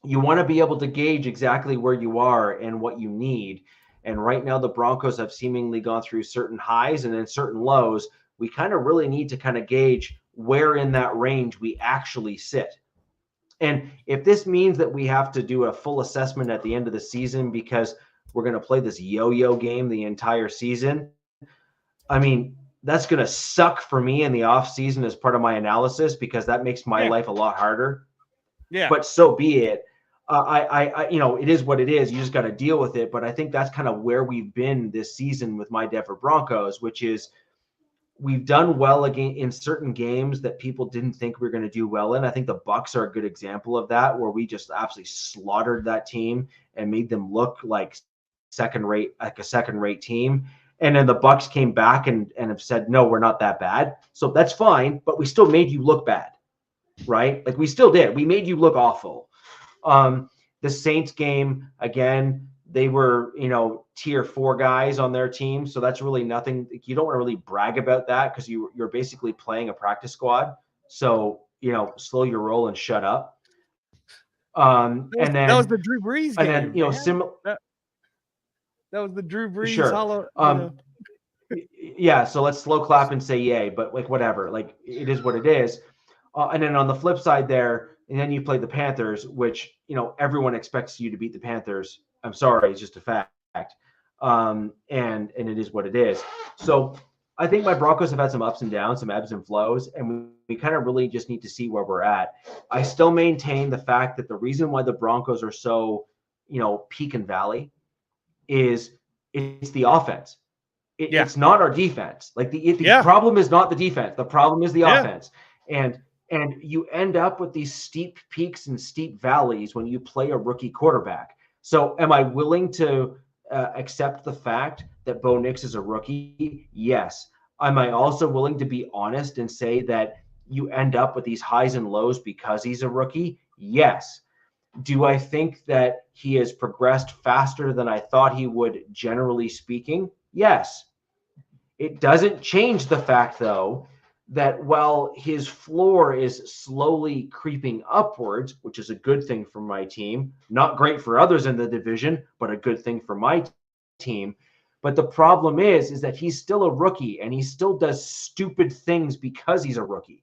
You want to be able to gauge exactly where you are and what you need. And right now the Broncos have seemingly gone through certain highs and then certain lows. We kind of really need to kind of gauge where in that range we actually sit. And if this means that we have to do a full assessment at the end of the season because we're going to play this yo-yo game the entire season, I mean, that's going to suck for me in the off season as part of my analysis because that makes my life a lot harder. Yeah. But so be it. I you know, it is what it is. You just got to deal with it. But I think that's kind of where we've been this season with my Denver Broncos, which is we've done well again in certain games that people didn't think we were going to do well in. I think the Bucs are a good example of that, where we just absolutely slaughtered that team and made them look like a second-rate team. And then the Bucs came back and have said, no, we're not that bad. So that's fine, but we still made you look bad, right? Like we still did. We made you look awful. The Saints game, again, they were, you know, tier 4 guys on their team. So that's really nothing. You don't want to really brag about that because you're basically playing a practice squad. So, you know, slow your roll and shut up. And then that was the Drew Brees game. And then, you know, That was the Drew Brees Sure. hollow. Yeah, so let's slow clap and say yay, but like whatever, like it is what it is. And then on the flip side there, and then you play the Panthers, which everyone expects you to beat the Panthers. I'm sorry, it's just a fact. And it is what it is. So I think my Broncos have had some ups and downs, some ebbs and flows, and we kind of really just need to see where we're at. I still maintain the fact that the reason why the Broncos are so, peak and valley is it's the offense. It's not our defense. Like the problem is not the defense. The problem is the offense. And you end up with these steep peaks and steep valleys when you play a rookie quarterback. So am I willing to accept the fact that Bo Nix is a rookie? Yes. Am I also willing to be honest and say that you end up with these highs and lows because he's a rookie? Yes. Do I think that he has progressed faster than I thought he would, generally speaking? Yes. It doesn't change the fact, though, that while his floor is slowly creeping upwards, which is a good thing for my team, not great for others in the division, but a good thing for my team. But the problem is that he's still a rookie and he still does stupid things because he's a rookie.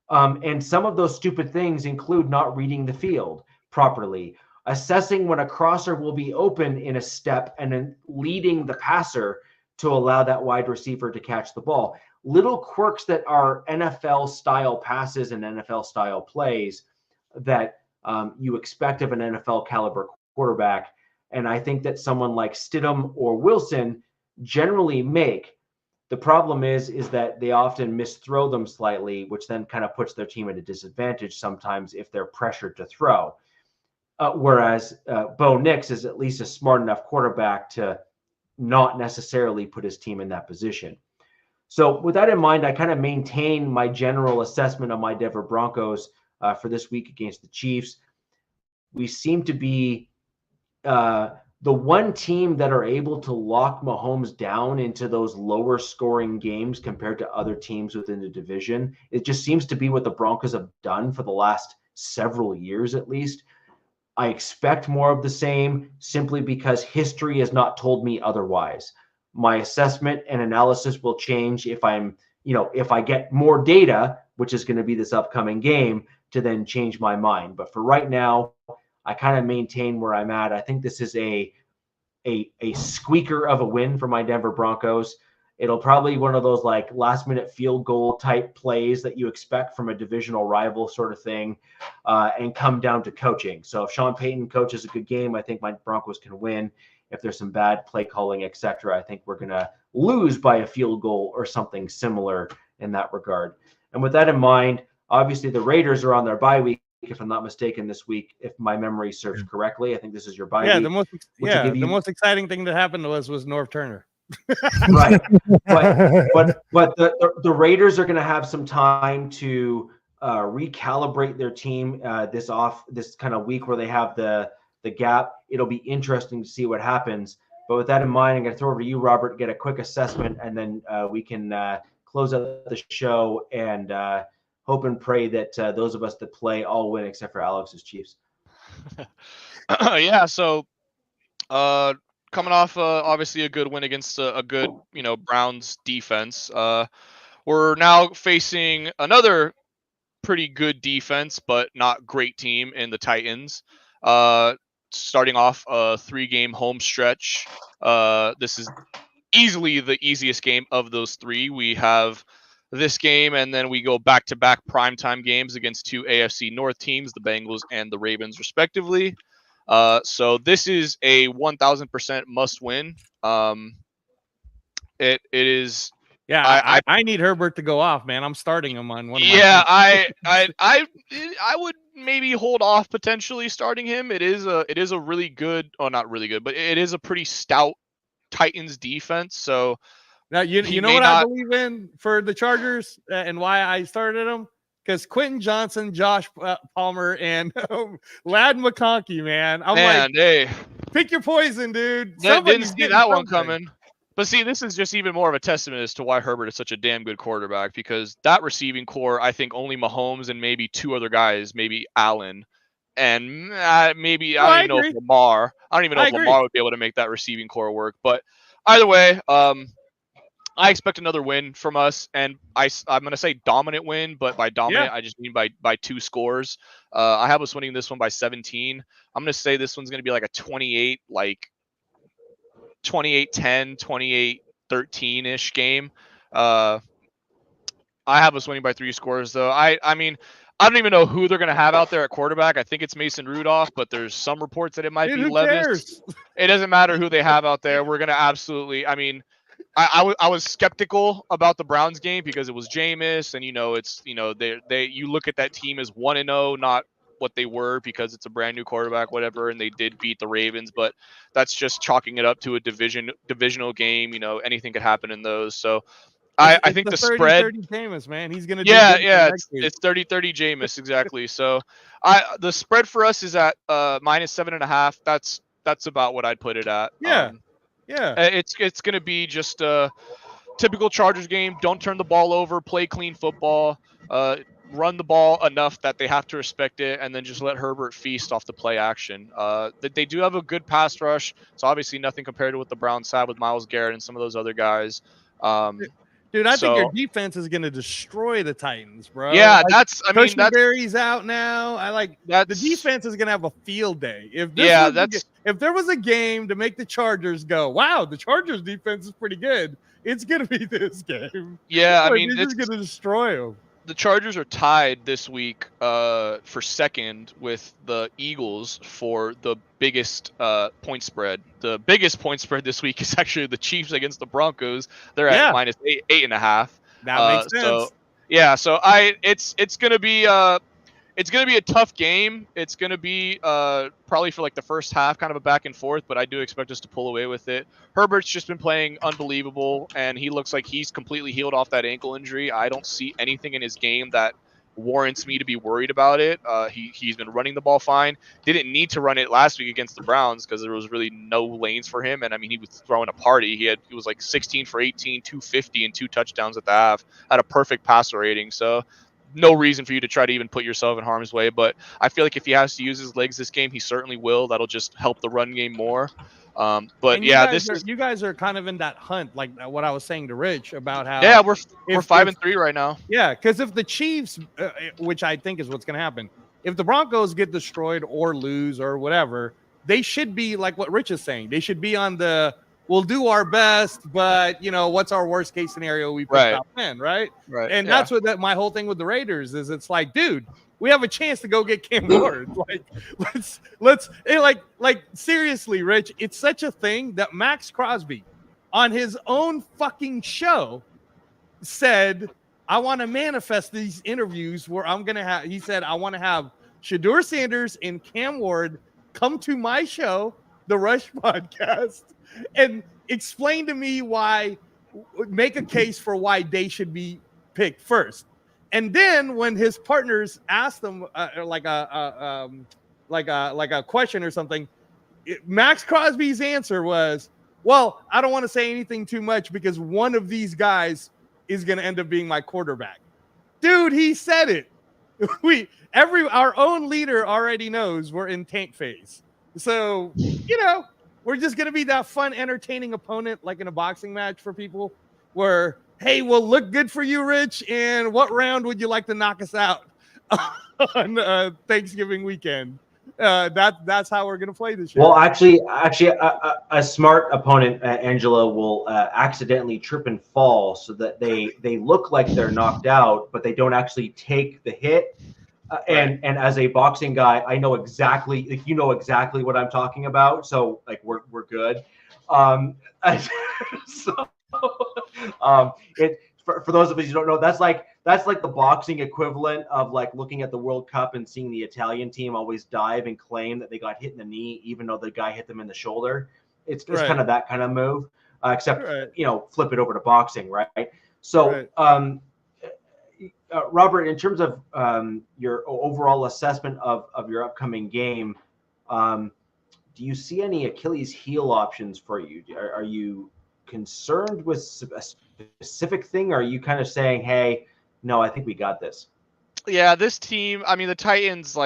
And some of those stupid things include not reading the field properly, assessing when a crosser will be open in a step, and then leading the passer to allow that wide receiver to catch the ball. Little quirks that are NFL-style passes and NFL-style plays that you expect of an NFL-caliber quarterback. And I think that someone like Stidham or Wilson generally make. The problem is that they often misthrow them slightly, which then kind of puts their team at a disadvantage sometimes if they're pressured to throw. Whereas Bo Nix is at least a smart enough quarterback to not necessarily put his team in that position. So with that in mind, I kind of maintain my general assessment of my Denver Broncos for this week against the Chiefs. We seem to be the one team that are able to lock Mahomes down into those lower scoring games compared to other teams within the division. It just seems to be what the Broncos have done for the last several years, at least. I expect more of the same simply because history has not told me otherwise. My assessment and analysis will change if if I get more data, which is going to be this upcoming game, to then change my mind. But for right now, I kind of maintain where I'm at. I think this is a squeaker of a win for my Denver Broncos. It'll probably be one of those like last minute field goal type plays that you expect from a divisional rival sort of thing, and come down to coaching. So if Sean Payton coaches a good game, I think my Broncos can win. If there's some bad play calling, etc., I think we're going to lose by a field goal or something similar in that regard. And with that in mind, obviously the Raiders are on their bye week, if I'm not mistaken, this week, if my memory serves correctly. I think this is your bye week. The most exciting thing that happened to us was Norv Turner. Right. But the Raiders are going to have some time to recalibrate their team this kind of week where they have the gap. It'll be interesting to see what happens. But with that in mind, I'm going to throw over to you, Robert, get a quick assessment, and then we can close out the show and hope and pray that those of us that play all win except for Alex's Chiefs. Yeah, so coming off obviously a good win against a good Browns defense, we're now facing another pretty good defense but not great team in the Titans. Starting off a 3-game home stretch. This is easily the easiest game of those 3. We have this game, and then we go back-to-back primetime games against 2 AFC North teams, the Bengals and the Ravens, respectively. So this is a 1,000% must-win. It is. Yeah, I need Herbert to go off, man. I'm starting him on one of my. Yeah, I would maybe hold off potentially starting him. It is a really good, not really good, but it is a pretty stout Titans defense. So now you know what I believe in for the Chargers and why I started them? Because Quentin Johnson, Josh Palmer, and Lad McConkey, man. Hey, pick your poison, dude. Didn't see that one coming. But see, this is just even more of a testament as to why Herbert is such a damn good quarterback, because that receiving core, I think only Mahomes and maybe 2 other guys, maybe Allen, and maybe I don't even know if Lamar. I don't even know if Lamar would be able to make that receiving core work. But either way, I expect another win from us, and I'm going to say dominant win, but by dominant, I just mean by 2 scores. I have us winning this one by 17. I'm going to say this one's going to be like a 28, like 28-10, 28-13-ish game. I have us winning by 3 scores, though. I mean, I don't even know who they're going to have out there at quarterback. I think it's Mason Rudolph, but there's some reports that it might be Levis. It doesn't matter who they have out there. We're going to absolutely – I mean – I was skeptical about the Browns game because it was Jameis, and you look at that team as 1-0, not what they were because it's a brand new quarterback, whatever, and they did beat the Ravens, but that's just chalking it up to a divisional game. Anything could happen in those. So I think the spread 30-30 Jameis, man, he's gonna it's 30-30 Jameis exactly. So the spread for us is at -7.5. That's about what I'd put it at. Yeah, it's going to be just a typical Chargers game. Don't turn the ball over, play clean football, run the ball enough that they have to respect it, and then just let Herbert feast off the play action. They do have a good pass rush. It's obviously nothing compared to what the Browns have with Myles Garrett and some of those other guys. Dude, I think your defense is going to destroy the Titans, bro. Yeah, Coach Berry's out now. The defense is going to have a field day. If there was a game to make the Chargers go, wow, the Chargers defense is pretty good, it's going to be this game. Yeah, I mean, it's going to destroy them. The Chargers are tied this week for second with the Eagles for the biggest point spread. The biggest point spread this week is actually the Chiefs against the Broncos. They're at -8.5. That makes sense. It's gonna be a tough game. It's gonna be probably for like the first half, kind of a back and forth, but I do expect us to pull away with it. Herbert's just been playing unbelievable, and he looks like he's completely healed off that ankle injury. I don't see anything in his game that warrants me to be worried about it. He's been running the ball fine. Didn't need to run it last week against the Browns because there was really no lanes for him, and I mean he was throwing a party. He was like 16 for 18, 250, and 2 touchdowns at the half. Had a perfect passer rating, so no reason for you to try to even put yourself in harm's way. But I feel like if he has to use his legs this game, he certainly will. That'll just help the run game more. You guys are kind of in that hunt, like what I was saying to Rich about how we're 5-3 right now. Yeah, because if the Chiefs, which I think is what's going to happen, if the Broncos get destroyed or lose or whatever, they should be like what Rich is saying. They should be on the we'll do our best, but what's our worst case scenario? We put top 10, right? Right. And that's what my whole thing with the Raiders is. It's like, dude, we have a chance to go get Cam Ward. Let's seriously, Rich. It's such a thing that Max Crosby, on his own fucking show, said, "I want to manifest these interviews where I'm gonna have." He said, "I want to have Shedeur Sanders and Cam Ward come to my show, the Rush Podcast, and explain to me make a case for why they should be picked first." And then when his partners asked them like a question or something, Max Crosby's answer was, "Well, I don't want to say anything too much because one of these guys is going to end up being my quarterback." Dude, he said it. Our own leader already knows we're in tank phase. So, we're just going to be that fun, entertaining opponent like in a boxing match for people where, hey, we'll look good for you, Rich. And what round would you like to knock us out on Thanksgiving weekend? That's how we're going to play this year. Well, actually, a smart opponent, Angela, will accidentally trip and fall so that they look like they're knocked out, but they don't actually take the hit. And as a boxing guy, I know exactly, you know exactly what I'm talking about. So we're good. For those of us who don't know, that's like the boxing equivalent of like looking at the World Cup and seeing the Italian team always dive and claim that they got hit in the knee, even though the guy hit them in the shoulder. It's kind of that kind of move, except flip it over to boxing, right? So, Robert, in terms of your overall assessment of your upcoming game, do you see any Achilles heel options for you? Are you concerned with a specific thing? Or are you kind of saying, hey, no, I think we got this? Yeah, this team, I mean, the Titans,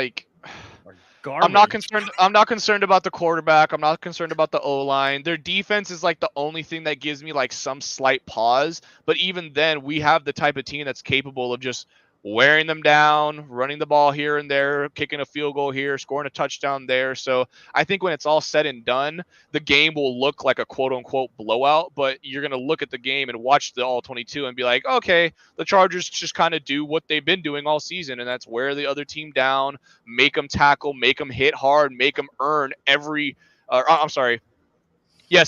garbage. I'm not concerned about the quarterback. I'm not concerned about the O-line. Their defense is like the only thing that gives me like some slight pause. But even then, we have the type of team that's capable of just wearing them down, running the ball here and there, kicking a field goal here, scoring a touchdown there. So I think when it's all said and done, the game will look like a quote-unquote blowout, but you're going to look at the game and watch the all-22 and be like, okay, the Chargers just kind of do what they've been doing all season, and that's wear the other team down, make them tackle, make them hit hard, make them earn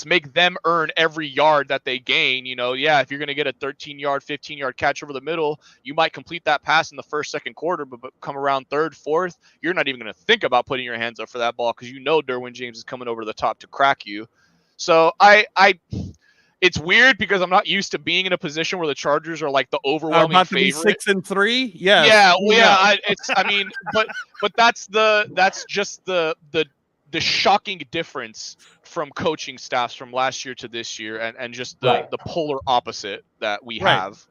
make them earn every yard that they gain. If you're going to get a 13-yard, 15-yard catch over the middle, you might complete that pass in the first, second quarter, but come around third, fourth, you're not even going to think about putting your hands up for that ball because Derwin James is coming over the top to crack you. So it's weird because I'm not used to being in a position where the Chargers are like the overwhelming about to favorite. Be 6-3, yeah. Yeah. But that's just the shocking difference from coaching staffs from last year to this year, and just the polar opposite that we have.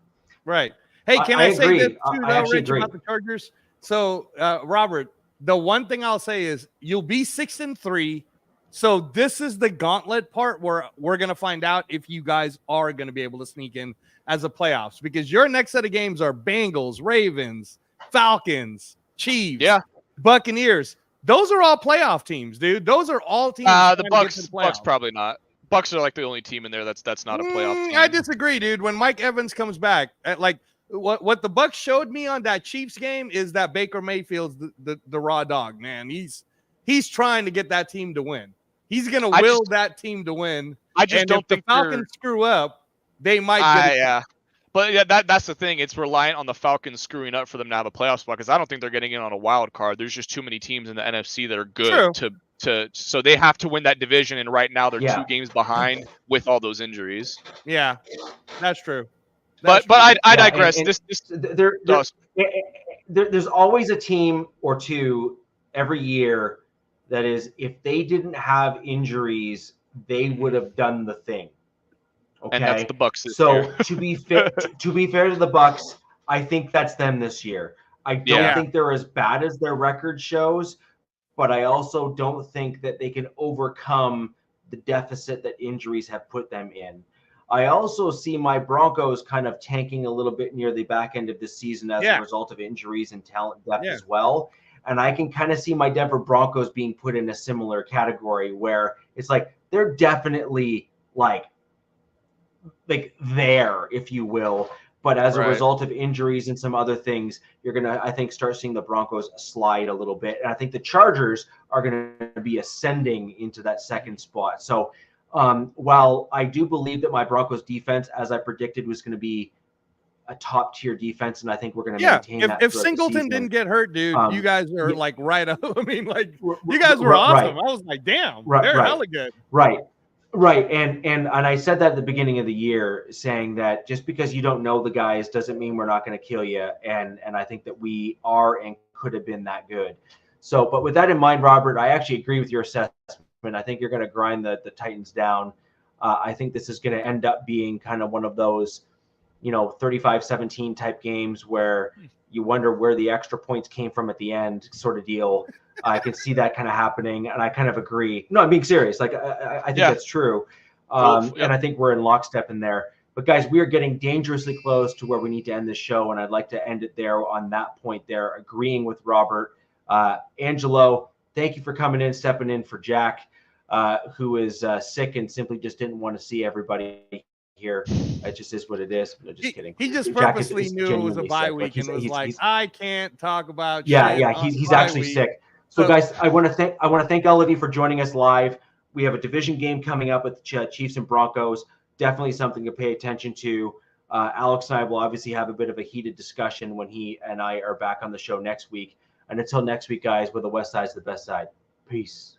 Right. Hey, can I say agree. this too, though, Rich, agree. about the Chargers? So, Robert, the one thing I'll say is you'll be 6-3. So this is the gauntlet part where we're going to find out if you guys are going to be able to sneak in as a playoffs, because your next set of games are Bengals, Ravens, Falcons, Chiefs, Buccaneers. Those are all playoff teams, dude. Those are all teams. The Bucks probably not. Bucks are like the only team in there that's not a playoff team. I disagree, dude. When Mike Evans comes back, what the Bucks showed me on that Chiefs game is that Baker Mayfield's the raw dog, man. He's trying to get that team to win. He's gonna will that team to win. I just don't think the Falcons screw up, they might get it. But that's the thing. It's reliant on the Falcons screwing up for them to have a playoff spot, because I don't think they're getting in on a wild card. There's just too many teams in the NFC that are good so they have to win that division, and right now they're 2 games behind with all those injuries. Yeah, that's true. But I digress. There's always a team or two every year that is, if they didn't have injuries, they would have done the thing. Okay. And that's the Bucks. So to be fair to the Bucks, I think that's them this year. I don't think they're as bad as their record shows, but I also don't think that they can overcome the deficit that injuries have put them in. I also see my Broncos kind of tanking a little bit near the back end of the season as a result of injuries and talent depth as well. And I can kind of see my Denver Broncos being put in a similar category where it's like they're definitely like there, if you will, but as a result of injuries and some other things, you're gonna, I think, start seeing the Broncos slide a little bit, and I think the Chargers are gonna be ascending into that second spot. So while I do believe that my Broncos defense, as I predicted, was going to be a top tier defense, and I think we're going to maintain that. If Singleton didn't get hurt, dude, you guys are like right up. I mean, like you guys were awesome. I was like, damn, they're hella good. Right. And I said that at the beginning of the year, saying that just because you don't know the guys doesn't mean we're not going to kill you. And I think that we are and could have been that good. So, but with that in mind, Robert, I actually agree with your assessment. I think you're going to grind the Titans down. I think this is going to end up being kind of one of those, 35-17 type games where you wonder where the extra points came from at the end, sort of deal. I can see that kind of happening, and I kind of agree. No, I'm being serious. Like I think that's true, and I think we're in lockstep in there. But guys, we are getting dangerously close to where we need to end this show, and I'd like to end it there on that point there, agreeing with Robert. Angelo, thank you for coming in, stepping in for Jack, who is sick and simply just didn't want to see everybody here. It just is what it is. No, just kidding. He just purposely knew it was a bye week and was like, I can't talk about. He's actually sick. So guys, I want to thank all of you for joining us live. We have a division game coming up with Chiefs and Broncos. Definitely something to pay attention to. Alex and I will obviously have a bit of a heated discussion when he and I are back on the show next week. And until next week, guys, where the West Side's the best side. Peace.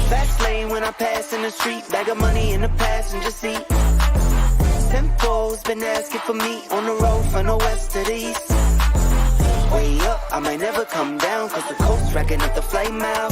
Fast lane when I pass in the street, bag of money in the passenger seat. Simcoe's been asking for me on the road from the west to the east. Way up, I might never come down, cause the coast's racking up the flame out.